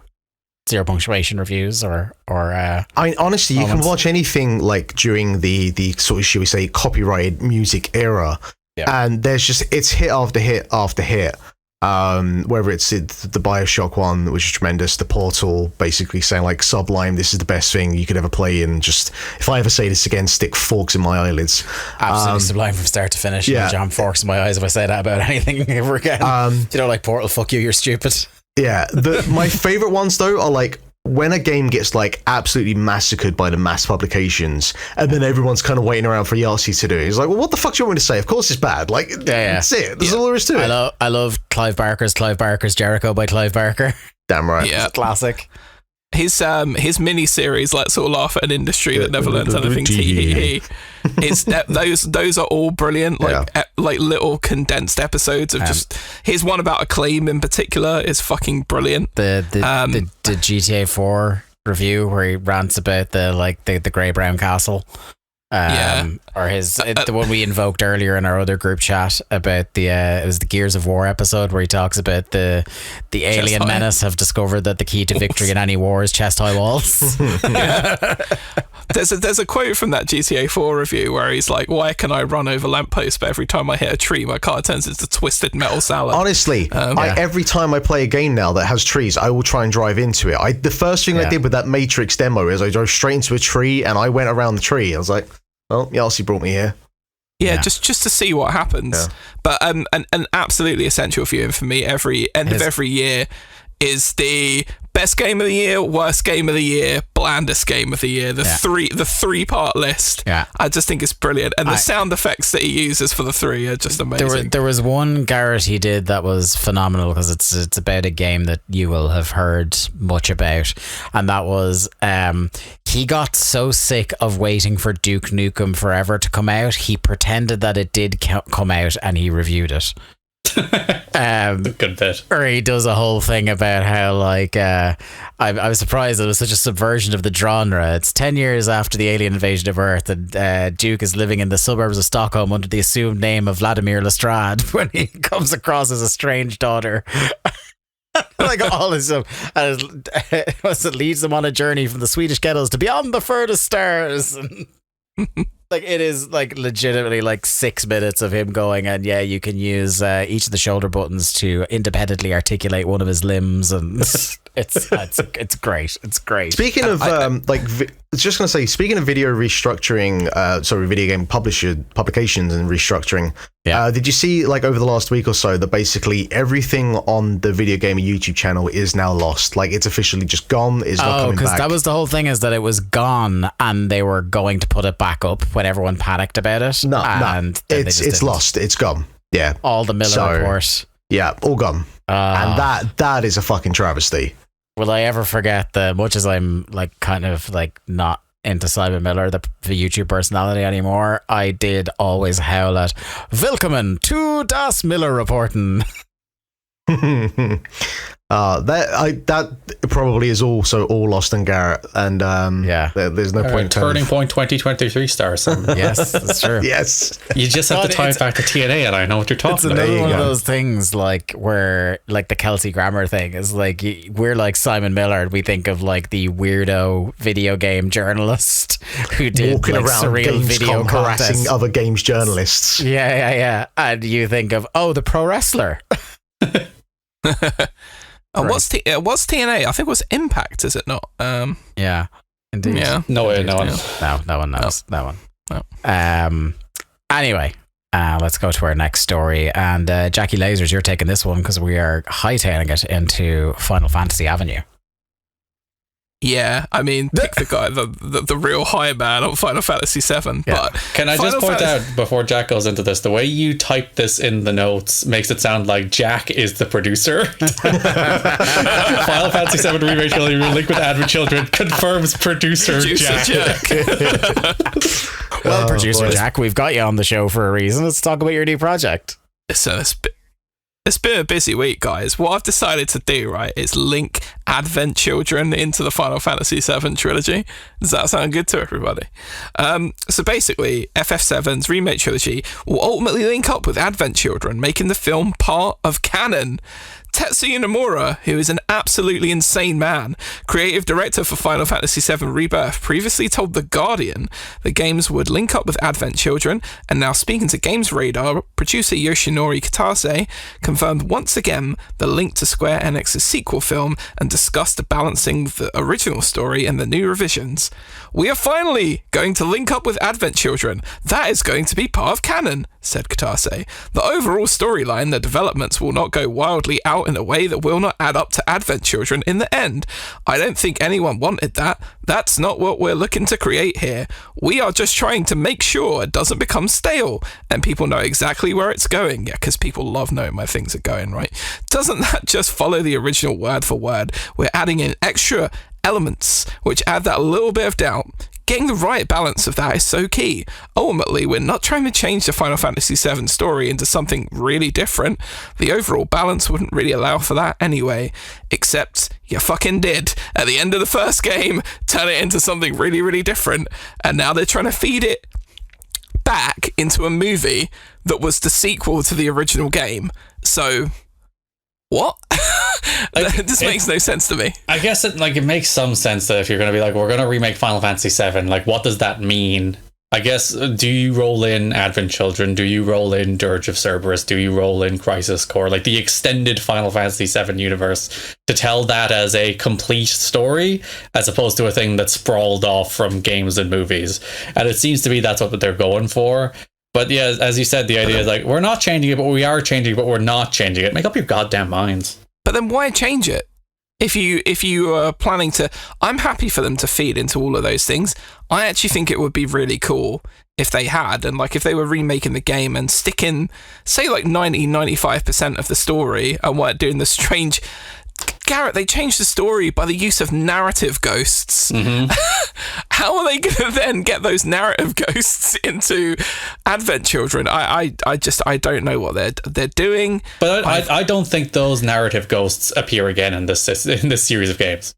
A: Zero Punctuation reviews or I mean,
B: honestly, you can watch anything during the sort of, should we say, copyrighted music era, and it's hit after hit after hit. Whether it's the BioShock one, which is tremendous, the Portal basically saying Sublime, this is the best thing you could ever play, and just, if I ever say this again, stick forks in my eyelids.
A: Absolutely sublime from start to finish. Yeah, jam forks in my eyes if I say that about anything ever again. Portal, fuck you, you're stupid. Yeah,
B: my favorite ones though are when a game gets absolutely massacred by the mass publications, and then everyone's kind of waiting around for Yahtzee to do it. It's well, what the fuck do you want me to say? Of course it's bad. That's it. That's all there is to it.
A: I love Clive Barker's Jericho by Clive Barker.
B: Damn right.
A: Yeah, classic.
C: His mini series, Let's All Laugh at an Industry That Never Learns Anything. Those are all brilliant. Little condensed episodes of just. Here's one about Acclaim in particular is fucking brilliant.
A: The GTA 4 review where he rants about the grey brown castle. Or the one we invoked earlier in our other group chat about it was the Gears of War episode where he talks about the alien menace have discovered that the key to victory in any war is chest high walls.
C: There's a quote from that GTA 4 review where he's like, why can I run over lampposts, but every time I hit a tree my car turns into twisted metal salad?
B: Honestly, every time I play a game now that has trees, I will try and drive into it. The first thing I did with that Matrix demo is I drove straight into a tree and I went around the tree. I was like, well, Yahtzee brought me here.
C: Yeah, just to see what happens. Yeah. But an absolutely essential viewing for me every end of every year is the best game of the year, worst game of the year, blandest game of the year. The three-part list. Yeah, I just think it's brilliant, and the sound effects that he uses for the three are just amazing.
A: There was one Garrett he did that was phenomenal because it's about a game that you will have heard much about, and that was he got so sick of waiting for Duke Nukem Forever to come out, he pretended that it did come out and he reviewed it.
D: Good bit.
A: Or he does a whole thing about how I was surprised it was such a subversion of the genre. It's 10 years after the alien invasion of Earth, and Duke is living in the suburbs of Stockholm under the assumed name of Vladimir Lestrade when he comes across his estranged daughter. All his stuff, and it leads them on a journey from the Swedish ghettos to beyond the furthest stars. Like, it is like legitimately like 6 minutes of him going, and yeah, you can use each of the shoulder buttons to independently articulate one of his limbs, and it's great. It's great.
B: Speaking of just gonna say, speaking of video restructuring, video game publications and restructuring. Yeah. Did you see, like, over the last week or so, that basically everything on the Video Gamer YouTube channel is now lost? Like, it's officially just gone. It's not coming back. Because
A: that was the whole thing, is that it was gone, and they were going to put it back up when everyone panicked about it.
B: No, it's lost. It's gone. Yeah.
A: All the Miller report.
B: Yeah, all gone. And that is a fucking travesty.
A: Will I ever forget much as I'm like kind of like not into Simon Miller, the YouTube personality anymore, I did always howl at "Willkommen to das Miller Reporten."
B: That probably is also all lost on Garrett, and there's no point.
D: Turning point 2023 stars.
A: Yes, that's true.
B: Yes,
D: you just have to tie it back to TNA, and I know what you're talking about.
A: It's another one of those things, like, where, like, the Kelsey Grammer thing is like, we're like Simon Miller, and we think of like the weirdo video game journalist who did
B: walking
A: like
B: around
A: surreal video
B: harassing
A: contests.
B: other games journalists.
A: Yeah, and you think of the pro wrestler.
C: And what's TNA? I think it was Impact, is it not?
A: Yeah, indeed.
C: Yeah.
D: No one
A: knows that one. No. Anyway, let's go to our next story. And Jackie Lasers, you're taking this one because we are hightailing it into Final Fantasy Avenue.
C: Yeah, I mean, pick the guy, the real high man on Final Fantasy VII. Yeah. But
D: can I just point out, before Jack goes into this, the way you type this in the notes makes it sound like Jack is the producer. Final Fantasy VII Remake Trilogy Link with Advent Children confirms producer Jack.
A: Well, producer Jack, we've got you on the show for a reason. Let's talk about your new project.
C: So it's been a busy week, guys. What I've decided to do, right, is link Advent Children into the Final Fantasy VII trilogy. Does that sound good to everybody? So basically, FF7's remake trilogy will ultimately link up with Advent Children, making the film part of canon. Tetsuya Nomura, who is an absolutely insane man, creative director for Final Fantasy VII Rebirth, previously told The Guardian the games would link up with Advent Children, and now speaking to Games Radar, producer Yoshinori Kitase confirmed once again the link to Square Enix's sequel film and discussed the balancing the original story and the new revisions. "We are finally going to link up with Advent Children. That is going to be part of canon," said Kitase. "The overall storyline, the developments will not go wildly out in a way that will not add up to Advent Children in the end. I don't think anyone wanted that. That's not what we're looking to create here. We are just trying to make sure it doesn't become stale and people know exactly where it's going." Yeah, because people love knowing where things are going, right? "Doesn't that just follow the original word for word? We're adding in extra elements which add that little bit of doubt. Getting the right balance of that is so key. Ultimately, we're not trying to change the Final Fantasy VII story into something really different. The overall balance wouldn't really allow for that anyway. Except you fucking did. At the end of the first game, turn it into something really, really different. And now they're trying to feed it back into a movie that was the sequel to the original game. So, what?" This makes no sense to me.
D: I guess it makes some sense that if you're going to be like, we're going to remake Final Fantasy VII, like, what does that mean? I guess, do you roll in Advent Children? Do you roll in Dirge of Cerberus? Do you roll in Crisis Core? Like, the extended Final Fantasy VII universe, to tell that as a complete story, as opposed to a thing that's sprawled off from games and movies. And it seems to me that's what they're going for. But yeah, as you said, the idea is like, we're not changing it, but we are changing it, but we're not changing it. Make up your goddamn minds.
C: But then why change it? If you are planning to, I'm happy for them to feed into all of those things. I actually think it would be really cool if they had, and like if they were remaking the game and sticking, say, like 90-95% of the story and weren't doing the strange... Garrett, they changed the story by the use of narrative ghosts. Mm-hmm. How are they going to then get those narrative ghosts into Advent Children? I don't know what they're doing.
D: But I don't think those narrative ghosts appear again in this series of games.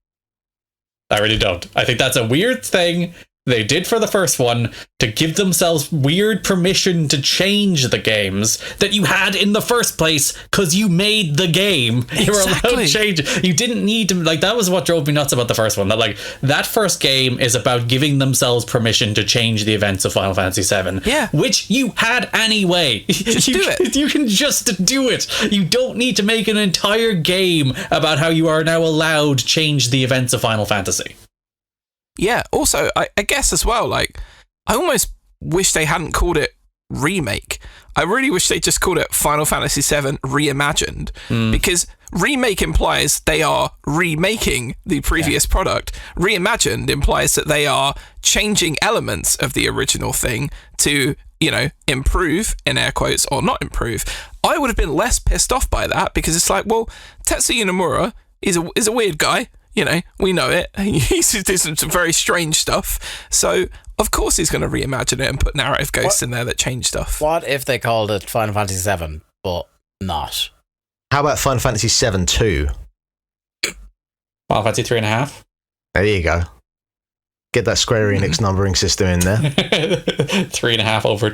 D: I really don't. I think that's a weird thing they did for the first one to give themselves weird permission to change the games that you had in the first place because you made the game. You were allowed to change it. You didn't need to, like, that was what drove me nuts about the first one. That, like, that first game is about giving themselves permission to change the events of Final Fantasy VII.
C: Yeah.
D: Which you had anyway.
C: Just do it.
D: You can just do it. You don't need to make an entire game about how you are now allowed to change the events of Final Fantasy.
C: Yeah, also, I guess as well, like, I almost wish they hadn't called it remake. I really wish they just called it Final Fantasy VII Reimagined, because remake implies they are remaking the previous product. Reimagined implies that they are changing elements of the original thing to, you know, improve, in air quotes, or not improve. I would have been less pissed off by that, because it's like, well, Tetsuya Nomura is a weird guy. You know, we know it. He's doing some very strange stuff. So, of course, he's going to reimagine it and put narrative ghosts in there that change stuff.
A: What if they called it Final Fantasy VII, but not?
B: How about Final Fantasy VII 2?
D: Final Fantasy 3.5?
B: There you go. Get that Square Enix numbering system in there.
D: 3.5 over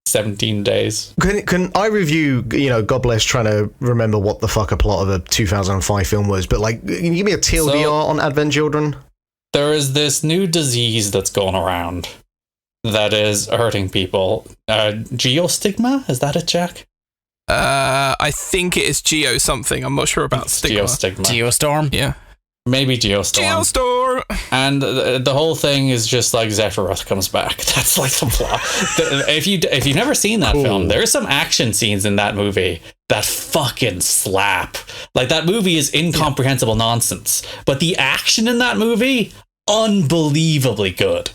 D: 17 days.
B: Can I review, you know, God bless trying to remember what the fuck a plot of a 2005 film was, but, like, can you give me a TLDR on Advent Children?
D: There is this new disease that's going around that is hurting people. Geostigma? Is that it, Jack?
C: I think it is Geo something. I'm not sure about stigma.
D: Geostigma.
A: Geostorm?
C: Yeah.
D: Maybe Geostorm.
C: Geostorm!
D: And the whole thing is just like Sephiroth comes back. That's like the plot. If you've never seen that film, there's some action scenes in that movie that fucking slap. Like, that movie is incomprehensible nonsense, but the action in that movie, unbelievably good.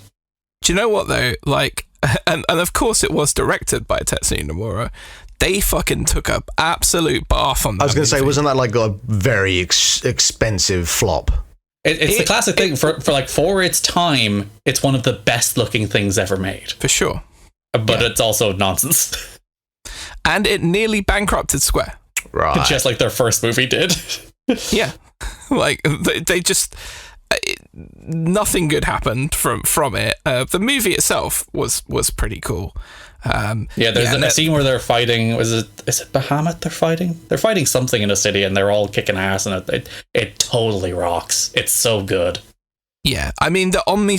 C: Do you know what, though? Like, and of course it was directed by Tetsuya Nomura. They fucking took a absolute bath on that.
B: I was going to say, wasn't that like a very expensive flop?
D: It's the classic thing for its time. It's one of the best looking things ever made,
C: for sure.
D: But it's also nonsense.
C: And it nearly bankrupted Square,
B: right?
D: Just like their first movie did.
C: Yeah, like they just nothing good happened from it. The movie itself was pretty cool.
D: There's a scene where they're fighting. Is it Bahamut they're fighting? They're fighting something in a city, and they're all kicking ass, and it totally rocks. It's so good.
C: Yeah, I mean, the Omni/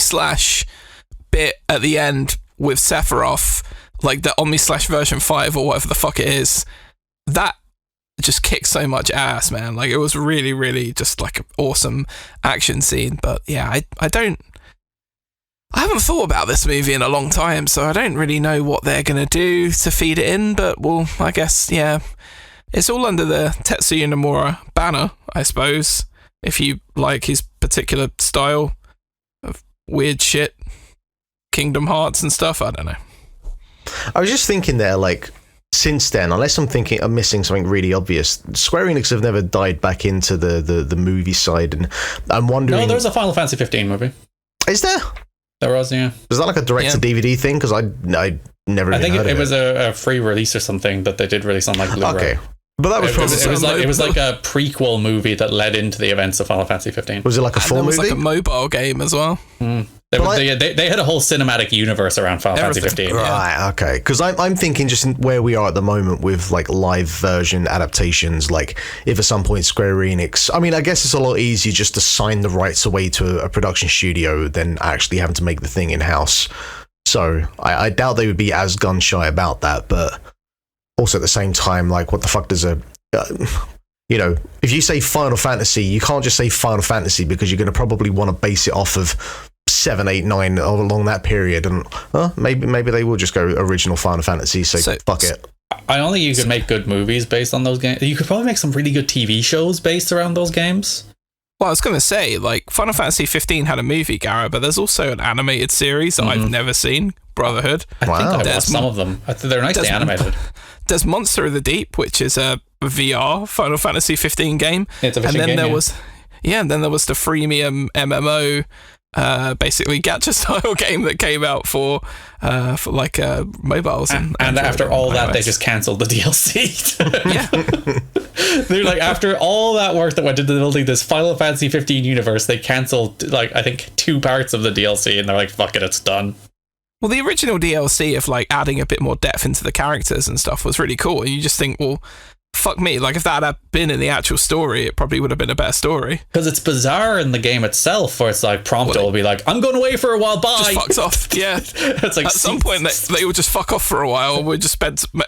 C: bit at the end with Sephiroth, like the Omni/ version 5 or whatever the fuck it is, that just kicked so much ass, man. Like, it was really, really just like an awesome action scene. But yeah, I haven't thought about this movie in a long time, so I don't really know what they're going to do to feed it in, but, well, I guess, yeah, it's all under the Tetsuya Nomura banner, I suppose, if you like his particular style of weird shit, Kingdom Hearts and stuff, I don't know.
B: I was just thinking there, like, since then, unless I'm missing something really obvious, Square Enix have never dived back into the movie side, and I'm wondering...
D: No, there's a Final Fantasy 15 movie.
B: Is there?
D: There was, yeah.
B: Was that like a direct-to-DVD thing? Because I never even heard of it.
D: It was a free release or something that they did release on, like, Blu-ray.
B: Okay. But that was
D: it was like a prequel movie that led into the events of Final Fantasy 15.
B: Was it like a full movie?
C: It was like a mobile game as well.
D: They had a whole cinematic universe around Final Fantasy 15.
B: Right, okay. Because I'm thinking just where we are at the moment with like live version adaptations, like if at some point Square Enix, I mean, I guess it's a lot easier just to sign the rights away to a production studio than actually having to make the thing in-house. So I doubt they would be as gun-shy about that, but also at the same time, like, what the fuck does you know, if you say Final Fantasy, you can't just say Final Fantasy because you're going to probably want to base it off of 7, 8, 9 along that period, and maybe they will just go original Final Fantasy. So fuck it.
D: I don't think you could make good movies based on those games. You could probably make some really good TV shows based around those games.
C: Well, I was going to say, like, Final Fantasy 15 had a movie, Garrett, but there's also an animated series that I've never seen, Brotherhood.
D: I think I've watched some of them. They're nicely animated.
C: There's Monster of the Deep, which is a VR Final Fantasy 15 game.
D: It's a fishing game,
C: and then there was the freemium MMO basically gacha style game that came out for like mobiles and
D: after all that
C: iOS.
D: they just cancelled the DLC.
C: Yeah.
D: They're like, after all that work that went into building this Final Fantasy 15 universe, they cancelled like I think 2 parts of the DLC, and they're like, fuck it, it's done.
C: Well, the original DLC of like adding a bit more depth into the characters and stuff was really cool. And you just think, well, fuck me, like if that had been in the actual story, it probably would have been a better story.
D: Because it's bizarre in the game itself, where it's like Prompto will be like, I'm going away for a while, bye.
C: Just fucks off, yeah.
D: It's like,
C: at some point they will just fuck off for a while. We're just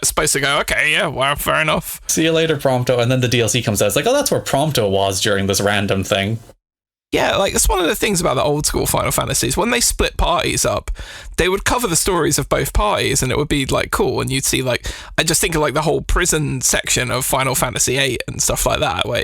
C: supposed to go, okay, yeah, well, fair enough.
D: See you later, Prompto. And then the DLC comes out. It's like, oh, that's where Prompto was during this random thing.
C: Yeah, like that's one of the things about the old school Final Fantasies. When they split parties up, they would cover the stories of both parties, and it would be like cool. And you'd see like, I just think of like the whole prison section of Final Fantasy VIII and stuff like that. Where,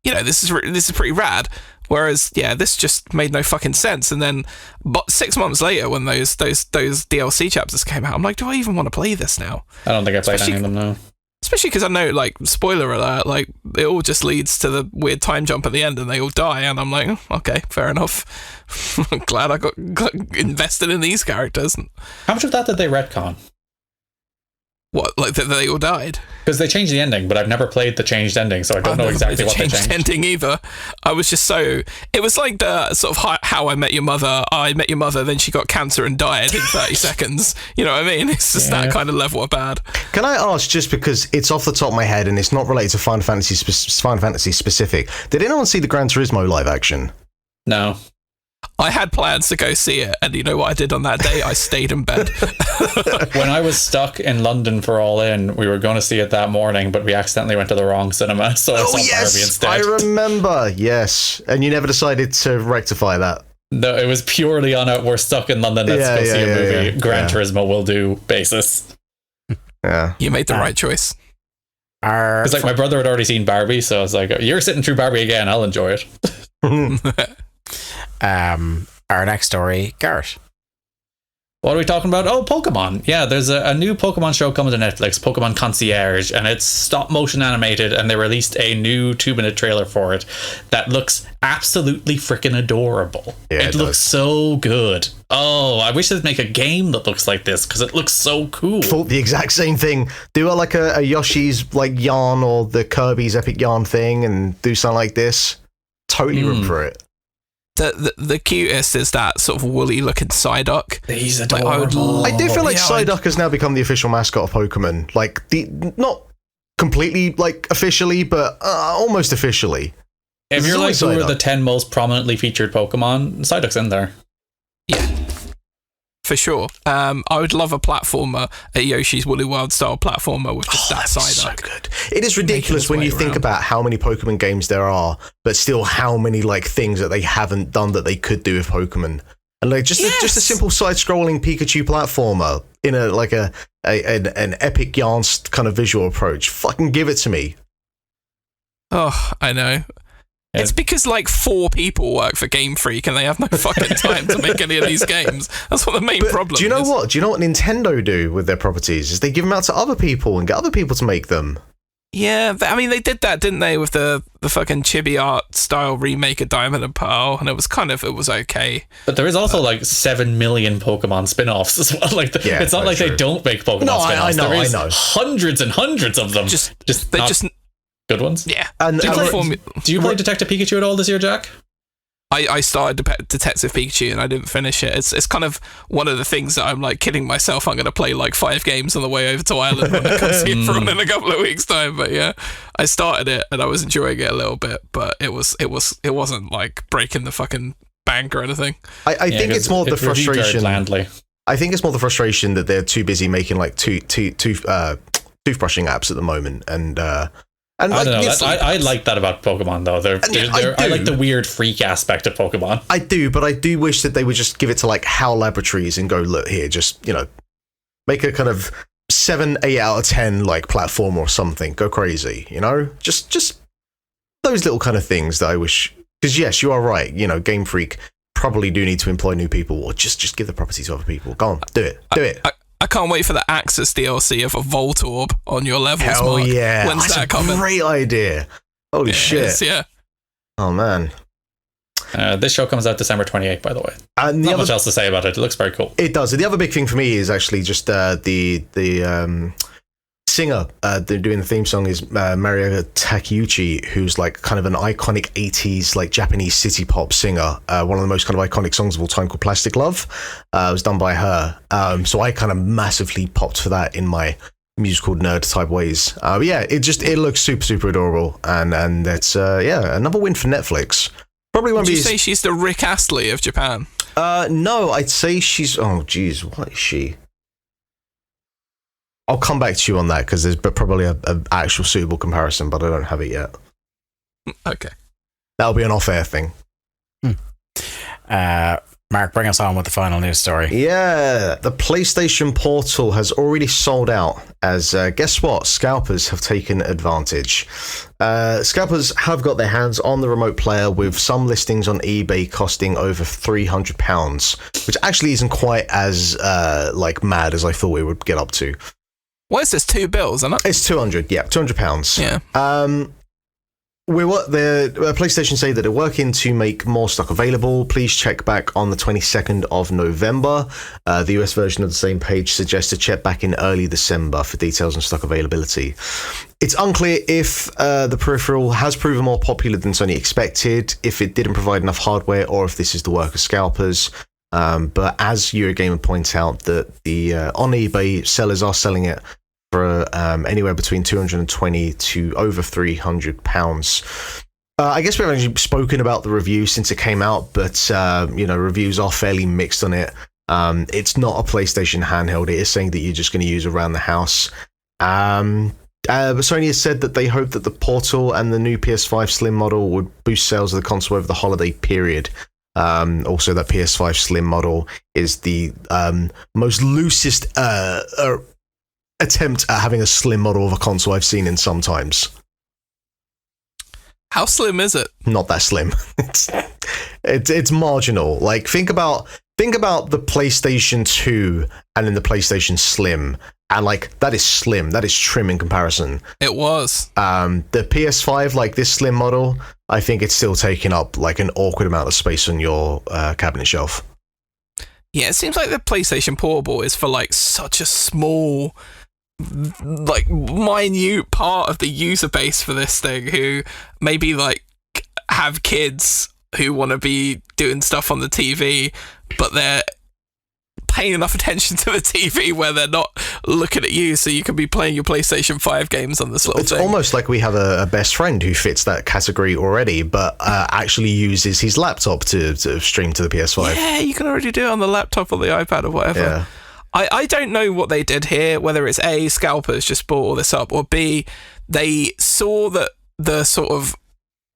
C: you know, this is pretty rad. Whereas, yeah, this just made no fucking sense. And then, but 6 months later, when those DLC chapters came out, I'm like, do I even want to play this now?
D: I don't think I played any of them now.
C: Especially because I know, like, spoiler alert, like, it all just leads to the weird time jump at the end and they all die. And I'm like, oh, okay, fair enough. I'm glad I got invested in these characters.
D: How much of that did they retcon?
C: What, like that they all died?
D: Because they changed the ending, but I've never played the changed ending, so I don't know exactly what they changed.
C: Ending either. I was just so... It was like the sort of How I Met Your Mother. I met your mother, then she got cancer and died in 30 seconds. You know what I mean? It's just that kind of level of bad.
B: Can I ask, just because it's off the top of my head and it's not related to Final Fantasy specific, did anyone see the Gran Turismo live action?
D: No.
C: I had plans to go see it, and you know what I did on that day? I stayed in bed.
D: When I was stuck in London for All In, we were going to see it that morning, but we accidentally went to the wrong cinema, so I saw Barbie instead.
B: I remember, yes. And you never decided to rectify that.
D: No, it was purely on a we're stuck in London, let's go see a movie, Gran Turismo will do basis.
B: Yeah.
C: You made the right choice.
D: Because like my brother had already seen Barbie, so I was like, you're sitting through Barbie again, I'll enjoy it.
A: Our next story, Garrett.
D: What are we talking about? Oh, Pokemon. Yeah, there's a new Pokemon show coming to Netflix, Pokemon Concierge, and it's stop motion animated, and they released a new 2-minute trailer for it that looks absolutely freaking adorable. Yeah, it looks so good. Oh, I wish they'd make a game that looks like this, because it looks so cool.
B: Thought the exact same thing. Do like a Yoshi's like yarn or the Kirby's epic yarn thing and do something like this. Totally room for it.
C: The cutest is that sort of woolly looking Psyduck.
D: He's adorable.
B: I do feel like Psyduck has now become the official mascot of Pokemon. Like not completely like officially, but almost officially.
D: If you're like who are the 10 most prominently featured Pokemon, Psyduck's in there.
C: Yeah. For sure. I would love a platformer, a Yoshi's Woolly World style platformer with just that Psyduck.
B: So good. It is ridiculous when you think about how many Pokemon games there are, but still how many like things that they haven't done that they could do with Pokemon. And like just a simple side-scrolling Pikachu platformer in a like an epic yarn kind of visual approach. Fucking give it to me.
C: Oh, I know. It's because like 4 people work for Game Freak and they have no fucking time to make any of these games. That's what the main problem is.
B: Do you know what? Do you know what Nintendo do with their properties? Is they give them out to other people and get other people to make them.
C: Yeah, I mean, they did that, didn't they, with the fucking chibi art style remake of Diamond and Pearl, and it was okay.
D: But there is also like 7 million Pokemon spin-offs as well. Like, it's not like they don't make Pokemon spin-offs. I know. Hundreds and hundreds of them. Just good ones?
C: Yeah.
B: And
D: do you play Detective Pikachu at all this year, Jack?
C: I started Detective Pikachu and I didn't finish it. It's kind of one of the things that I'm like kidding myself. I'm going to play like 5 games on the way over to Ireland when I come see it from in a couple of weeks' time. But yeah, I started it and I was enjoying it a little bit, but it wasn't like breaking the fucking bank or anything.
B: I think it's more the frustration. I think it's more the frustration that they're too busy making like toothbrushing apps at the moment, and
D: I don't know. I like that about Pokemon, though. I like the weird freak aspect of Pokemon.
B: I do, but I do wish that they would just give it to like HAL Laboratories and go, look here, just make a kind of 7, 8 out of 10 like platform or something. Go crazy, Just those little kind of things that I wish. Because yes, you are right. Game Freak probably do need to employ new people, or just give the property to other people. Go on, do it.
C: I can't wait for the Axis DLC of a Voltorb on your levels.
B: Hell
C: Mark.
B: yeah.
C: When's that coming?
B: Great idea. Holy shit.
C: Yeah.
B: Oh, man.
D: This show comes out December 28th, by the way.
B: And
D: Not much else to say about it. It looks very cool.
B: It does. The other big thing for me is actually just the singer they're doing the theme song is Maria Takeuchi, who's like kind of an iconic 80s like Japanese city pop singer. One of the most kind of iconic songs of all time called Plastic Love was done by her. So I kind of massively popped for that in my musical nerd type ways. But yeah, it looks super, super adorable. And that's another win for Netflix. Probably won't
C: Would
B: be.
C: you say she's the Rick Astley of Japan?
B: No, I'd say she's. Oh, geez, what is she? I'll come back to you on that because there's probably a actual suitable comparison, but I don't have it yet.
C: Okay.
B: That'll be an off-air thing.
A: Mark, bring us on with the final news story.
B: Yeah, the PlayStation Portal has already sold out as, guess what? Scalpers have taken advantage. Scalpers have got their hands on the remote player with some listings on eBay costing over £300, which actually isn't quite as mad as I thought it would get up to.
C: What is this, $2, isn't it?
B: It's 200, yeah, £200.
C: Yeah.
B: The PlayStation say that they're working to make more stock available. Please check back on the 22nd of November. The US version of the same page suggests to check back in early December for details on stock availability. It's unclear if the peripheral has proven more popular than Sony expected, if it didn't provide enough hardware, or if this is the work of scalpers. But as Eurogamer points out, that the on eBay sellers are selling it for anywhere between $220 to over £300. I guess we haven't actually spoken about the review since it came out, but reviews are fairly mixed on it. It's not a PlayStation handheld. It is saying that you're just going to use around the house. But Sony has said that they hope that the Portal and the new PS5 Slim model would boost sales of the console over the holiday period. Also, that PS5 Slim model is the most loosest attempt at having a slim model of a console I've seen in some times.
C: How slim is it?
B: Not that slim. It's marginal. Like think about the PlayStation 2 and then the PlayStation Slim, and like that is slim. That is trim in comparison.
C: It was.
B: The PS5, like this slim model, I think it's still taking up like an awkward amount of space on your cabinet shelf.
C: Yeah, it seems like the PlayStation Portable is for like such a small, like minute part of the user base for this thing, who maybe like have kids who want to be doing stuff on the TV, but they're paying enough attention to the TV where they're not looking at you, so you can be playing your PlayStation 5 games on this little thing.
B: It's almost like we have a best friend who fits that category already, but actually uses his laptop to stream to the PS5.
C: Yeah, you can already do it on the laptop or the iPad or whatever. Yeah. I don't know what they did here, whether it's A, scalpers just bought all this up, or B, they saw that the sort of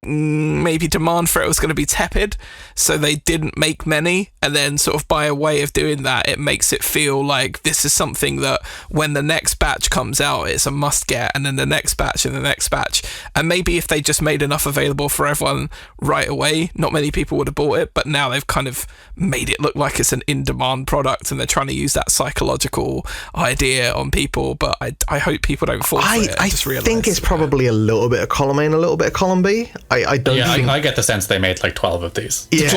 C: maybe demand for it was going to be tepid, so they didn't make many, and then sort of by a way of doing that, it makes it feel like this is something that when the next batch comes out, it's a must get, and then the next batch and the next batch. And maybe if they just made enough available for everyone right away, not many people would have bought it, but now they've kind of made it look like it's an in-demand product, and they're trying to use that psychological idea on people. But I hope people don't fall for it.
B: I think it's probably a little bit of column A and a little bit of column B. I don't think...
D: I get the sense they made like 12 of these.
B: Yeah,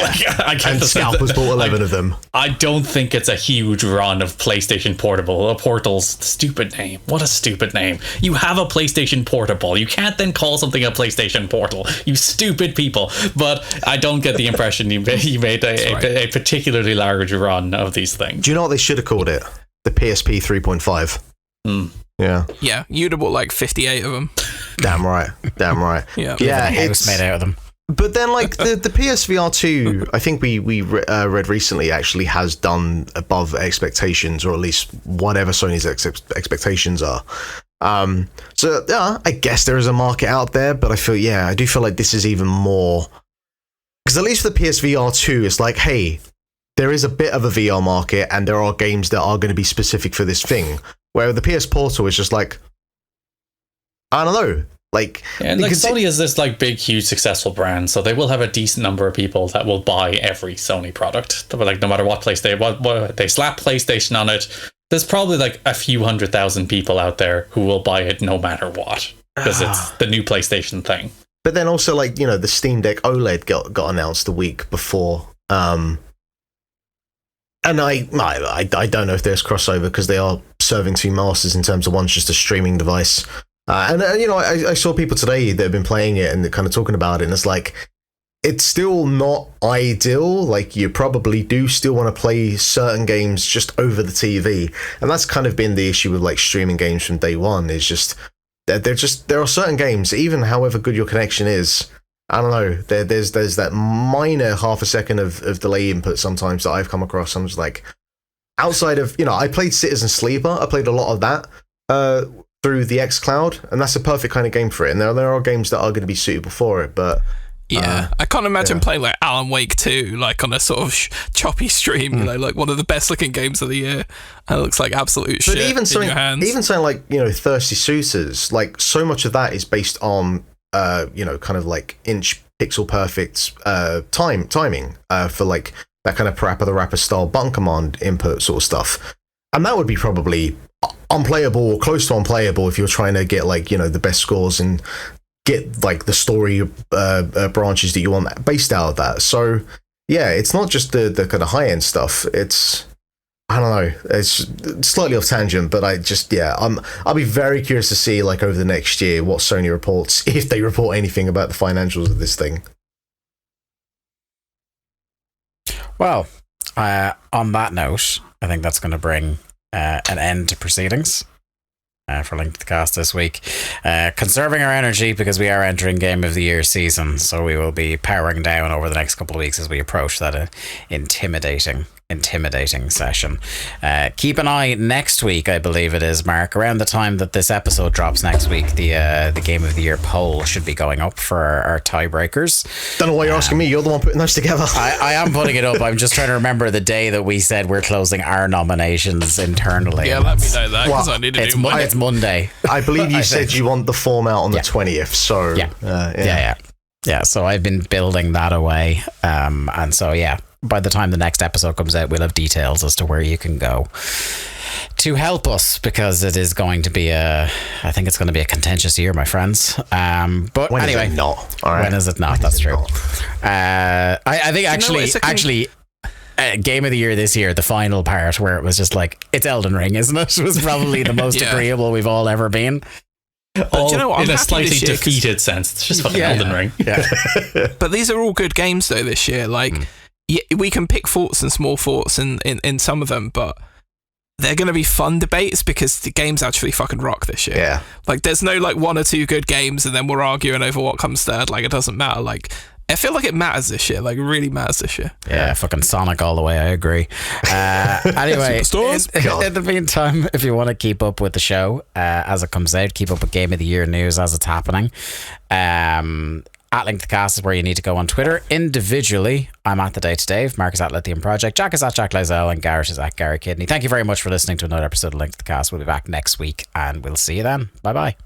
D: I get
B: and
D: the
B: scalpers bought 11 of them.
D: I don't think it's a huge run of PlayStation Portable. Portal's stupid name. What a stupid name. You have a PlayStation Portable. You can't then call something a PlayStation Portal. You stupid people. But I don't get the impression you made a particularly large run of these things.
B: Do you know what they should have called it? The PSP 3.5. Yeah,
C: you'd have bought like 58 of them.
B: Damn right.
C: Yeah,
A: it's made out of them.
B: But then, like the PSVR 2, I think we read recently actually has done above expectations, or at least whatever Sony's expectations are. So yeah, I guess there is a market out there, but I do feel like this is even more, because at least for the PSVR 2, it's like, hey, there is a bit of a VR market, and there are games that are going to be specific for this thing. Where the PS Portal is just like, I don't know.
D: Sony is this like big, huge, successful brand, so they will have a decent number of people that will buy every Sony product. Like no matter what what they slap PlayStation on it, there's probably like a few 100,000 people out there who will buy it no matter what, because it's the new PlayStation thing.
B: But then also, like, you know, the Steam Deck OLED got announced the week before. And I don't know if there's crossover because they are serving two masters in terms of one's just a streaming device. And you know, I saw people today that have been playing it and they're kind of talking about it, and it's like, it's still not ideal. Like, you probably do still want to play certain games just over the TV, and that's kind of been the issue with like streaming games from day one. Is just there are certain games, even however good your connection is, I don't know, there's that minor half a second of delay input sometimes that I've come across. I'm just like, outside of, you know, I played Citizen Sleeper, I played a lot of that through the xCloud, and that's a perfect kind of game for it. And there are games that are going to be suitable for it, but
C: yeah, I can't imagine playing like Alan Wake 2 like on a sort of choppy stream, you know, like one of the best looking games of the year, and it looks like absolute shit
B: even
C: in your hands.
B: Even something like, you know, Thirsty Suitors, like so much of that is based on you know, kind of like inch pixel perfect timing for like that kind of parappa the rapper style button command input sort of stuff, and that would be probably unplayable or close to unplayable if you're trying to get like, you know, the best scores and get like the story branches that you want based out of that. So yeah, it's not just the kind of high end stuff. It's, I don't know, it's slightly off tangent, but I'll be very curious to see like over the next year what Sony reports, if they report anything about the financials of this thing.
A: Well, on that note, I think that's going to bring an end to proceedings for Link to the Cast this week. Conserving our energy because we are entering Game of the Year season, so we will be powering down over the next couple of weeks as we approach that intimidating session. Keep an eye next week, I believe it is, Mark, around the time that this episode drops next week. The Game of the Year poll should be going up for our tiebreakers.
B: Don't know why you're asking me, you're the one putting those together.
A: I am putting it up. I'm just trying to remember the day that we said we're closing our nominations internally.
C: Yeah, let me know that, because I need to do mine.
A: It's Monday.
B: I believe you said you want the form out on the 20th, so
A: yeah, so I've been building that away, and so by the time the next episode comes out, we'll have details as to where you can go to help us, because it is going to be I think it's going to be a contentious year, my friends. But
B: when
A: anyway,
B: is it not? All right.
A: When is it not? That's true. I think actually, Game of the Year this year, the final part where it was just like, it's Elden Ring, isn't it? Was probably the most agreeable we've all ever been.
C: But you know what?
D: In a slightly defeated sense. It's just fucking Elden Ring.
A: Yeah.
C: But these are all good games though this year. Like, we can pick faults and small faults in some of them, but they're going to be fun debates because the games actually fucking rock this year.
B: Yeah.
C: Like, there's no like one or two good games and then we're arguing over what comes third. Like, it doesn't matter. Like, I feel like it matters this year. Like, it really matters this year.
A: Yeah, fucking Sonic all the way. I agree. Anyway, in the meantime, if you want to keep up with the show as it comes out, keep up with Game of the Year news as it's happening. At Link to the Cast is where you need to go on Twitter. Individually, I'm at The Day to Dave, Mark is at Lithium Project, Jack is at Jack Lizelle, and Garrett is at Garrett Kidney. Thank you very much for listening to another episode of Link to the Cast. We'll be back next week, and we'll see you then. Bye bye.